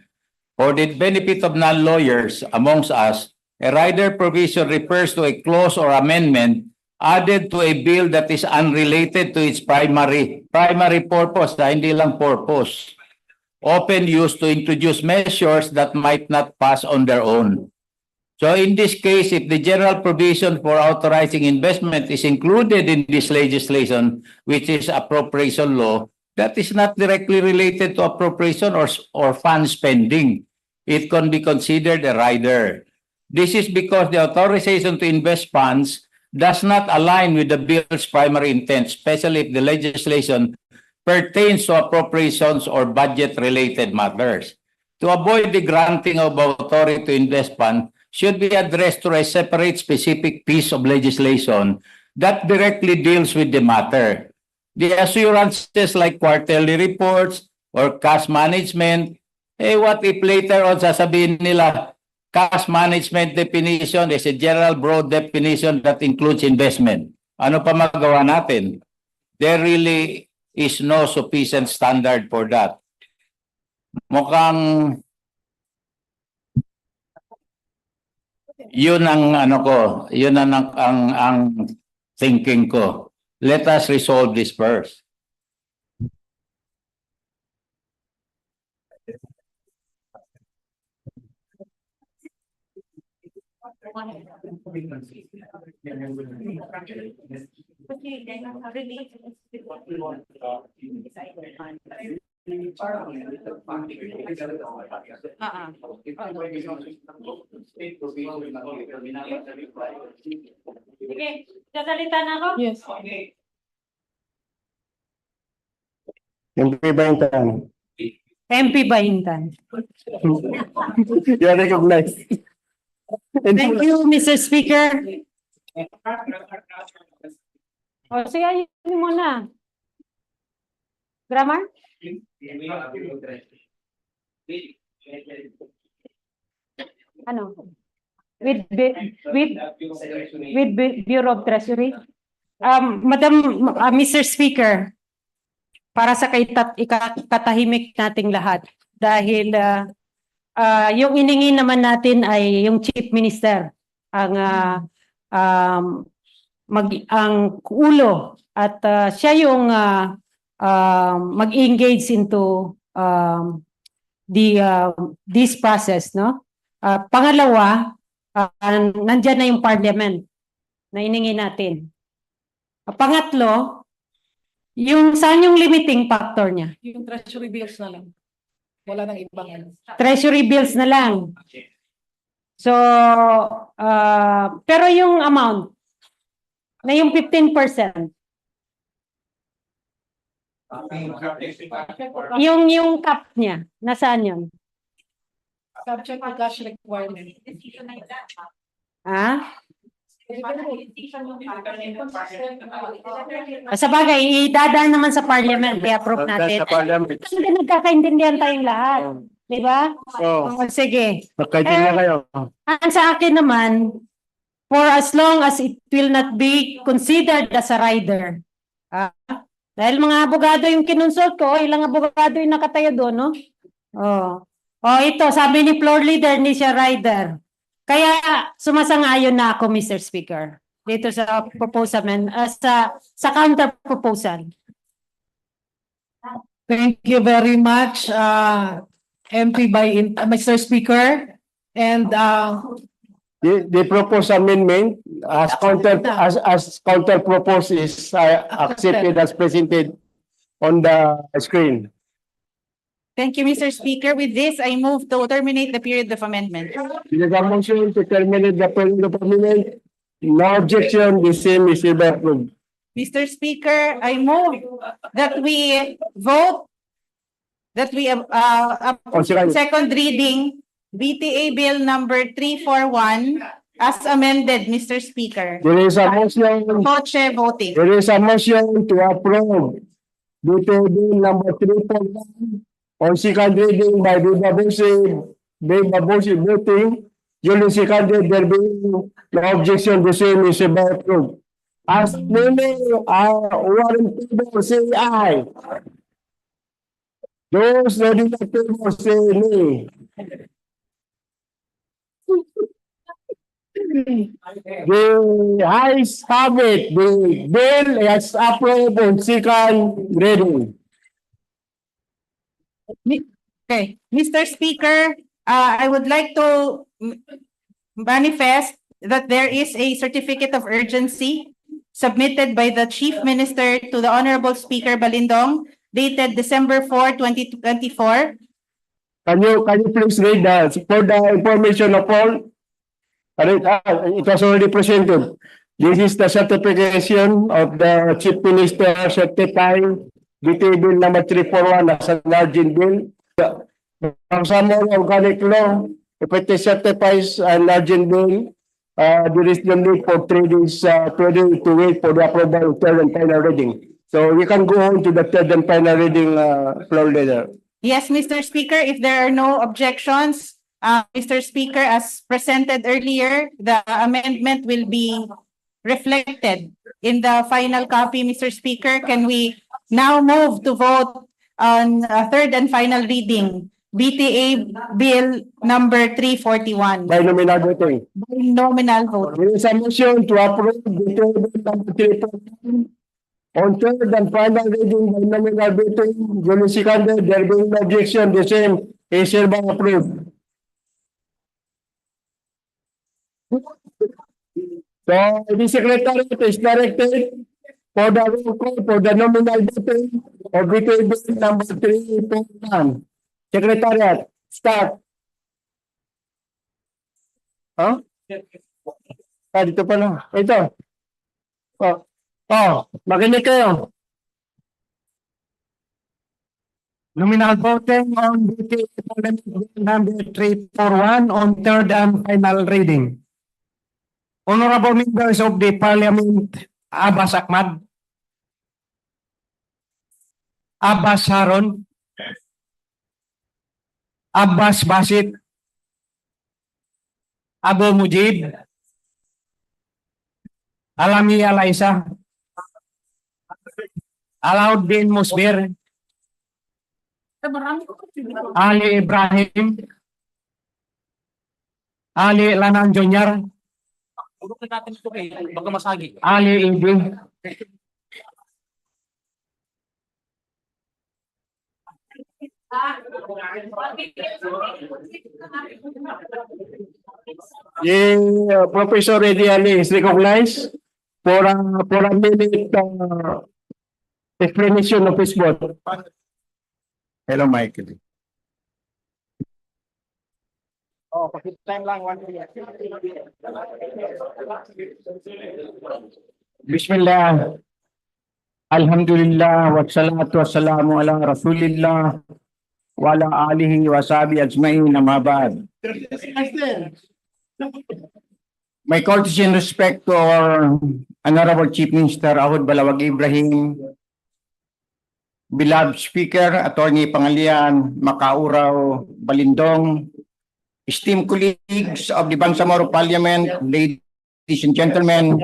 For the benefit of non-lawyers amongst us, a rider provision refers to a clause or amendment added to a bill that is unrelated to its primary purpose, hindi lang purpose, often used to introduce measures that might not pass on their own. So in this case, if the general provision for authorizing investment is included in this legislation, which is appropriation law, that is not directly related to appropriation or fund spending. It can be considered a rider. This is because the authorization to invest funds does not align with the bill's primary intent, especially if the legislation pertains to appropriations or budget-related matters. To avoid the granting of authority to invest funds should be addressed through a separate specific piece of legislation that directly deals with the matter. The assurances like quarterly reports or cash management what if later on sasabihin nila, cash management definition is a general broad definition that includes investment. Ano pa magawa natin? There really is no sufficient standard for that. Mukhang yun ang ano ko, yun ang thinking ko. Let us resolve this first. Sige, sasalita na ako? Yes. MP Baintan. MP Baintan. You are recognized. Thank you, Mr. Speaker. O, sige, ayun mo na. Grammar? Ano? With Bureau of Treasury? Mr. Speaker, para sa katahimik nating lahat, dahil yung iningi naman natin ay yung Chief Minister ang ulo at siya yung mag-engage into this process, no? Pangalawa, nandyan na yung Parliament na iningi natin. Pangatlo, saan yung limiting factor niya? Yung treasury bills na lang. Wala nang ibang ano. Treasury bills na lang. So, pero yung amount, na yung 15%, yung cap niya, nasaan yun? Subject to cash requirement. Ha? Sa bagay, idadaan naman sa Parliament, i-approve natin. Sa Parliament. Kasi nagkakaintindihan tayong lahat. Di ba? Sige. Magkaintindihan kayo. Ang sa akin naman, for as long as it will not be considered as a rider. Dahil mga abogado yung kinonsult ko, ilang abogado yung nakatayo doon, no? Ito, sabi ni floor leader, hindi siya rider. Kaya sumasang-ayon na ako, Mr. Speaker, dito sa proposal, sa counter proposal. Thank you very much, MP Mr. Speaker. And The proposed amendment as counter proposed is accepted as presented on the screen. Thank you, Mr. Speaker. With this, I move to terminate the period of amendment. There is a motion to terminate the period of amendment. No objection, the same is hereby approved. Mr. Speaker, I move that we vote, that we approve second reading BTA Bill number 341 as amended, Mr. Speaker. There is a motion. Voce voting. There is a motion to approve BTA Bill number 341 on second reading by Viva Bosi voting. Duly seconded, there being no objection, the same is hereby approved. As many are in favor, say aye. Those that in favor, say nay. The ayes have it. The bill is approved on second reading. Okay, Mr. Speaker, I would like to manifest that there is a certificate of urgency submitted by the Chief Minister to the Honorable Speaker Balindong, dated December 4, 2024. Can you please read that for the information of all? It was already presented. This is the certification of the Chief Minister certifying BTA Bill number 341 as an urgent bill. Bangsamoro organic law, if it is certifies an urgent bill, there is no need for 3 days to wait for the approval of third and final reading. So we can go on to the third and final reading, floor leader. Yes, Mr. Speaker, if there are no objections, Mr. Speaker, as presented earlier, the amendment will be reflected in the final copy, Mr. Speaker. Can we now move to vote on third and final reading, BTA Bill number 341? By nominal voting. By nominal vote. There is a motion to approve BTA Bill number 341 on third and final reading by nominal voting. Duly seconded, there being no objection, the same is hereby approved. So, the Secretariat is directed for the roll call for the nominal voting of BTA Bill number 341. Secretariat, start. Huh? Dito pa na. Ito. Makinig kayo. Nominal voting on BTA Parliament Bill number 341 on third and final reading. Honorable members of the Parliament, Abbas Ahmad, Abbas Haron, Abbas Basit, Abu Mujib, Alami Alaisa, Alauddin Musbir, Ali Ibrahim, Ali Lanan Junior, Ali Ibi, Professor Eddie Ali is recognized for a minute explanation of his vote. Hello, Michael. Oh, time lang, 1 minute. Bismillah. Alhamdulillah, wassalatu wassalamu ala rasulillah wa ala alihi wa sahbihi ajma'in, amma ba'd. My courtesy and respect to our Honorable Chief Minister Ahod Balawag Ibrahim, beloved Speaker, Attorney Pangalian, Makauraw, Balindong, esteemed colleagues of the Bangsamoro Parliament, ladies and gentlemen,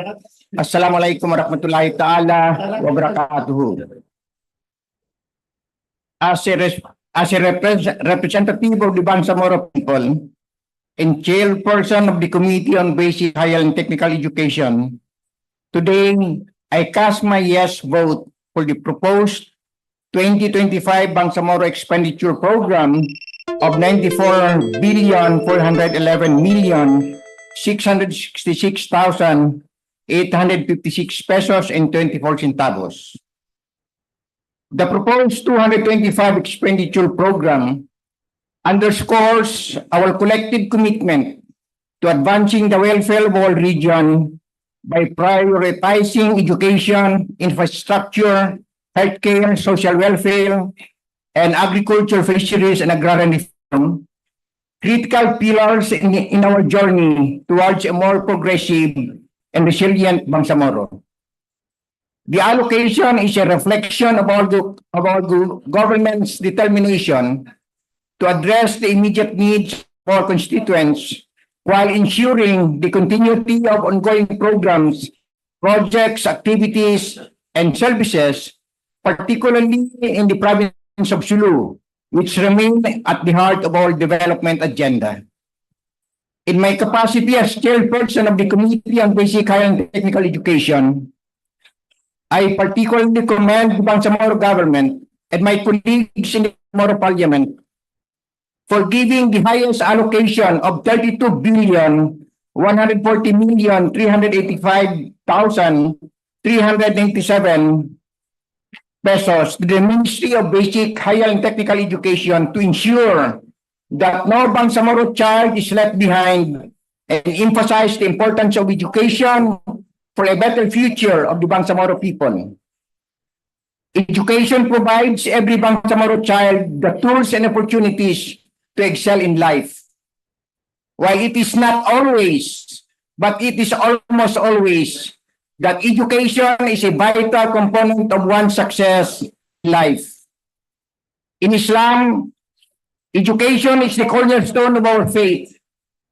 Assalamualaikum warahmatullahi ta'ala wa barakatuhu. As a representative of the Bangsamoro people and chairperson of the Committee on Basic, Higher and Technical Education, today I cast my yes vote for the proposed 2025 Bangsamoro Expenditure Program of 94,411,666,856 pesos and 24 centavos. The proposed 225 expenditure program underscores our collective commitment to advancing the welfare of all region by prioritizing education, infrastructure, healthcare, social welfare, and agriculture, fisheries, and agrarian reform, critical pillars in our journey towards a more progressive and resilient Bangsamoro. The allocation is a reflection of our government's determination to address the immediate needs of our constituents while ensuring the continuity of ongoing programs, projects, activities, and services, particularly in the province of Sulu, which remain at the heart of our development agenda. In my capacity as chairperson of the Committee on Basic, Higher and Technical Education, I particularly commend the Bangsamoro government and my colleagues in the Bangsamoro Parliament for giving the highest allocation of 32,140,385,397 pesos to the Ministry of Basic, Higher and Technical Education to ensure that no Bangsamoro child is left behind, and emphasize the importance of education for a better future of the Bangsamoro people. Education provides every Bangsamoro child the tools and opportunities to excel in life. While it is not always, but it is almost always, that education is a vital component of one's success in life. In Islam, education is the cornerstone of our faith,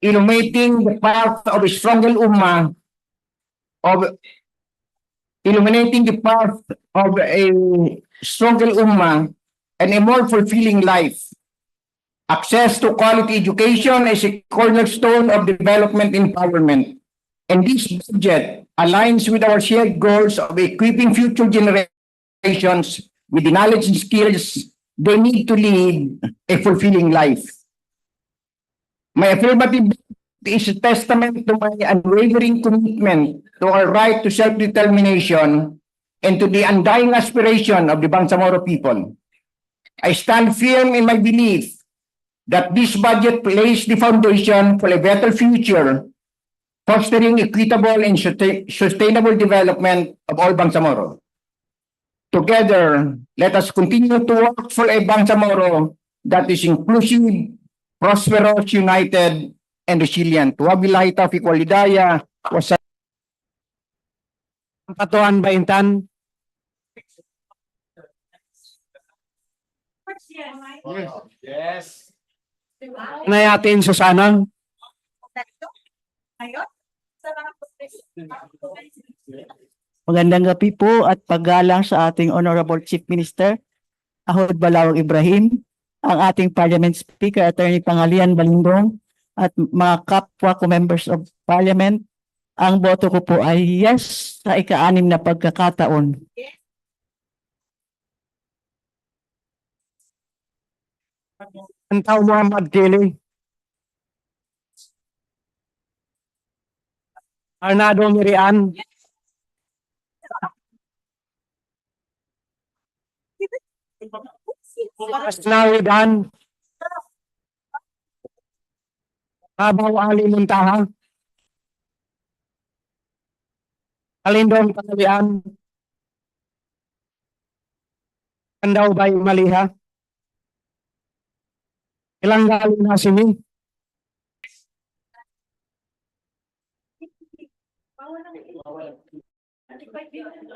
illuminating the path of a stronger ummah, of illuminating the path of a stronger ummah and a more fulfilling life. Access to quality education is a cornerstone of development empowerment. And this budget aligns with our shared goals of equipping future generations with the knowledge and skills they need to lead a fulfilling life. My affirmative vote is a testament to my unwavering commitment to our right to self-determination and to the undying aspiration of the Bangsamoro people. I stand firm in my belief that this budget lays the foundation for a better future, fostering equitable and sustainable development of all Bangsamoro. Together, let us continue to work for a Bangsamoro that is inclusive, prosperous, united, and resilient. Wabillahi taufiq wal hidayah. Patuan ba Intan? Yes. Nayatin Susana. Magandang gabi po at paggalang sa ating Honorable Chief Minister, Ahod Balawag Ibrahim, ang ating Parliament Speaker, Attorney Pangalian Balindong, at mga kapwa ko members of Parliament. Ang boto ko po ay yes sa ika-6 na pagkakataon. Antaw Muhammad Kili. Arnado Mirian. Asnawidan. Abaw Ali Muntaha. Alindong Pangalian. Andaw Bay Maliha. Ilang galing na sini?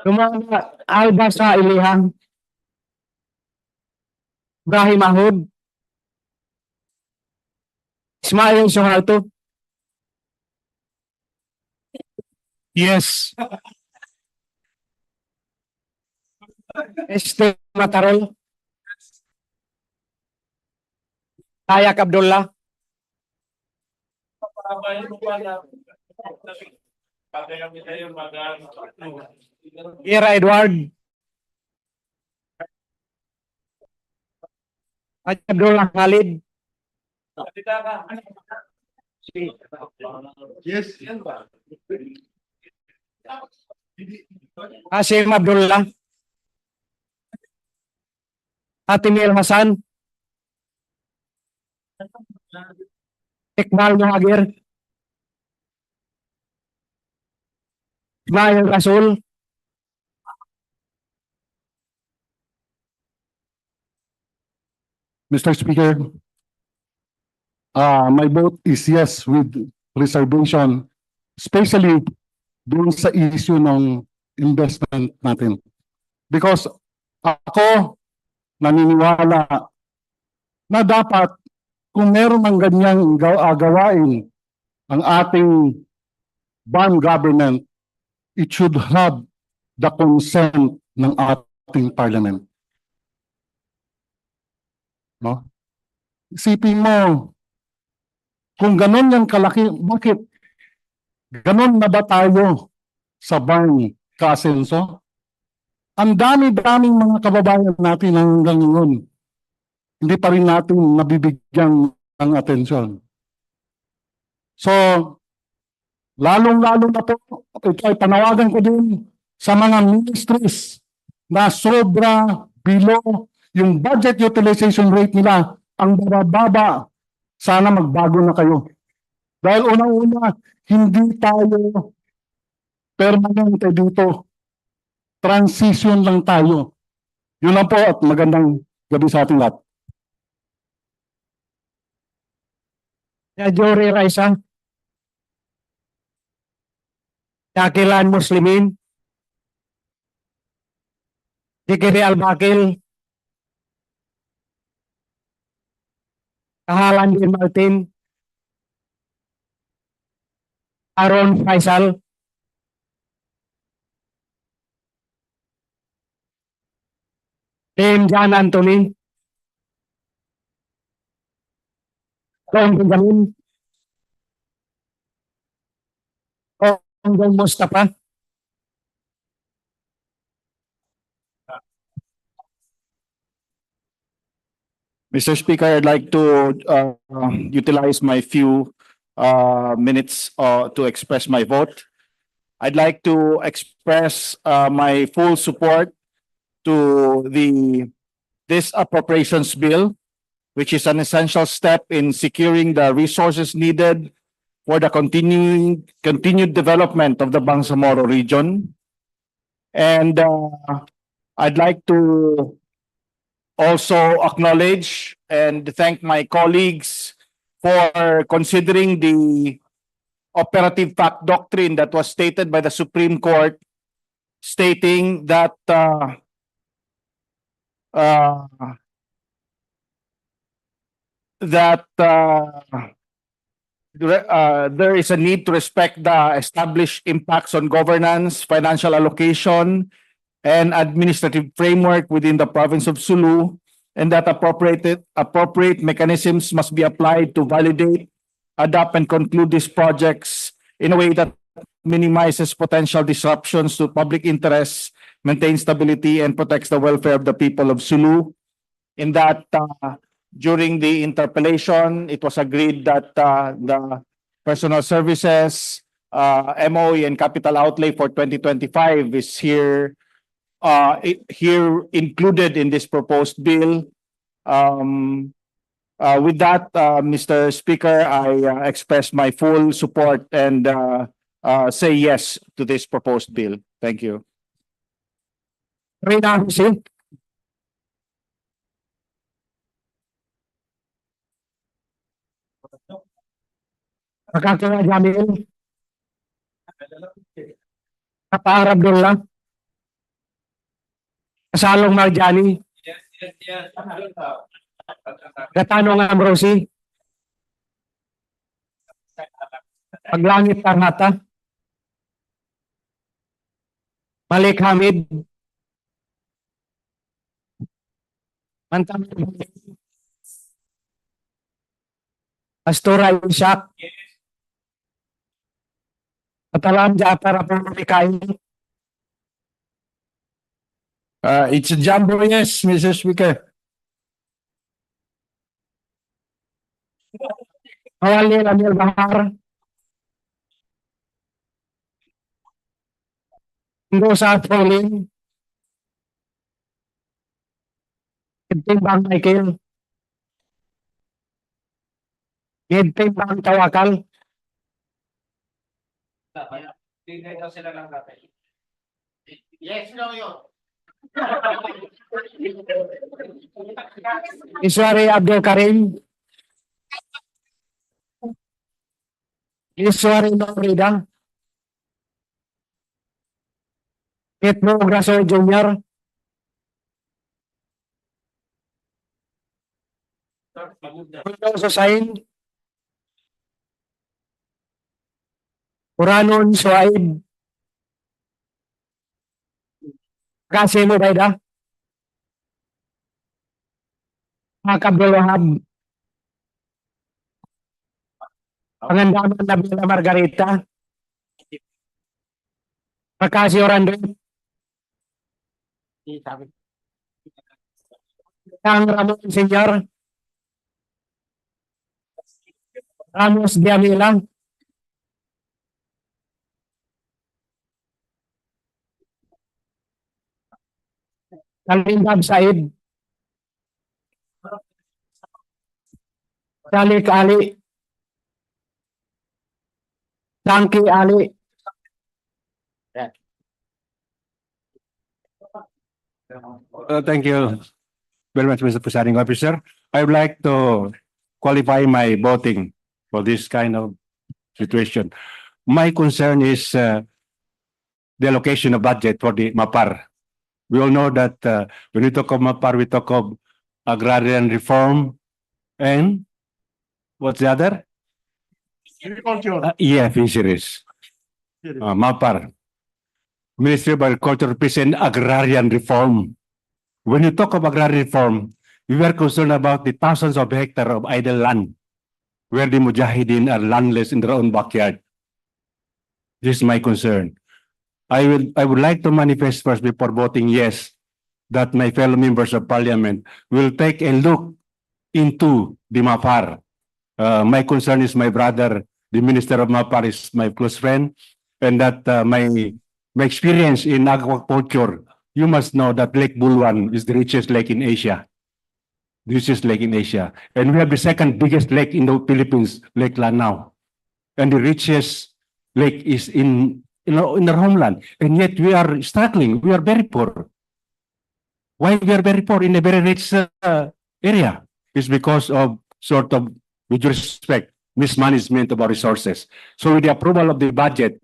Lumana Alba sa Ilihang. Ibrahim Ahod. Ismail Soharto. Yes. Este Matarol. Ayak Abdullah. Ira Edward. Abdullah Khalid. Yes. Hasim Abdullah. Atimil Hasan. Iqbal Muhagir. Ismail Rasul. Mr. Speaker, my vote is yes with reservation, especially doon sa issue ng investment natin. Because ako naniniwala na dapat kung meron ng ganyang gawain ang ating bond government, it should have the consent ng ating parliament. No? Isipin mo, kung ganon yung kalaki, bakit ganon na ba tayo sa bang kaasenso? Ang dami-daming mga kababayan natin hanggang ngayon, hindi pa rin natin nabibigyan ng atensyon. So, lalong-lalo na po, ito ay panawagan ko din sa mga ministries na sobra below yung budget utilization rate nila, ang bababa. Sana magbago na kayo. Dahil unang-una, hindi tayo permanente dito. Transition lang tayo. Yun lang po at magandang gabi sa ating lahat. Jory Raisa. Dakilan Muslimin. Dikiri Al-Bakil. Kahalan din Martin, Aaron Faisal, Dame John Anthony, Tom Benjamin, Ongong Mustafa, Mr. Speaker, I'd like to utilize my few minutes to express my vote. I'd like to express my full support to this appropriations bill, which is an essential step in securing the resources needed for the continued development of the Bangsamoro region. And I'd like to also acknowledge and thank my colleagues for considering the operative fact doctrine that was stated by the Supreme Court, stating that there is a need to respect the established impacts on governance, financial allocation, and administrative framework within the province of Sulu, and that appropriate mechanisms must be applied to validate, adapt, and conclude these projects in a way that minimizes potential disruptions to public interests, maintains stability, and protects the welfare of the people of Sulu. In that, during the interpellation, it was agreed that the personal services, MOE, and capital outlay for 2025 is here included in this proposed bill. With that, Mr. Speaker, I express my full support and say yes to this proposed bill. Thank you. Rina Hussein, Kakakya Jamil, Kapar Abdullah, Kasalong Marjani, Gatanong Amrosi, Paglangit Tarhata, Malik Hamid, Mantam Astura Ishak, Atalam Jafar Apurikay. It's a jumbo yes, Mr. Speaker. Awali Lamil Bahar, Ngosa Trolling, Bang Michael, Bang Tawakal, Iswari Abdul Karim, Iswari Norida, Petro Graso Jr., Susain, Uranon Suaib, Kasim Ubaida, Abdul Wahab, Pangandaman Nabila Margarita, Makasi Orando, Kang Ramon Senior, Ramos Diamila, Kalindab Said, Salik Ali, Sangki Ali, Thank you very much, Mr. Presiding Officer. I would like to qualify my voting for this kind of situation. My concern is the allocation of budget for the MAPAR. We all know that when we talk of MAPAR, we talk of agrarian reform and What's the other? Yeah, fisheries. MAPAR. Ministry of Agriculture present agrarian reform. When you talk of agrarian reform, we are concerned about the thousands of hectares of idle land where the Mujahideen are landless in their own backyard. This is my concern. I would like to manifest first before voting yes that my fellow members of parliament will take a look into the MAPAR. My concern is my brother, the minister of MAPAR is my close friend, and that my experience in aquaculture, you must know that Lake Bulwan is the richest lake in Asia. Richest lake in Asia. And we have the second biggest lake in the Philippines, Lake Lanao. And the richest lake is in our homeland. And yet we are struggling. We are very poor. Why we are very poor in a very rich area? It's because of sort of, with respect, mismanagement of our resources. So with the approval of the budget,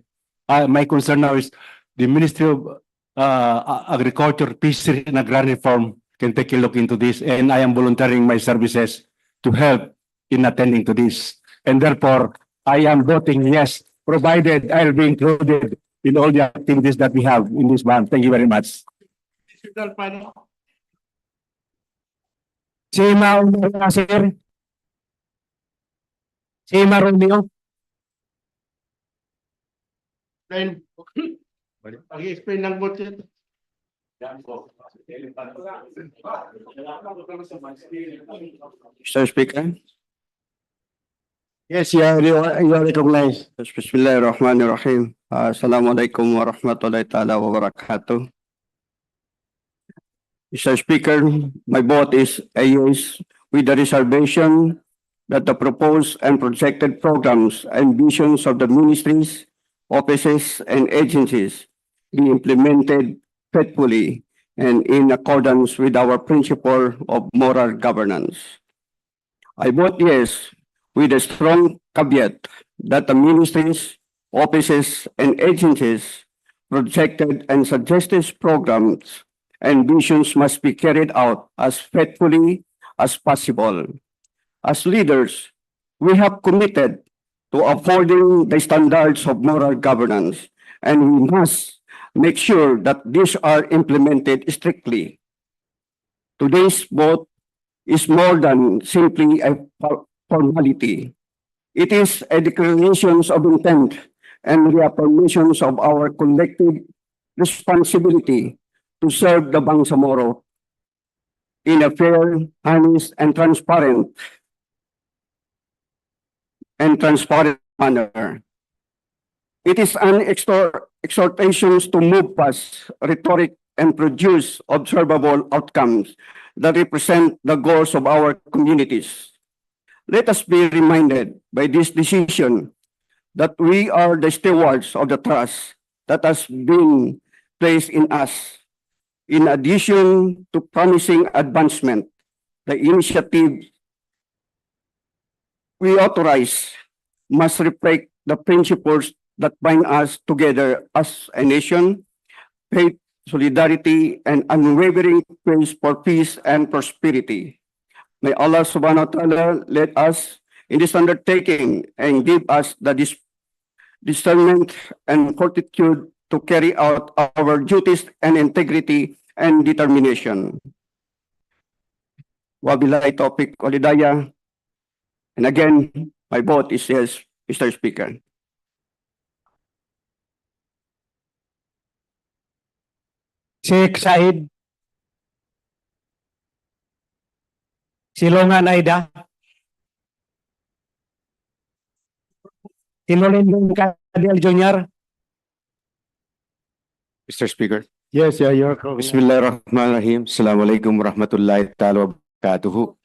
my concern now is the Ministry of Agriculture, Fisheries and Agrarian Reform can take a look into this, and I am volunteering my services to help in attending to this. And therefore, I am voting yes, provided I'll be included in all the activities that we have in this month. Thank you very much. Sima Nasir. Sima Romeo. Pag-explain ng vote yan. Mr. Speaker. Yes, you are recognized. Bismillahirrahmanirrahim. Assalamualaikum warahmatullahi ta'ala wabarakatuh. Mr. Speaker, my vote is a yes with the reservation that the proposed and projected programs and visions of the ministries, offices, and agencies be implemented faithfully and in accordance with our principle of moral governance. I vote yes with a strong caveat that the ministries, offices, and agencies projected and suggested programs and visions must be carried out as faithfully as possible. As leaders, we have committed to upholding the standards of moral governance, and we must make sure that these are implemented strictly. Today's vote is more than simply a formality. It is a declaration of intent and reaffirmations of our collective responsibility to serve the Bangsamoro in a fair, honest, and transparent manner. It is an exhortation to move past rhetoric and produce observable outcomes that represent the goals of our communities. Let us be reminded by this decision that we are the stewards of the trust that has been placed in us. In addition to promising advancement, the initiative we authorize must reflect the principles that bind us together as a nation, faith, solidarity, and unwavering praise for peace and prosperity. May Allah subhanahu wa ta'ala lead us in this undertaking and give us the discernment and fortitude to carry out our duties and integrity and determination. Wabillahi taufiq walhidayah. And again, my vote is yes, Mr. Speaker. Sheikh Said. Silongan Aida. Tinolindong Kadil Jr. Mr. Speaker. Yes, yeah, you're Bismillahirrahmanirrahim. Assalamualaikum warahmatullahi ta'ala wabarakatuh.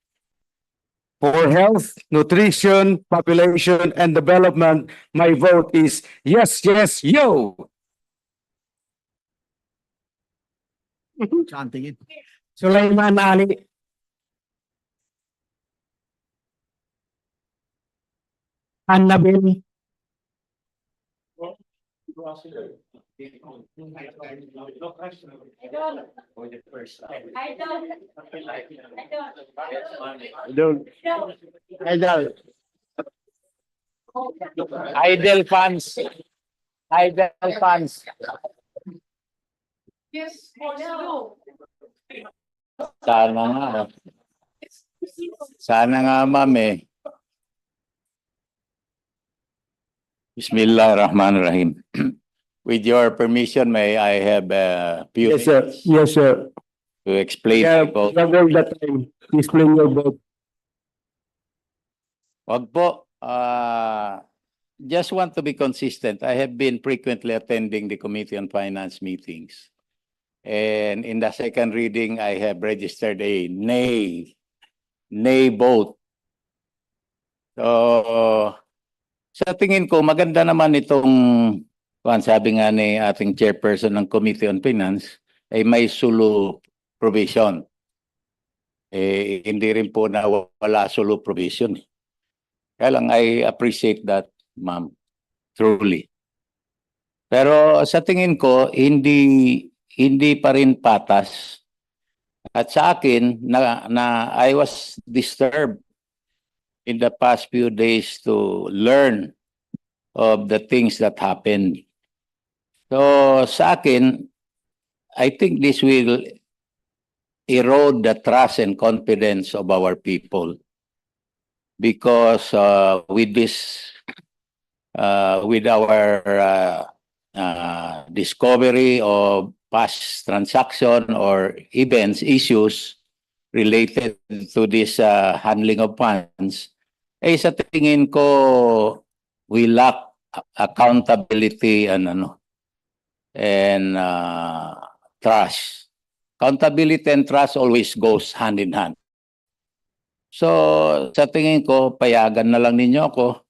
For health, nutrition, population, and development, my vote is yes, yes, yo. Sulaiman Ali. Annabel. Idol. Idle funds. Idle funds. Sana nga. Sana nga, ma'am eh. Bismillahirrahmanirrahim. With your permission, may I have a few Yes, sir. minutes Yes, sir. to explain Yeah, about. struggle that time. Explain your vote. Wag po. Just want to be consistent. I have been frequently attending the Committee on Finance meetings. And in the second reading, I have registered a nay vote. So, sa tingin ko, maganda naman itong, sabi nga ni ating chairperson ng Committee on Finance, ay may sulu provision. Hindi rin po na wala sulu provision. Kaya lang, I appreciate that, ma'am, truly. Pero sa tingin ko, hindi pa rin patas. At sa akin, I was disturbed in the past few days to learn of the things that happened. So sa akin, I think this will erode the trust and confidence of our people. Because with this, with our discovery of past transaction or events, issues related to this handling of funds, sa tingin ko, we lack accountability and trust. Accountability and trust always goes hand in hand. So, sa tingin ko, payagan na lang ninyo ako.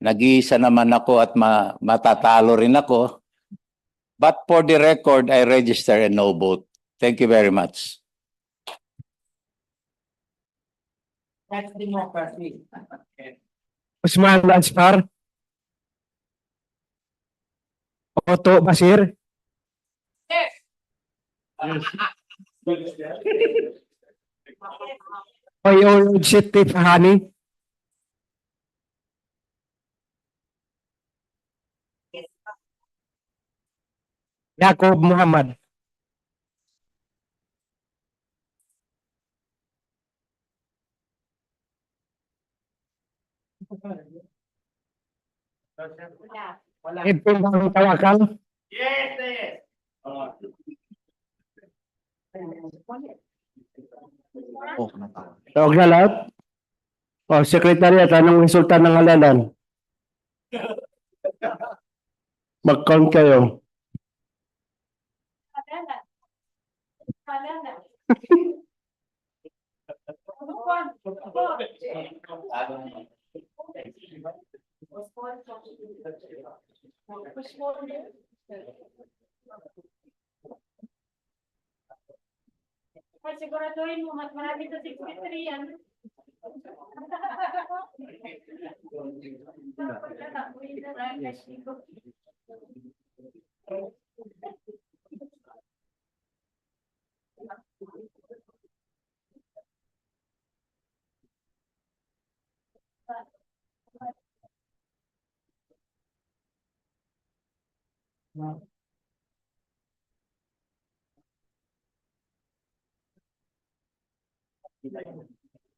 Nag-iisa naman ako at matatalo rin ako. But for the record, I register a no vote. Thank you very much. That's democracy. Usman Ansar. Otto Basir. Yes. Oyo City Fahani. Yakob Muhammad. Ipon ang tawakal. Yes. Tawag na lahat. O, sekretary, anong resulta ng halalan? Mag-count kayo. Siguraduhin mo, mas marami sa secretary yan.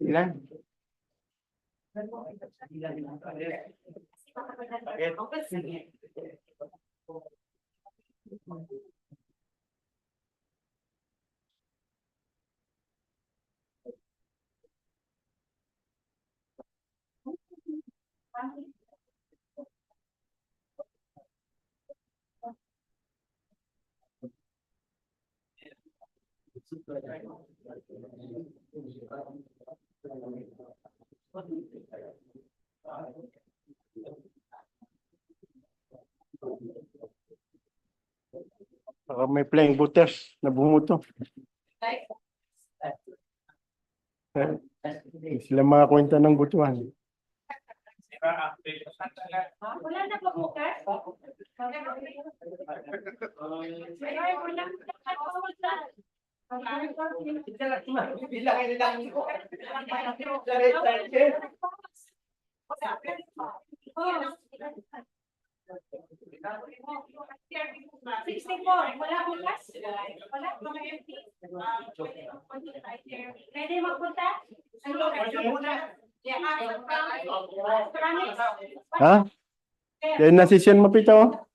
Ilan? May playing voters na bumuto. Sila mga kwenta ng butuan. Wala na ba bukas? Wala bukas? Wala, mga MP. Pwede magpunta? Ha? Yan na session mapito.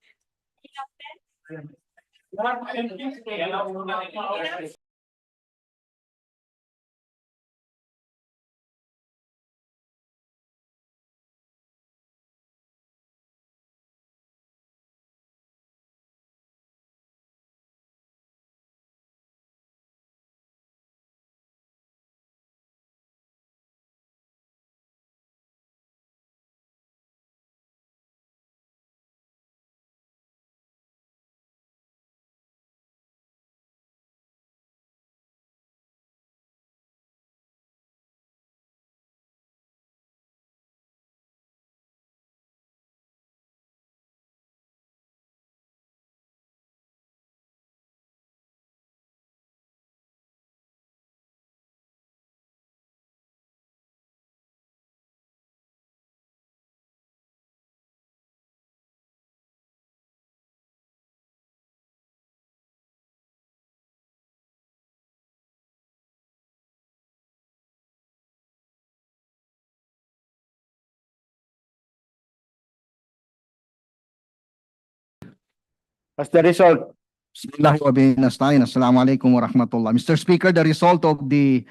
What's the result? Assalamualaikum warahmatullah. Mr. Speaker, the result of the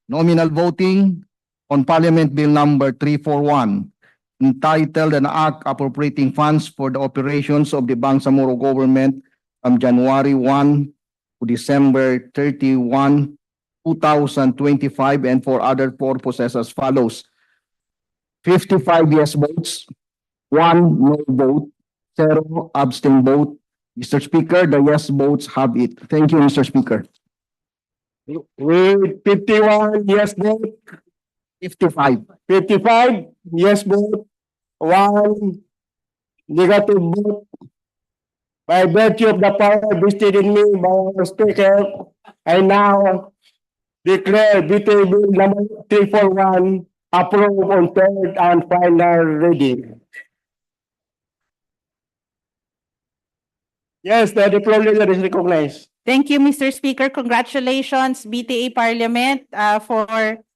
nominal voting on Parliament Bill number 341, entitled an act appropriating funds for the operations of the Bangsamoro government from January 1 to December 31, 2025, and for other purposes as follows: 55 yes votes, 1 no vote, 0 abstain vote. Mr. Speaker, the yes votes have it. Thank you, Mr. Speaker. With 51 yes vote, 55. 55 yes vote, 1 negative vote. By virtue of the power vested in me by the Speaker, I now declare BTA Bill number 341 approved on third and final reading. Yes, the diploma leader is recognized. Thank you, Mr. Speaker. Congratulations, BTA Parliament, for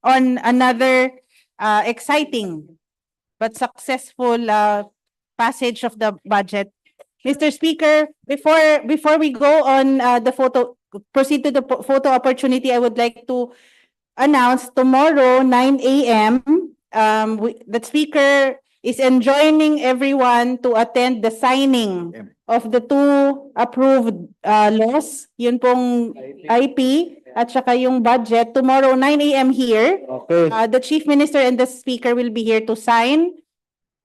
on another exciting but successful passage of the budget. Mr. Speaker, before we go on proceed to the photo opportunity, I would like to announce tomorrow 9 a.m. The Speaker is enjoining everyone to attend the signing of the two approved laws, yun pong IP at saka yung budget, tomorrow 9 a.m. here. Okay. The Chief Minister and the Speaker will be here to sign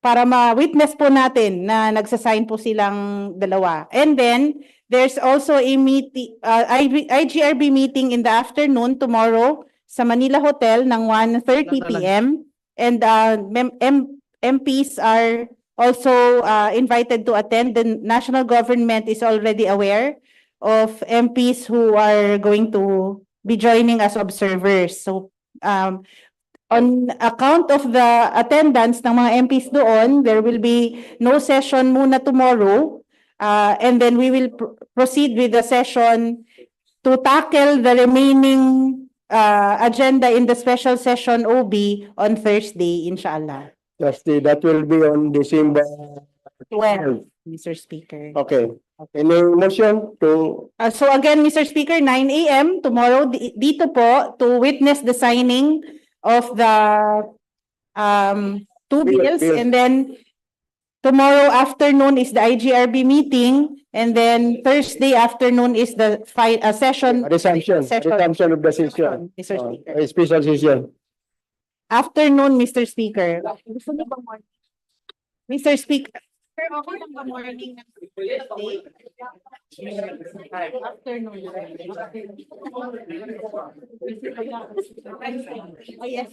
para ma-witness po natin na nagsasign po silang dalawa. And then, there's also a meeting, IGRB meeting in the afternoon tomorrow sa Manila Hotel ng 1:30 p.m. And MPs are also invited to attend. The national government is already aware of MPs who are going to be joining as observers. So, on account of the attendance ng mga MPs doon, there will be no session muna tomorrow. And then we will proceed with the session to tackle the remaining agenda in the special session OB on Thursday, inshallah. Thursday, that will be on December 12, Mr. Speaker. Okay. Any motion to? So again, Mr. Speaker, 9 a.m. tomorrow dito po to witness the signing of the two bills. And then tomorrow afternoon is the IGRB meeting. And then Thursday afternoon is the session. Resumption of the session. Mr. Speaker. A special session. Afternoon, Mr. Speaker. Mr. Speaker. Morning. Afternoon.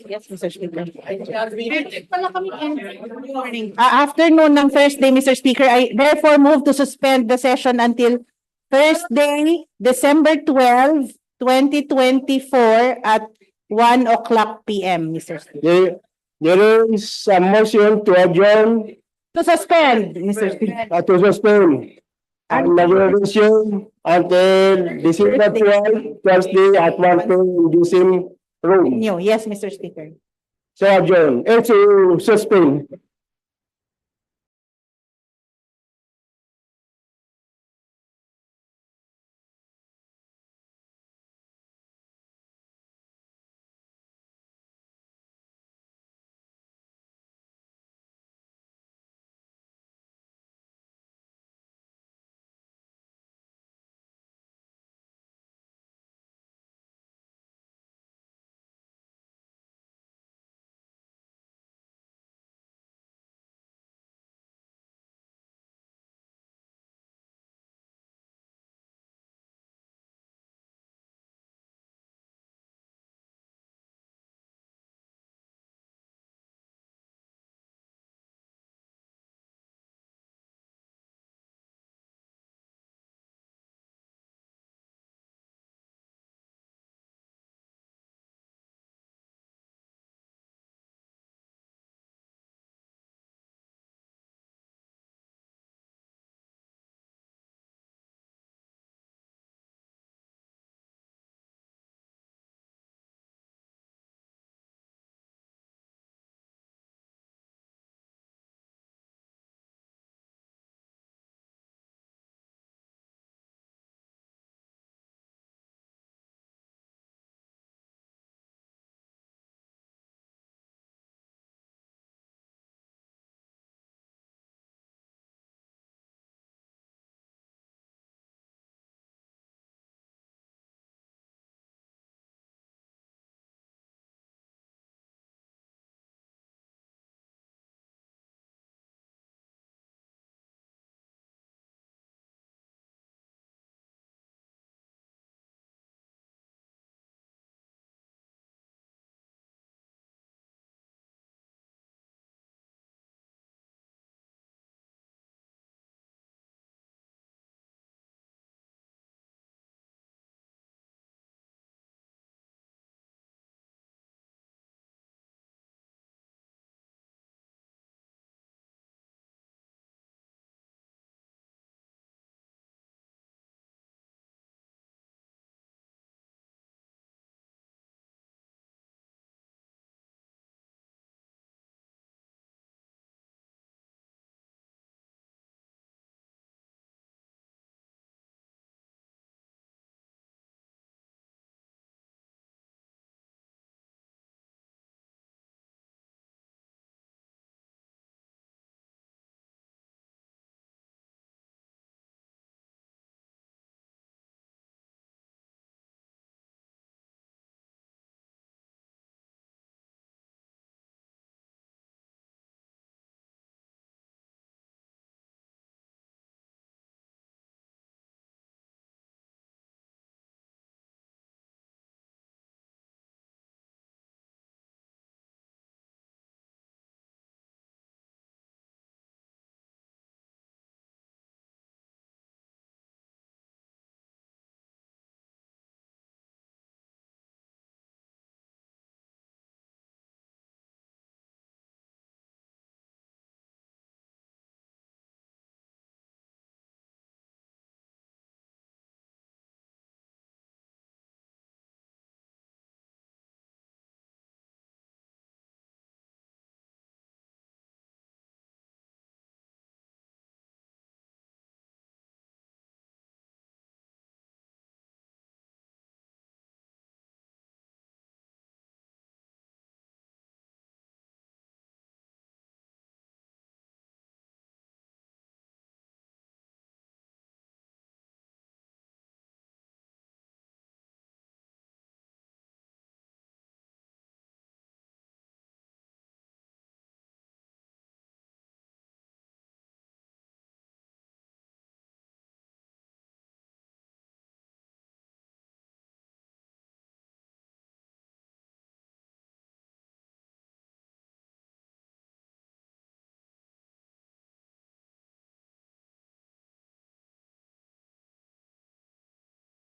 Yes, Mr. Speaker. Morning. Afternoon ng Thursday, Mr. Speaker. I therefore move to suspend the session until Thursday, December 12, 2024 at 1 o'clock p.m., Mr. Speaker. There is a motion to adjourn To suspend. Mr. Speaker. To suspend ang deliberation until December 12, Thursday at 1 p.m. in the same room. Yes, Mr. Speaker. So adjourn. To suspend.